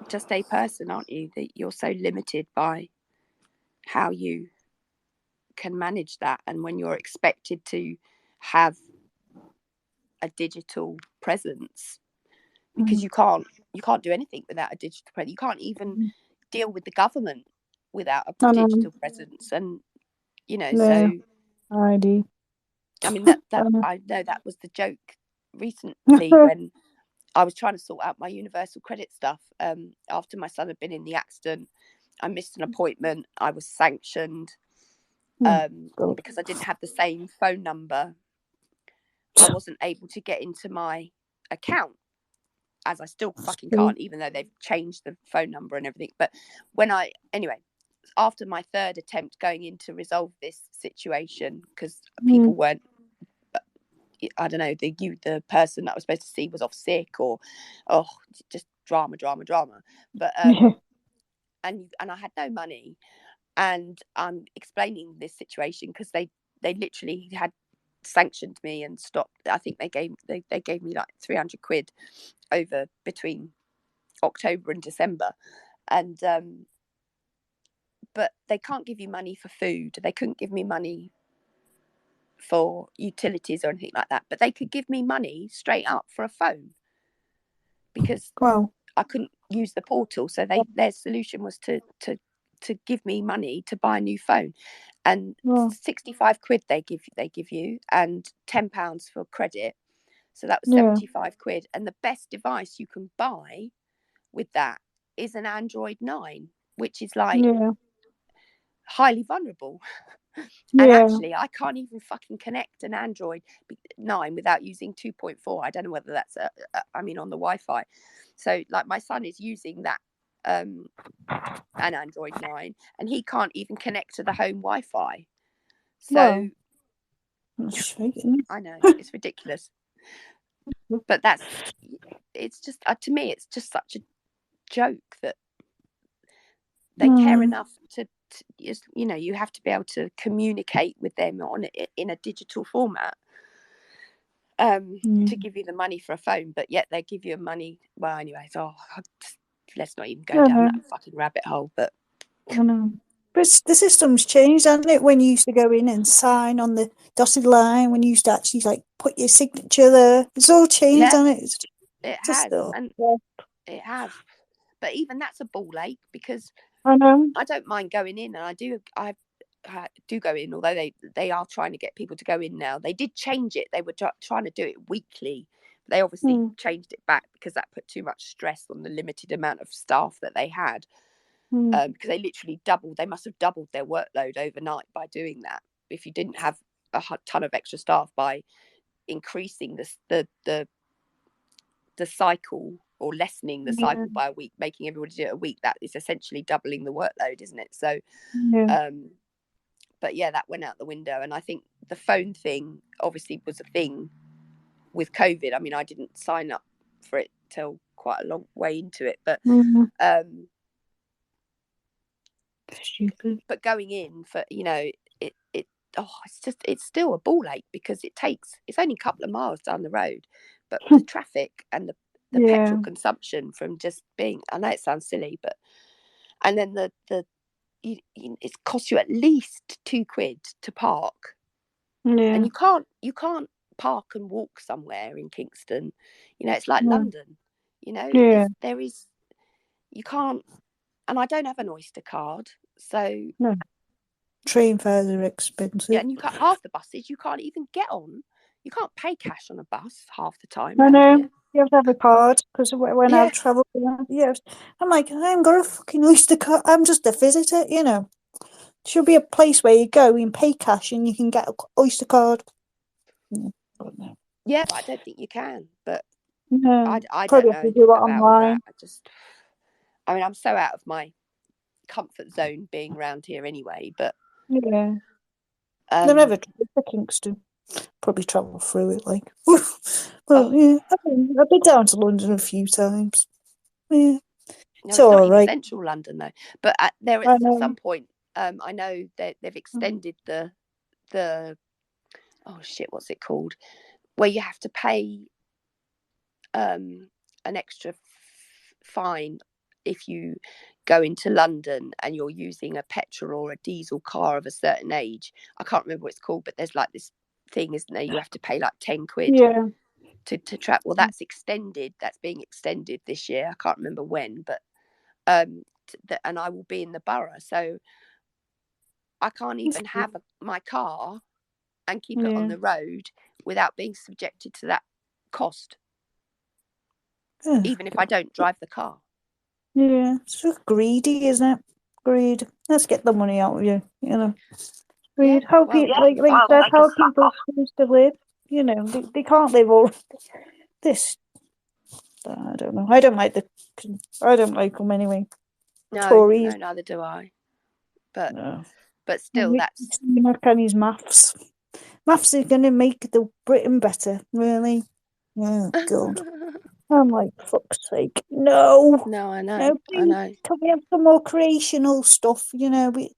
just a person, aren't you? That you're so limited by how you can manage that, and when you're expected to have a digital presence, because you can't do anything without a digital presence. You can't even deal with the government without a I know. digital presence, and you know, Yeah. so ID. I mean that I know. I know that was the joke recently when I was trying to sort out my universal credit stuff. After my son had been in the accident, I missed an appointment. I was sanctioned God. because I didn't have the same phone number. I wasn't able to get into my account, as I still fucking can't, even though they've changed the phone number and everything. But anyway, after my third attempt going in to resolve this situation, because people weren't, I don't know, the person that I was supposed to see was off sick, or just drama. But and I had no money, and I'm explaining this situation because they literally had sanctioned me and stopped. I think they gave me like 300 quid over between October and December, and but they can't give you money for food. They couldn't give me money for utilities or anything like that, but they could give me money straight up for a phone, because I couldn't use the portal. So their solution was to give me money to buy a new phone, and 65 quid they give you, and £10 for credit, so that was 75 quid. And the best device you can buy with that is an Android 9, which is like highly vulnerable. And actually, I can't even fucking connect an Android 9 without using 2.4. I don't know whether that's on the Wi-Fi. So like my son is using that an Android 9, and he can't even connect to the home Wi-Fi. So I know it's ridiculous, but it's just to me it's just such a joke that they care enough to you have to be able to communicate with them in a digital format to give you the money for a phone, but yet they give you money. Well, anyway, so let's not even go down that fucking rabbit hole. But I know. But the system's changed, hasn't it? When you used to go in and sign on the dotted line, when you used to actually like put your signature there, it's all changed, hasn't it? It has, it has. But even that's a ball ache, because I know I don't mind going in, and I do go in, although they are trying to get people to go in now. They did change it. They were trying to do it weekly. They obviously changed it back because that put too much stress on the limited amount of staff that they had. Because they literally they must have doubled their workload overnight by doing that. If you didn't have a ton of extra staff, by increasing the cycle, or lessening the cycle by a week, making everybody do it a week, that is essentially doubling the workload, isn't it? So but yeah, that went out the window. And I think the phone thing obviously was a thing with COVID. I mean, I didn't sign up for it till quite a long way into it, but but going in for it's still a ball ache, because it's only a couple of miles down the road, but the traffic and the petrol consumption from just being, I know it sounds silly, but and then it costs you at least £2 to park, and you can't park and walk somewhere in Kingston. It's like London. There is, you can't. And I don't have an Oyster card, so train fares are expensive. Yeah, and you can't, half the buses you can't even get on. You can't pay cash on a bus half the time. I know. Here. You have to have a card, because when I've travelled, I'm like, I haven't got a fucking Oyster card. I'm just a visitor, Should be a place where you go and pay cash and you can get an Oyster card. Yeah, but I don't think you can. But no, I don't know do about online. all that. I'm so out of my comfort zone being around here anyway. But I've never traveled to Kingston. Probably travel through it, like. Yeah, I've been down to London a few times. Yeah, it's all right. Central London though, but at some point, I know that they've extended the what's it called, where you have to pay an extra fine if you go into London and you're using a petrol or a diesel car of a certain age. I can't remember what it's called, but there's like this thing, isn't there? You have to pay like 10 quid to track. Well, that's extended. That's being extended this year. I can't remember when, but and I will be in the borough, so I can't even have my car and keep it on the road without being subjected to that cost, even if I don't drive the car. Yeah, it's just greedy, isn't it? Greed. Let's get the money out of you, you know. Greed. How people, like you said, how people supposed to live? You know, they can't live all this. I don't know. I don't like them anyway. No, Tories. no, neither do I. But No. but still, that's Kenny's maths. Maths is going to make the Britain better, really. Oh God. I'm like, fuck's sake, no. No, I know. No, please, I know. can we have some more creational stuff? You know, we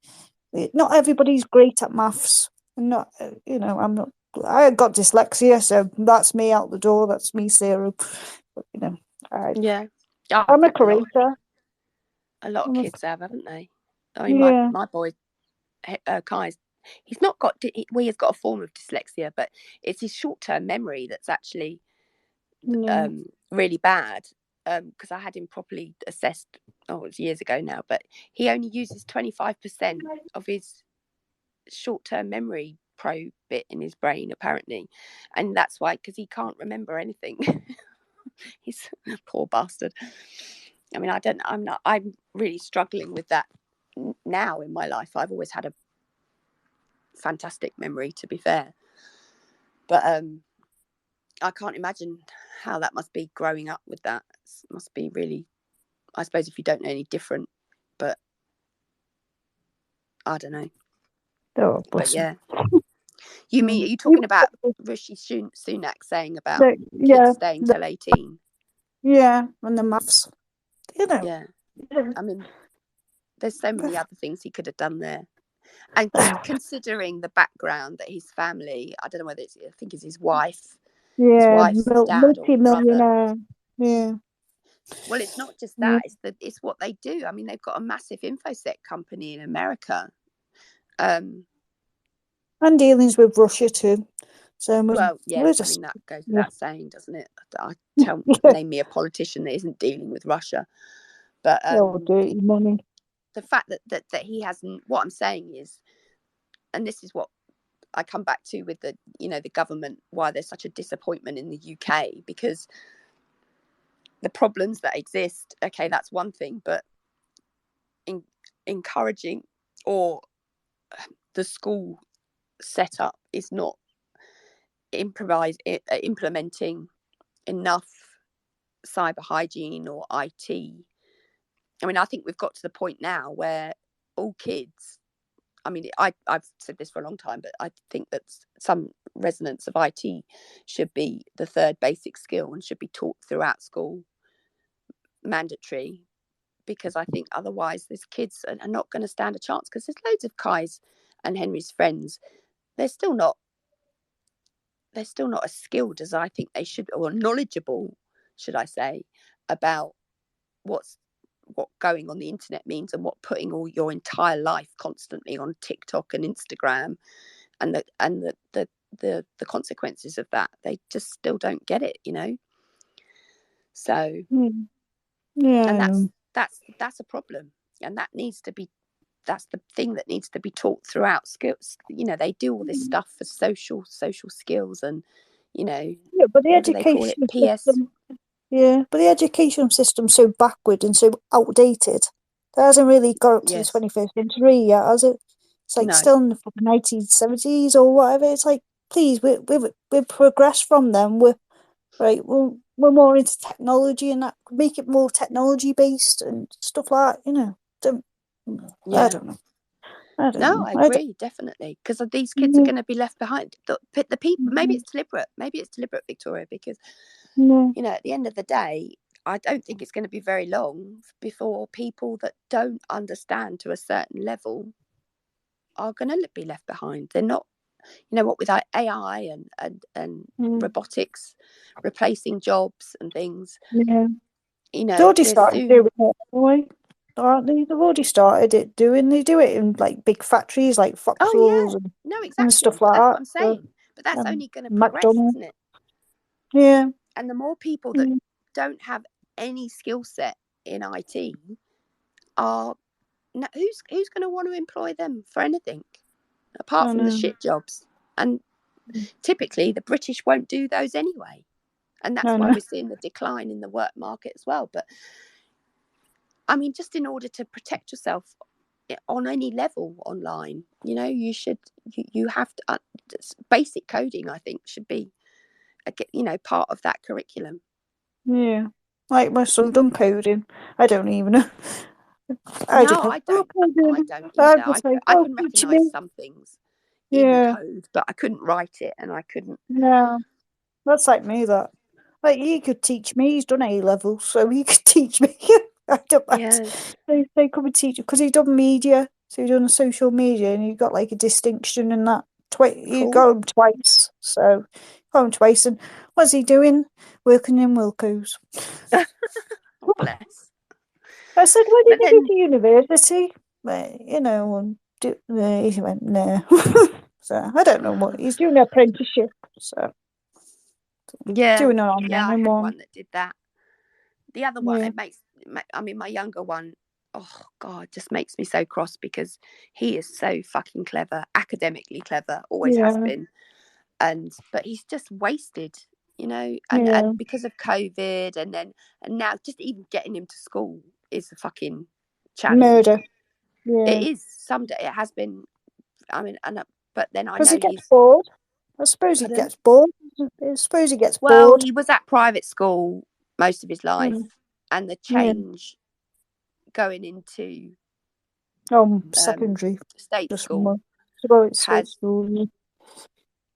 not everybody's great at maths. Not, you know, I'm not. I got dyslexia, so that's me out the door. That's me, Sarah. But, you know, Yeah. I'm a creator. A lot of I'm a- kids have, haven't they? I mean, Yeah. my boy, Kai's, he's not got. Well, he's got a form of dyslexia, but it's his short-term memory that's actually Yeah. really bad. Because I had him properly assessed. Oh, it was years ago now, but he only uses 25% of his short-term memory bit in his brain, apparently, and that's why, because he can't remember anything. He's poor bastard. I mean, I'm really struggling with that now in my life. I've always had a fantastic memory, to be fair, but I can't imagine how that must be growing up with that. It must be really, I suppose, if you don't know any different, but I don't know. Oh, but yeah, are you talking about Rishi Sunak saying about kids staying till 18? Yeah, and the maths. You know. Yeah. I mean, there's so many other things he could have done there. And considering the background that his family, I don't know whether I think it's his wife. Yeah, his wife's dad or brother. Yeah. Well, it's not just that; it's what they do. I mean, they've got a massive infosec company in America, and dealings with Russia too. So, well, yeah, I mean that goes without saying, doesn't it? Name me a politician that isn't dealing with Russia. But dirty money. The fact that he hasn't. What I'm saying is, and this is what I come back to with the government, why there's such a disappointment in the UK, because the problems that exist, okay, that's one thing, but encouraging or the school setup is not implementing enough cyber hygiene or IT. I mean, I think we've got to the point now where all kids, I mean, I've said this for a long time, but I think that some resonance of IT should be the third basic skill and should be taught throughout school, mandatory, because I think otherwise these kids are not going to stand a chance, because there's loads of Kai's and Henry's friends. They're still not as skilled as I think they should, or knowledgeable, should I say, about what going on the internet means and what putting all your entire life constantly on TikTok and Instagram and the consequences of that. They just still don't get it, So and that's a problem, and that's the thing that needs to be taught throughout skills. They do all this stuff for social skills, and but the education system, but the education system's so backward and so outdated. It hasn't really got up to the 21st century yet, has it? It's like still in the 1970s or whatever. It's like, please, we've progressed from them. We're more into technology, and that make it more technology based and stuff like that. I don't know. I agree, definitely, because these kids are going to be left behind. The people, maybe it's deliberate, Victoria, because at the end of the day, I don't think it's going to be very long before people that don't understand to a certain level are going to be left behind. They're not, what with AI and robotics replacing jobs and things. They've already started doing it anyway, aren't they? They've already started it doing. They do it in like big factories, like Foxwells and stuff like that. That's what I'm saying. But that's only going to progress, isn't it? Yeah. And the more people that don't have any skill set in IT are no, who's going to want to employ them for anything apart from the shit jobs? And typically the British won't do those anyway, and that's why we're seeing the decline in the work market as well. But I mean, just in order to protect yourself on any level online, you know, you have to basic coding, I think, should be part of that curriculum. Yeah, like my son done coding. I don't even know. I don't either. I can recognise some things in code, but I couldn't write it, and I couldn't. No, that's like me. That like he could teach me. He's done A level, so he could teach me. I don't mind. They come and teach because he's done media, so he's done social media, and he got like a distinction in that. He got him twice, so got him twice. And what's he doing? Working in Wilko's. Oh, bless. I said, "When did you go to university?" But, you know, he went, "No." So I don't know what he's doing. An apprenticeship. So doing it online. I had one that did that. The other one, my younger one, oh God, just makes me so cross because he is so fucking clever, academically clever, always has been, but he's just wasted, you know, and because of COVID, and now just even getting him to school is a fucking challenge. Murder. It is. Someday it has been. I mean, but then I know he gets bored. I suppose he gets bored. Well, he was at private school most of his life, and the change going into secondary state school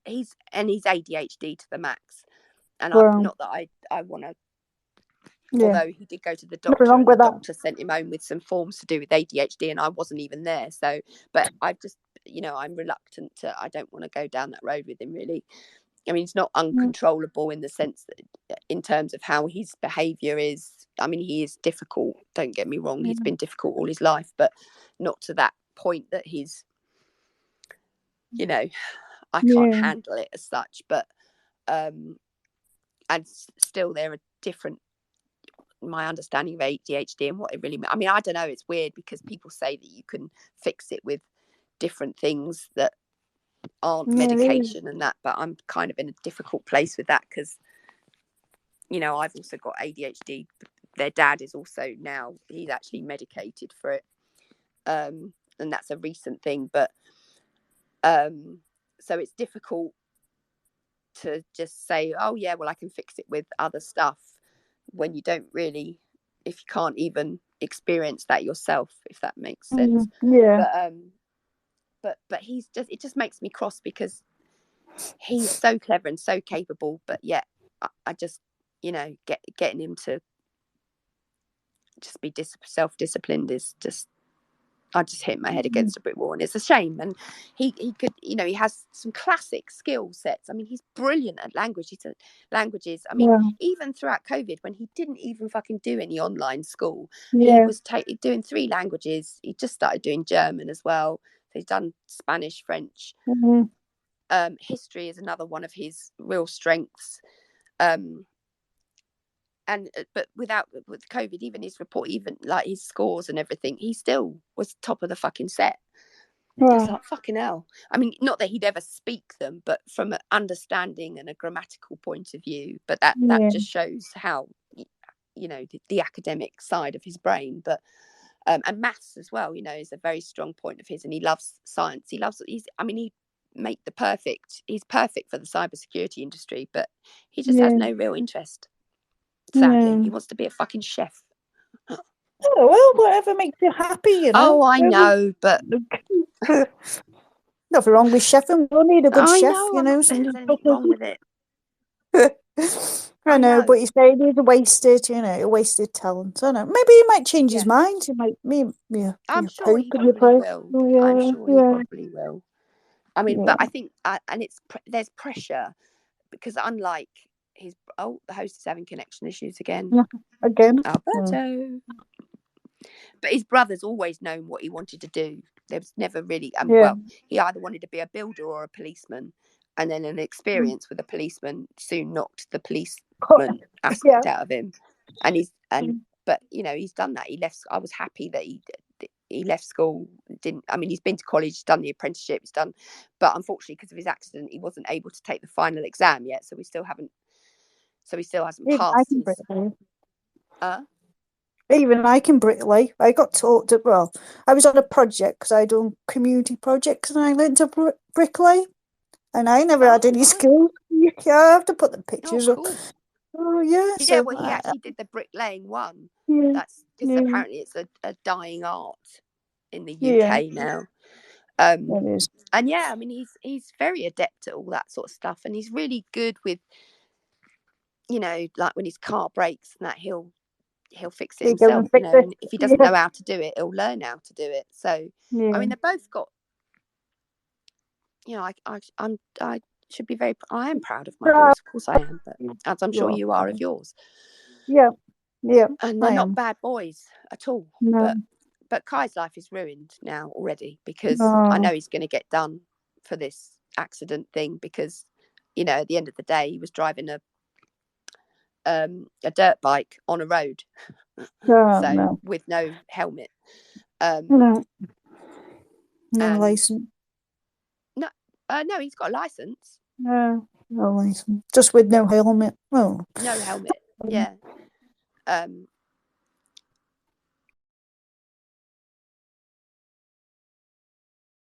he's ADHD to the max, and not that I want to. Although he did go to the doctor, and the doctor sent him home with some forms to do with ADHD, and I wasn't even there. So, but I've just, I'm reluctant to. I don't want to go down that road with him, really. I mean, he's not uncontrollable in the sense that, in terms of how his behaviour is. I mean, he is difficult. Don't get me wrong; he's been difficult all his life, but not to that point that he's, I can't handle it as such. But, and still, there are different. My understanding of ADHD and what it really means. I mean, I don't know. It's weird because people say that you can fix it with different things that aren't medication and that, but I'm kind of in a difficult place with that because, I've also got ADHD. Their dad is also now, he's actually medicated for it. And that's a recent thing, but so it's difficult to just say, oh yeah, well, I can fix it with other stuff, when you don't really, if you can't even experience that yourself, if that makes sense. But he's just, it just makes me cross because he's so clever and so capable, but yet I just, getting him to just be self-disciplined is just, I just hit my head against a brick wall, and it's a shame. And he could, he has some classic skill sets. I mean, he's brilliant at languages. I mean, even throughout COVID, when he didn't even fucking do any online school, he was doing 3 languages. He just started doing German as well. So he's done Spanish, French. History is another one of his real strengths. But with COVID, even his report, even like his scores and everything, he still was top of the fucking set. It's like, fucking hell. I mean, not that he'd ever speak them, but from an understanding and a grammatical point of view. But that just shows how, the academic side of his brain. But and maths as well, is a very strong point of his, and he loves science. He's perfect for the cybersecurity industry, but he just has no real interest. Sadly, he wants to be a fucking chef. Oh, well, whatever makes you happy, Oh, I know, but nothing wrong with chefing. We'll need a good chef, I'm not saying there's anything wrong with it. I know, but he's saying he's a wasted talent. I know. Maybe he might change his mind. He might, I'm sure he probably will. I'm sure he probably will. I mean, but I think, and there's pressure because unlike the host is having connection issues again. Alberto. But his brother's always known what he wanted to do. There was never really, well, he either wanted to be a builder or a policeman, and then an experience with a policeman soon knocked the policeman aspect out of him. And but you know, he's done that. He left. I was happy that he left school. Didn't, I mean, he's been to college, he's done the apprenticeship, he's done, but unfortunately because of his accident he wasn't able to take the final exam yet, so he still hasn't Even I passed can his bricklay. uh Even I can bricklay. I got taught to, well, I was on a project because I done community projects and I learned to bricklay, and I never had any right. skills. Yeah, I have to put the Oh, pictures up. cool. Oh yeah, Yeah, so well, he actually did the bricklaying one. yeah, That's because yeah, apparently it's a dying art in the yeah, UK now. it is. And yeah, I mean, he's very adept at all that sort of stuff, and he's really good with, you know, like when his car breaks and that he'll fix it They go himself, and you fix know, it. and if he doesn't Yeah, know how to do it, he'll learn how to do it. So yeah. I mean, they're both got, you know, I should be I am proud of my Ah, boys, of course I am, but as I'm sure well, you are of yours. yeah, yeah. And I they're not am. bad boys at all. No, But Kai's life is ruined now already, because I no, know he's going to get done for this accident thing, because, you know, at the end of the day he was driving a dirt bike on a road, no, so no, with no helmet. Um, no, no and license. no, he's got a license, No, no license. Just with no helmet. Oh, no helmet. Yeah.